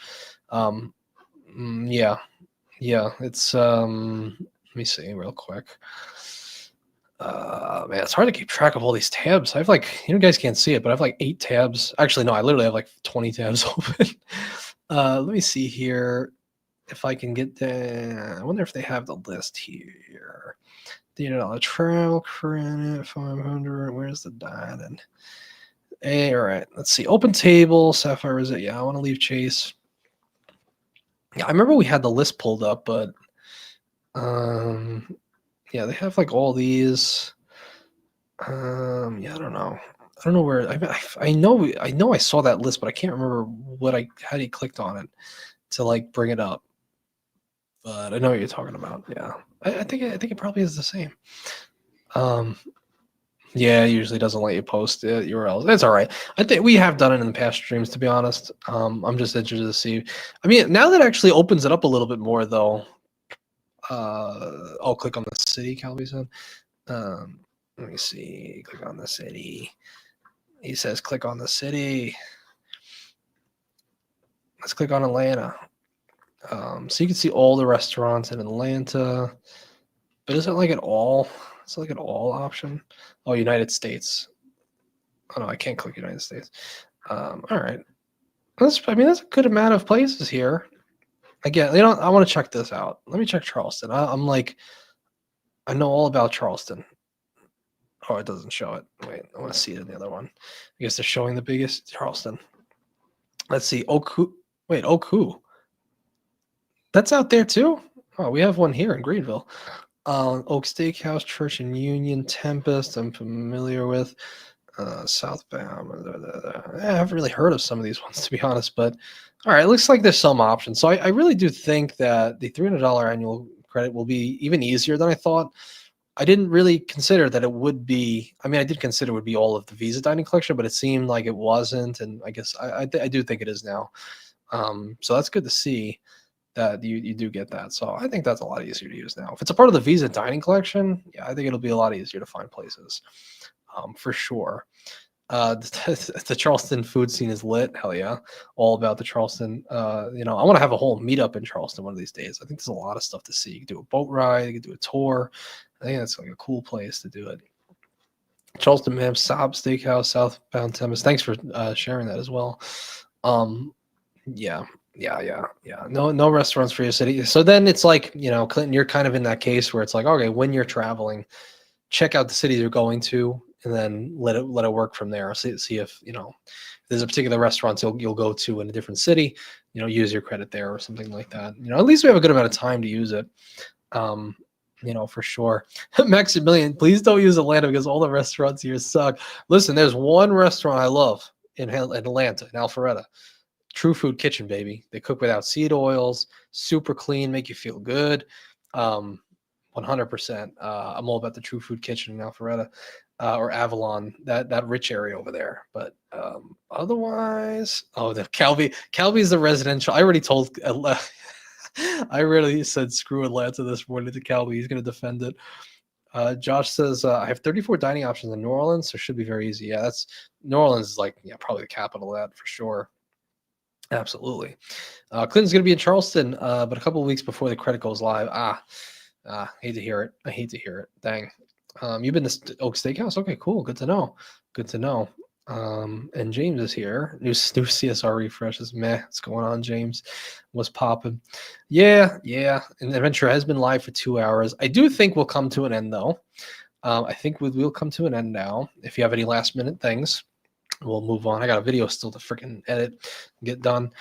Yeah. It's let me see real quick. Man, it's hard to keep track of all these tabs. I have you guys can't see it, but I have 8 tabs. Actually, no, I literally have 20 tabs open. Let me see here if I can get there. I wonder if they have the list here. Travel credit 500. Where's the data? All right, let's see. Open table, Sapphire is it? Yeah, I want to leave Chase. Yeah, I remember we had the list pulled up, but yeah, they have all these. Yeah, I don't know. I don't know where. I know I saw that list, but I can't remember how you clicked on it to bring it up. But I know what you're talking about. Yeah, I think it probably is the same. Yeah, it usually doesn't let you post URLs. That's all right. I think we have done it in the past streams, to be honest. I'm just interested to see. I mean, now that actually opens it up a little bit more, though. I'll click on the city, Calvi said. Let me see. Click on the city. He says, click on the city. Let's click on Atlanta. So you can see all the restaurants in Atlanta. But is it like an all? It's like an all option. Oh, United States. Oh no, I can't click United States. All right. That's a good amount of places here. Again, I want to check this out. Let me check Charleston. I'm like, I know all about Charleston. Oh, it doesn't show it. Wait, I want to see it in the other one. I guess they're showing the biggest Charleston. Let's see. Oku. Wait, Oku. That's out there too? Oh, we have one here in Greenville. Oak Steakhouse, Church and Union, Tempest, I'm familiar with. Southbound. I haven't really heard of some of these ones, to be honest, but all right, it looks like there's some options. So I really do think that the $300 annual credit will be even easier than I thought. I didn't really consider that it would be. I mean, I did consider it would be all of the Visa Dining Collection, but it seemed like it wasn't, and I guess I do think it is now. So that's good to see that you do get that. So I think that's a lot easier to use now. If it's a part of the Visa Dining Collection, yeah, I think it'll be a lot easier to find places, for sure. The Charleston food scene is lit. Hell yeah, all about the Charleston. I want to have a whole meetup in Charleston one of these days. I think there's a lot of stuff to see. You can do a boat ride, you can do a tour. I think that's like a cool place to do it. Charleston, ma'am, Saab Steakhouse, Southbound Tempest. Thanks for sharing that as well. Yeah. No restaurants for your city. So then it's like, Clinton, you're kind of in that case where it's like, okay, when you're traveling, check out the cities you're going to, and then let it work from there. See if there's a particular restaurant you'll go to in a different city, use your credit there or something like that. At least we have a good amount of time to use it. For sure. Maximilian, please don't use Atlanta because all the restaurants here suck. Listen, there's one restaurant I love in Atlanta, in Alpharetta. True Food Kitchen, baby. They cook without seed oils, super clean, make you feel good. 100%. I'm all about the True Food Kitchen in Alpharetta or Avalon, that rich area over there. But otherwise, the Calvi is the residential. I already told. I really said screw Atlanta this morning to Calvi. He's going to defend it. Josh says, I have 34 dining options in New Orleans, so it should be very easy. Yeah, New Orleans is like, probably the capital of that for sure. Absolutely. Clinton's going to be in Charleston, but a couple of weeks before the credit goes live. Hate to hear it. I hate to hear it. Dang. You've been to Oak Steakhouse? Okay, cool. Good to know. And James is here. New CSR refreshes. Meh. What's going on, James? What's popping? Yeah. And the adventure has been live for 2 hours. I do think we'll come to an end, though. I think we'll come to an end now. If you have any last minute things, we'll move on. I got a video still to freaking edit and get done,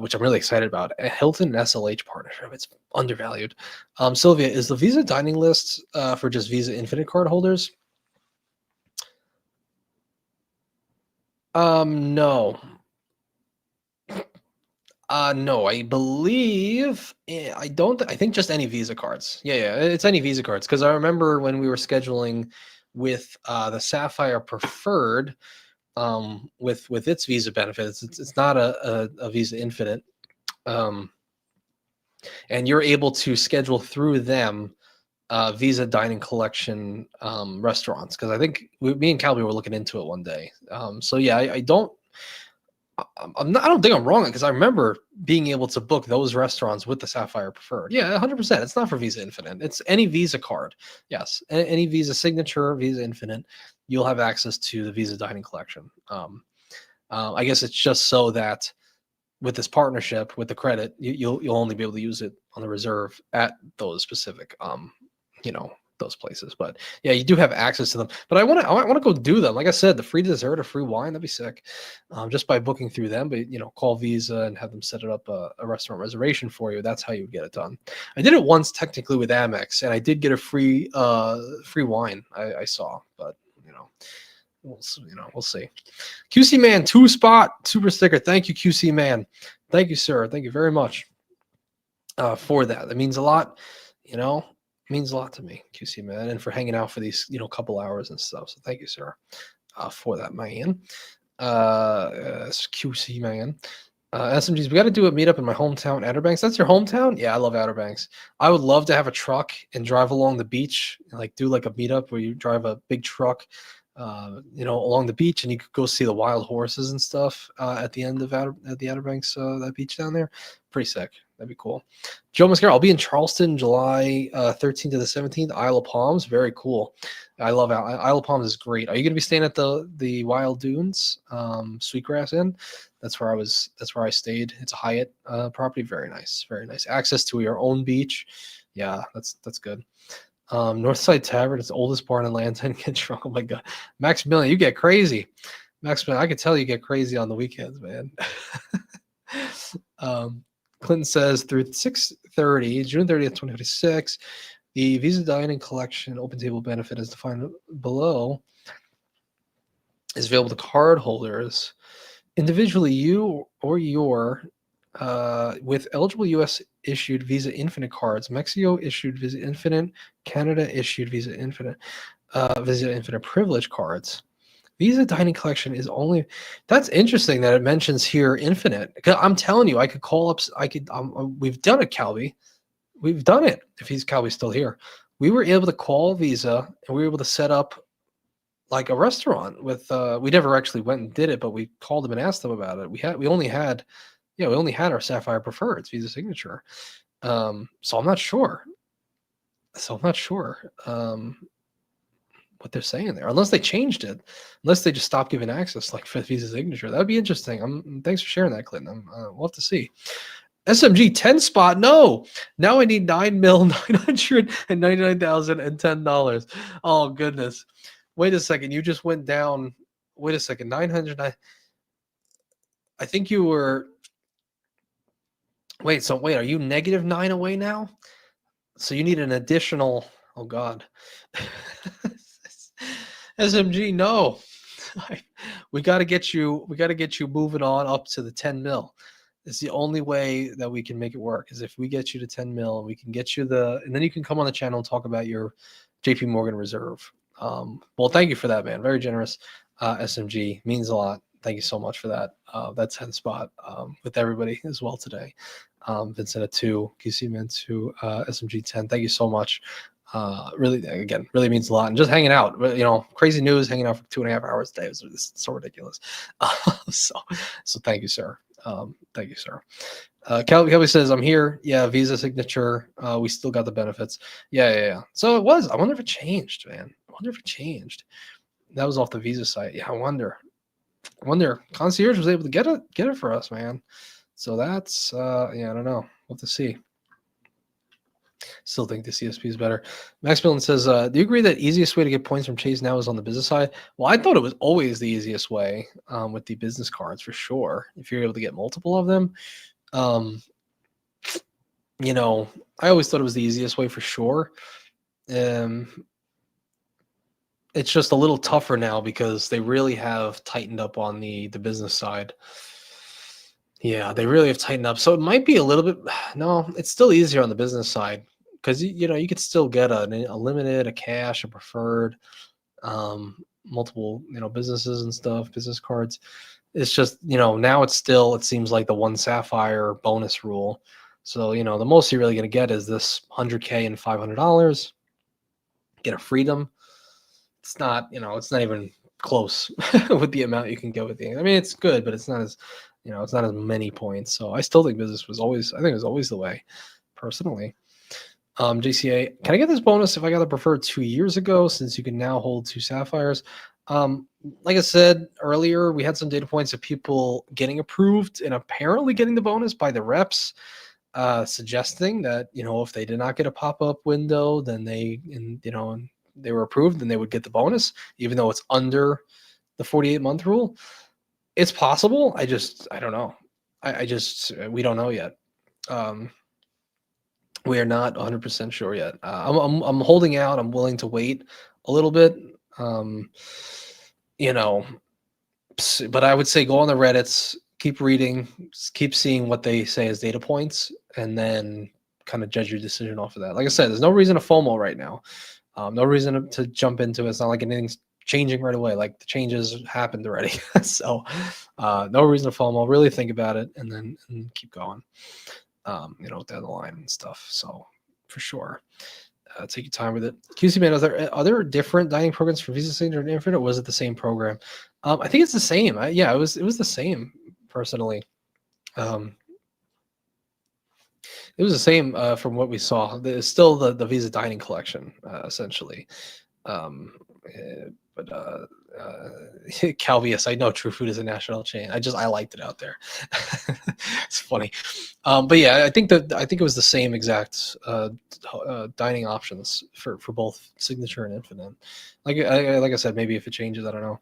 which I'm really excited about. A Hilton SLH partnership. It's undervalued. Sylvia, is the Visa dining list for just Visa Infinite card holders? No. No, I believe I don't. I think just any Visa cards. Yeah, it's any Visa cards. Because I remember when we were scheduling with the Sapphire Preferred, with its Visa benefits, it's not a Visa Infinite, and you're able to schedule through them Visa Dining Collection restaurants. Because I think me and Calby were looking into it one day. So yeah, I don't think I'm wrong because I remember being able to book those restaurants with the Sapphire Preferred. Yeah, 100%. It's not for Visa Infinite. It's any Visa card. Yes, any Visa Signature, Visa Infinite, you'll have access to the Visa Dining Collection. I guess it's just so that with this partnership with the credit, you'll only be able to use it on the reserve at those specific those places. But yeah, you do have access to them. But I want to go do them. Like I said, the free dessert or free wine, that'd be sick. Just by booking through them. But call Visa and have them set it up a restaurant reservation for you. That's how you would get it done. I did it once technically with Amex, and I did get a free wine. I saw, but we'll see. QC Man 2-spot super sticker. Thank you, QC Man. Thank you, sir. Thank you very much for that. That means a lot. Means a lot to me, QC man, and for hanging out for these, couple hours and stuff. So thank you, sir, for that, man. QC man. SMGs, we got to do a meetup in my hometown, Outer Banks. That's your hometown? Yeah, I love Outer Banks. I would love to have a truck and drive along the beach, and like do like a meetup where you drive a big truck, along the beach, and you could go see the wild horses and stuff at the end of the Outer Banks, that beach down there. Pretty sick. That'd be cool. Joe Mascara, I'll be in Charleston, July 13th to the 17th. Isle of Palms, very cool. I love Isle of Palms is great. Are you going to be staying at the Wild Dunes, Sweetgrass Inn? That's where I was. That's where I stayed. It's a Hyatt property. Very nice. Very nice. Access to your own beach. Yeah, that's good. Northside Tavern, it's the oldest bar in Atlanta, and get drunk. Oh my god, Maximilian, you get crazy. Maximilian, I could tell you get crazy on the weekends, man. Clinton says through 6/30, June 30th, 2026, the Visa Dining Collection Open Table benefit as defined below is available to card holders individually, you or your with eligible U.S. issued Visa Infinite cards, Mexico issued Visa Infinite, Canada issued Visa Infinite Privilege cards. Visa Dining Collection is only. That's interesting that it mentions here Infinite. I'm telling you, I could call up. I could. We've done it, Calby. We've done it. If Calby's still here, we were able to call Visa and we were able to set up like a restaurant with. We never actually went and did it, but we called them and asked them about it. We only had our Sapphire Preferred. It's Visa Signature. So I'm not sure. What they're saying there, unless they changed it, unless they just stopped giving access like for Visa Signature. That would be interesting. Thanks for sharing that, Clinton. We'll have to see. SMG 10 spot. No, now I need $9,999,010. Oh goodness. Wait a second. You just went down. Wait a second. 900. I think you were. Wait. Are you -9 away now? So you need an additional. Oh God. SMG, no. We got to get you moving on up to the 10 mil. It's the only way that we can make it work is if we get you to 10 mil, we can get you and then you can come on the channel and talk about your JP Morgan reserve. Well, thank you for that, man. Very generous. SMG means a lot. Thank you so much for that. That 10 spot with everybody as well today. Vincent at 2, QC Man 2, SMG 10. Thank you so much. Really means a lot. And just hanging out, crazy news, hanging out for 2.5 hours a day is so ridiculous. So thank you, sir. Thank you, sir. Kelly says, I'm here. Yeah, Visa Signature. We still got the benefits. Yeah. So it was. I wonder if it changed, man. That was off the Visa site. Yeah, I wonder. Concierge was able to get it for us, man. So that's I don't know. We'll have to see. Still think the CSP is better. Maximilian says, do you agree that easiest way to get points from Chase now is on the business side? Well, I thought it was always the easiest way with the business cards for sure. If you're able to get multiple of them, I always thought it was the easiest way for sure. It's just a little tougher now because they really have tightened up on the business side. Yeah, they really have tightened up. So it might be a little bit. No, it's still easier on the business side because you could still get a limited, a cash, a preferred, multiple businesses and stuff, business cards. It's just now it seems like the one Sapphire bonus rule. So the most you're really going to get is this $100K and $500. Get a freedom. It's not even close with the amount you can get with the. I mean, it's good, but it's not as it's not as many points. So I still think business was always. I think it was always the way, personally. JCA, can I get this bonus if I got the preferred 2 years ago? Since you can now hold 2 Sapphires. Like I said earlier, we had some data points of people getting approved and apparently getting the bonus by the reps, suggesting that if they did not get a pop-up window, then they were approved, then they would get the bonus, even though it's under the 48-month rule. It's possible. I don't know. We don't know yet. We are not 100% sure yet. I'm holding out. I'm willing to wait a little bit. But I would say go on the Reddits, keep reading, keep seeing what they say as data points, and then kind of judge your decision off of that. Like I said, there's no reason to FOMO right now. No reason to jump into it. It's not like anything's changing right away. Like the changes happened already. So no reason to FOMO. Really think about it and then keep going. Down the line and stuff. So for sure. Take your time with it. QC man, are there different dining programs for Visa Signature and Infinite, or was it the same program? I think it's the same. Yeah, it was the same personally. It was the same from what we saw. It's still the Visa Dining Collection, essentially. But Calvius, I know True Food is a national chain. I liked it out there. It's funny. But yeah, I think it was the same exact dining options for both Signature and Infinite. Like I said, maybe if it changes, I don't know.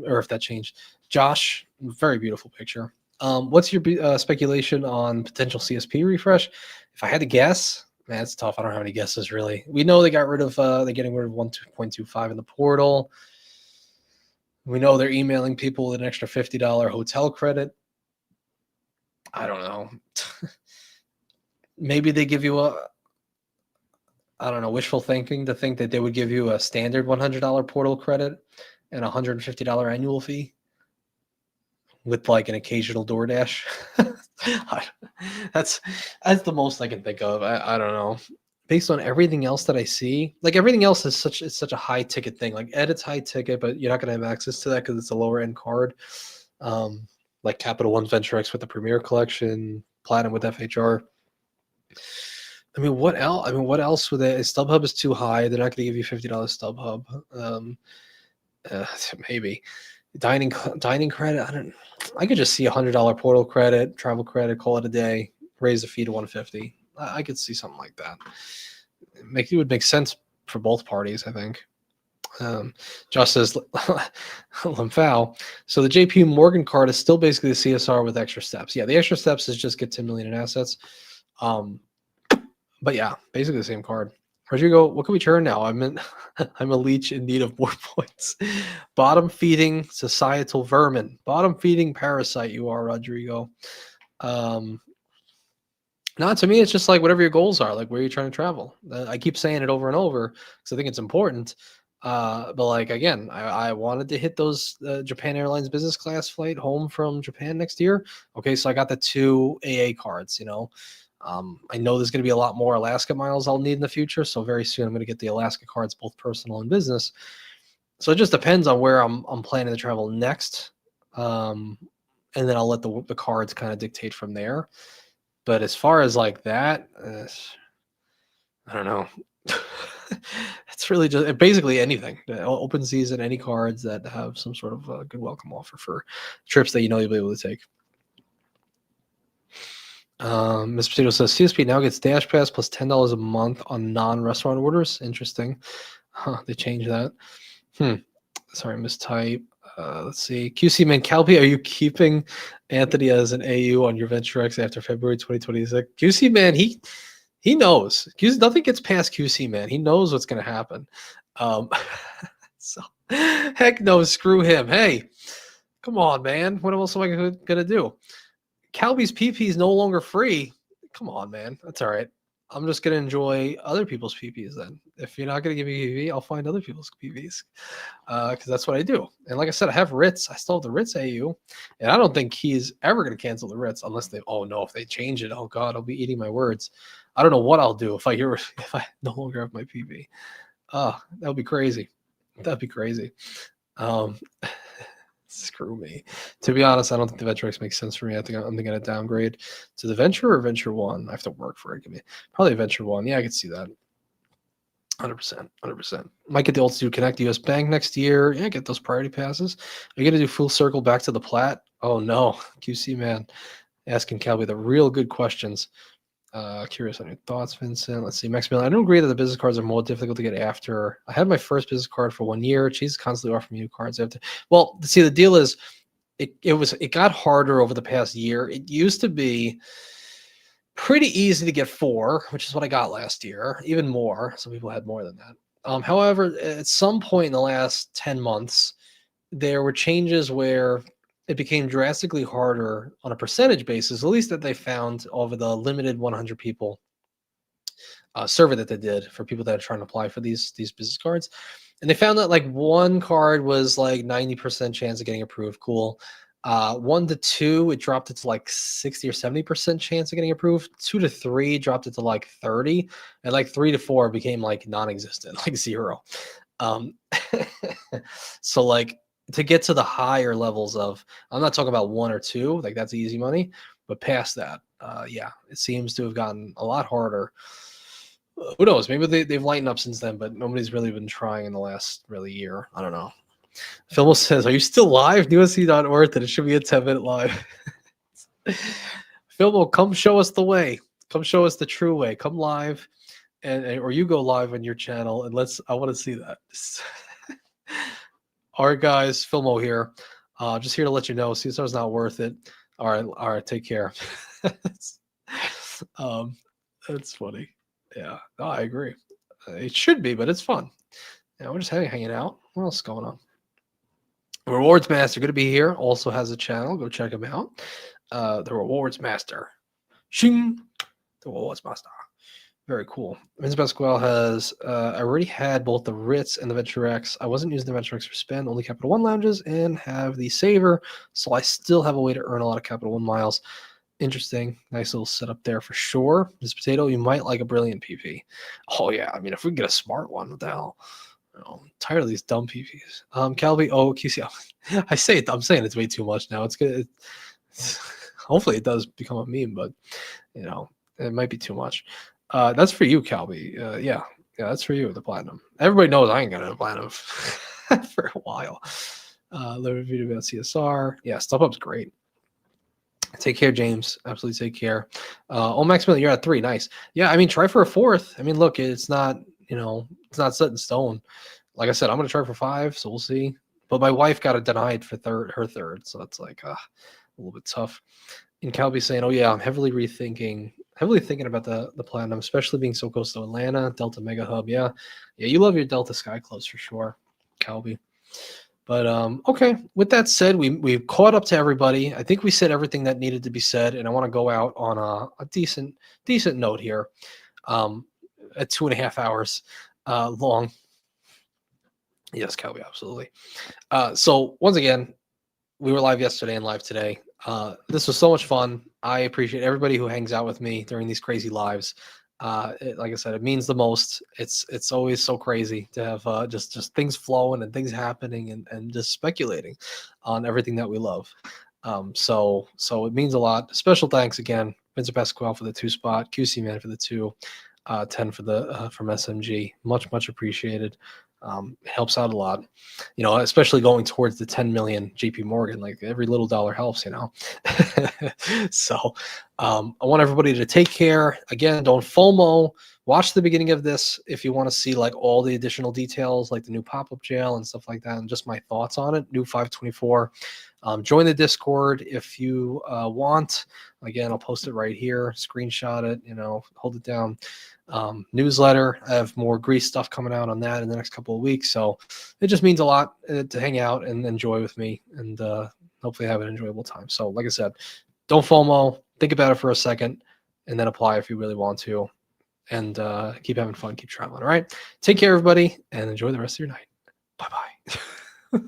Or if that changed. Josh, very beautiful picture. What's your speculation on potential CSP refresh? If I had to guess, man, it's tough. I don't have any guesses really. We know they got rid of they're getting rid of 1.25 in the portal. We know they're emailing people with an extra $50 hotel credit. I don't know. Maybe they give you wishful thinking to think that they would give you a standard $100 portal credit and a $150 annual fee with like an occasional DoorDash. That's the most I can think of. I don't know. Based on everything else that I see, like everything else is such a high ticket thing. Like Edit's high ticket, but you're not going to have access to that because it's a lower end card. Like Capital One's Venture X with the Premier Collection, Platinum with FHR. I mean, what else? What else would they? StubHub is too high. They're not going to give you $50 StubHub. Maybe dining credit. I could just see $100 portal credit, travel credit, call it a day, raise the fee to $150. I could see something like that. It would make sense for both parties, I think. Josh says, Limfao. So the JP Morgan card is still basically the CSR with extra steps. Yeah, the extra steps is just get 10 million in assets. But yeah, basically the same card. Rodrigo, what can we churn now? I'm a leech in need of more points. Bottom feeding societal vermin. Bottom feeding parasite you are, Rodrigo. No, to me, it's just like whatever your goals are, like where you're trying to travel. I keep saying it over and over because I think it's important. But like, again, I wanted to hit those Japan Airlines business class flight home from Japan next year. Okay, so I got the 2 AA cards, I know there's going to be a lot more Alaska miles I'll need in the future. So very soon I'm going to get the Alaska cards, both personal and business. So it just depends on where I'm planning to travel next. And then I'll let the cards kind of dictate from there. But as far as like that, I don't know. It's really just basically anything. Open season, any cards that have some sort of good welcome offer for trips that you'll be able to take. Mr. Potato says CSP now gets Dash Pass plus $10 a month on non-restaurant orders. Interesting. They changed that. Sorry, mistype. Let's see. QC Man Calpi, are you keeping Anthony as an AU on your Venture X after February 2026? QC Man, he knows. Nothing gets past QC Man. He knows what's going to happen. So heck no, screw him. Hey, come on, man. What else am I going to do? Calby's PP is no longer free. Come on, man. That's all right. I'm just going to enjoy other people's PPs then. If you're not going to give me PV, I'll find other people's PVs because that's what I do. And like I said, I have Ritz. I still have the Ritz AU, and I don't think he's ever going to cancel the Ritz unless if they change it, oh God, I'll be eating my words. I don't know what I'll do if I no longer have my PV. That would be crazy. That'd be crazy. Screw me. To be honest, I don't think the Venture X makes sense for me. I think I'm going to downgrade to the Venture or Venture One. I have to work for it. Give me probably Venture One. Yeah, I could see that. 100%. Might get the Altitude Connect US Bank next year. Yeah, get those priority passes. Are you going to do full circle back to the Plat? Oh no, QC man, asking Calby the real good questions. Curious on your thoughts, Vincent. Let's see. Maximilian, I don't agree that the business cards are more difficult to get after. I had my first business card for 1 year. She's constantly offering me new cards after. Well, see, the deal is it got harder over the past year. It used to be pretty easy to get 4, which is what I got last year, even more. Some people had more than that. However, at some point in the last 10 months, there were changes where it became drastically harder on a percentage basis, at least that they found over the limited 100 people survey that they did for people that are trying to apply for these business cards. And they found that like one card was like 90% chance of getting approved. Cool. 1 to 2, it dropped it to like 60 or 70% chance of getting approved. 2 to 3 dropped it to like 30, and like 3 to 4 became like non-existent, like 0. Um, so like to get to the higher levels of, I'm not talking about 1 or 2, like that's easy money, but past that, yeah, it seems to have gotten a lot harder. Who knows? Maybe they've lightened up since then, but nobody's really been trying in the last really year. I don't know. Phil says, "Are you still live? USC.org that it should be a 10-minute live." Phil, come show us the way. Come show us the true way. Come live, and or you go live on your channel, and I want to see that. All right, guys, Filmo here. Just here to let you know, CSR's not worth it. All right, take care. That's funny. Yeah, no, I agree. It should be, but it's fun. Yeah, we're just hanging out. What else is going on? Rewards Master, good to be here. Also has a channel. Go check him out. The Rewards Master. Shing. The Rewards Master. Very cool. Vince Pasquale has, I already had both the Ritz and the Venture X. I wasn't using the Venture X for spend, only Capital One lounges, and have the Saver. So I still have a way to earn a lot of Capital One miles. Interesting. Nice little setup there for sure. This potato, you might like a brilliant PP. Oh, yeah. I mean, if we can get a smart one, what the hell? I'm tired of these dumb PPs. Calby, QC. I'm saying it's way too much now. It's good. Hopefully it does become a meme, but it might be too much. That's for you, Calby. Yeah, that's for you, the platinum. Everybody knows I ain't gonna have platinum for a while. Let me video about CSR. Yeah, StubHub's great. Take care, James. Absolutely take care. Max Miller, you're at 3. Nice. Yeah, I mean, try for a 4th. I mean, look, it's not, it's not set in stone. Like I said, I'm going to try for 5, so we'll see. But my wife got it denied for her third, so that's like a little bit tough. And Calby saying, oh, yeah, I'm heavily thinking about the platinum, especially being so close to Atlanta, Delta Mega Hub. Yeah, you love your Delta Sky Clubs for sure, Calby. But okay, with that said, we've caught up to everybody. I think we said everything that needed to be said, and I want to go out on a decent note here. At 2.5 hours long. Yes, Calby, absolutely. So once again, we were live yesterday and live today. This was so much fun. I appreciate everybody who hangs out with me during these crazy lives. Like I said, it means the most. It's always so crazy to have just things flowing and things happening and just speculating on everything that we love. So it means a lot. Special thanks again, Vincent Pasquale for the 2 spot, QC Man for the 2, 10 for the from SMG. Much appreciated. It helps out a lot, especially going towards the 10 million JP Morgan. Like every little dollar helps, So I want everybody to take care. Again, don't FOMO. Watch the beginning of this if you want to see like all the additional details, like the new pop-up jail and stuff like that, and just my thoughts on it. New 524. Join the Discord if you want. Again, I'll post it right here. Screenshot it. Hold it down. Newsletter. I have more Greece stuff coming out on that in the next couple of weeks. So it just means a lot to hang out and enjoy with me, and hopefully have an enjoyable time. So like I said, don't FOMO. Think about it for a second, and then apply if you really want to. And keep having fun. Keep traveling. All right. Take care, everybody, and enjoy the rest of your night. Bye-bye.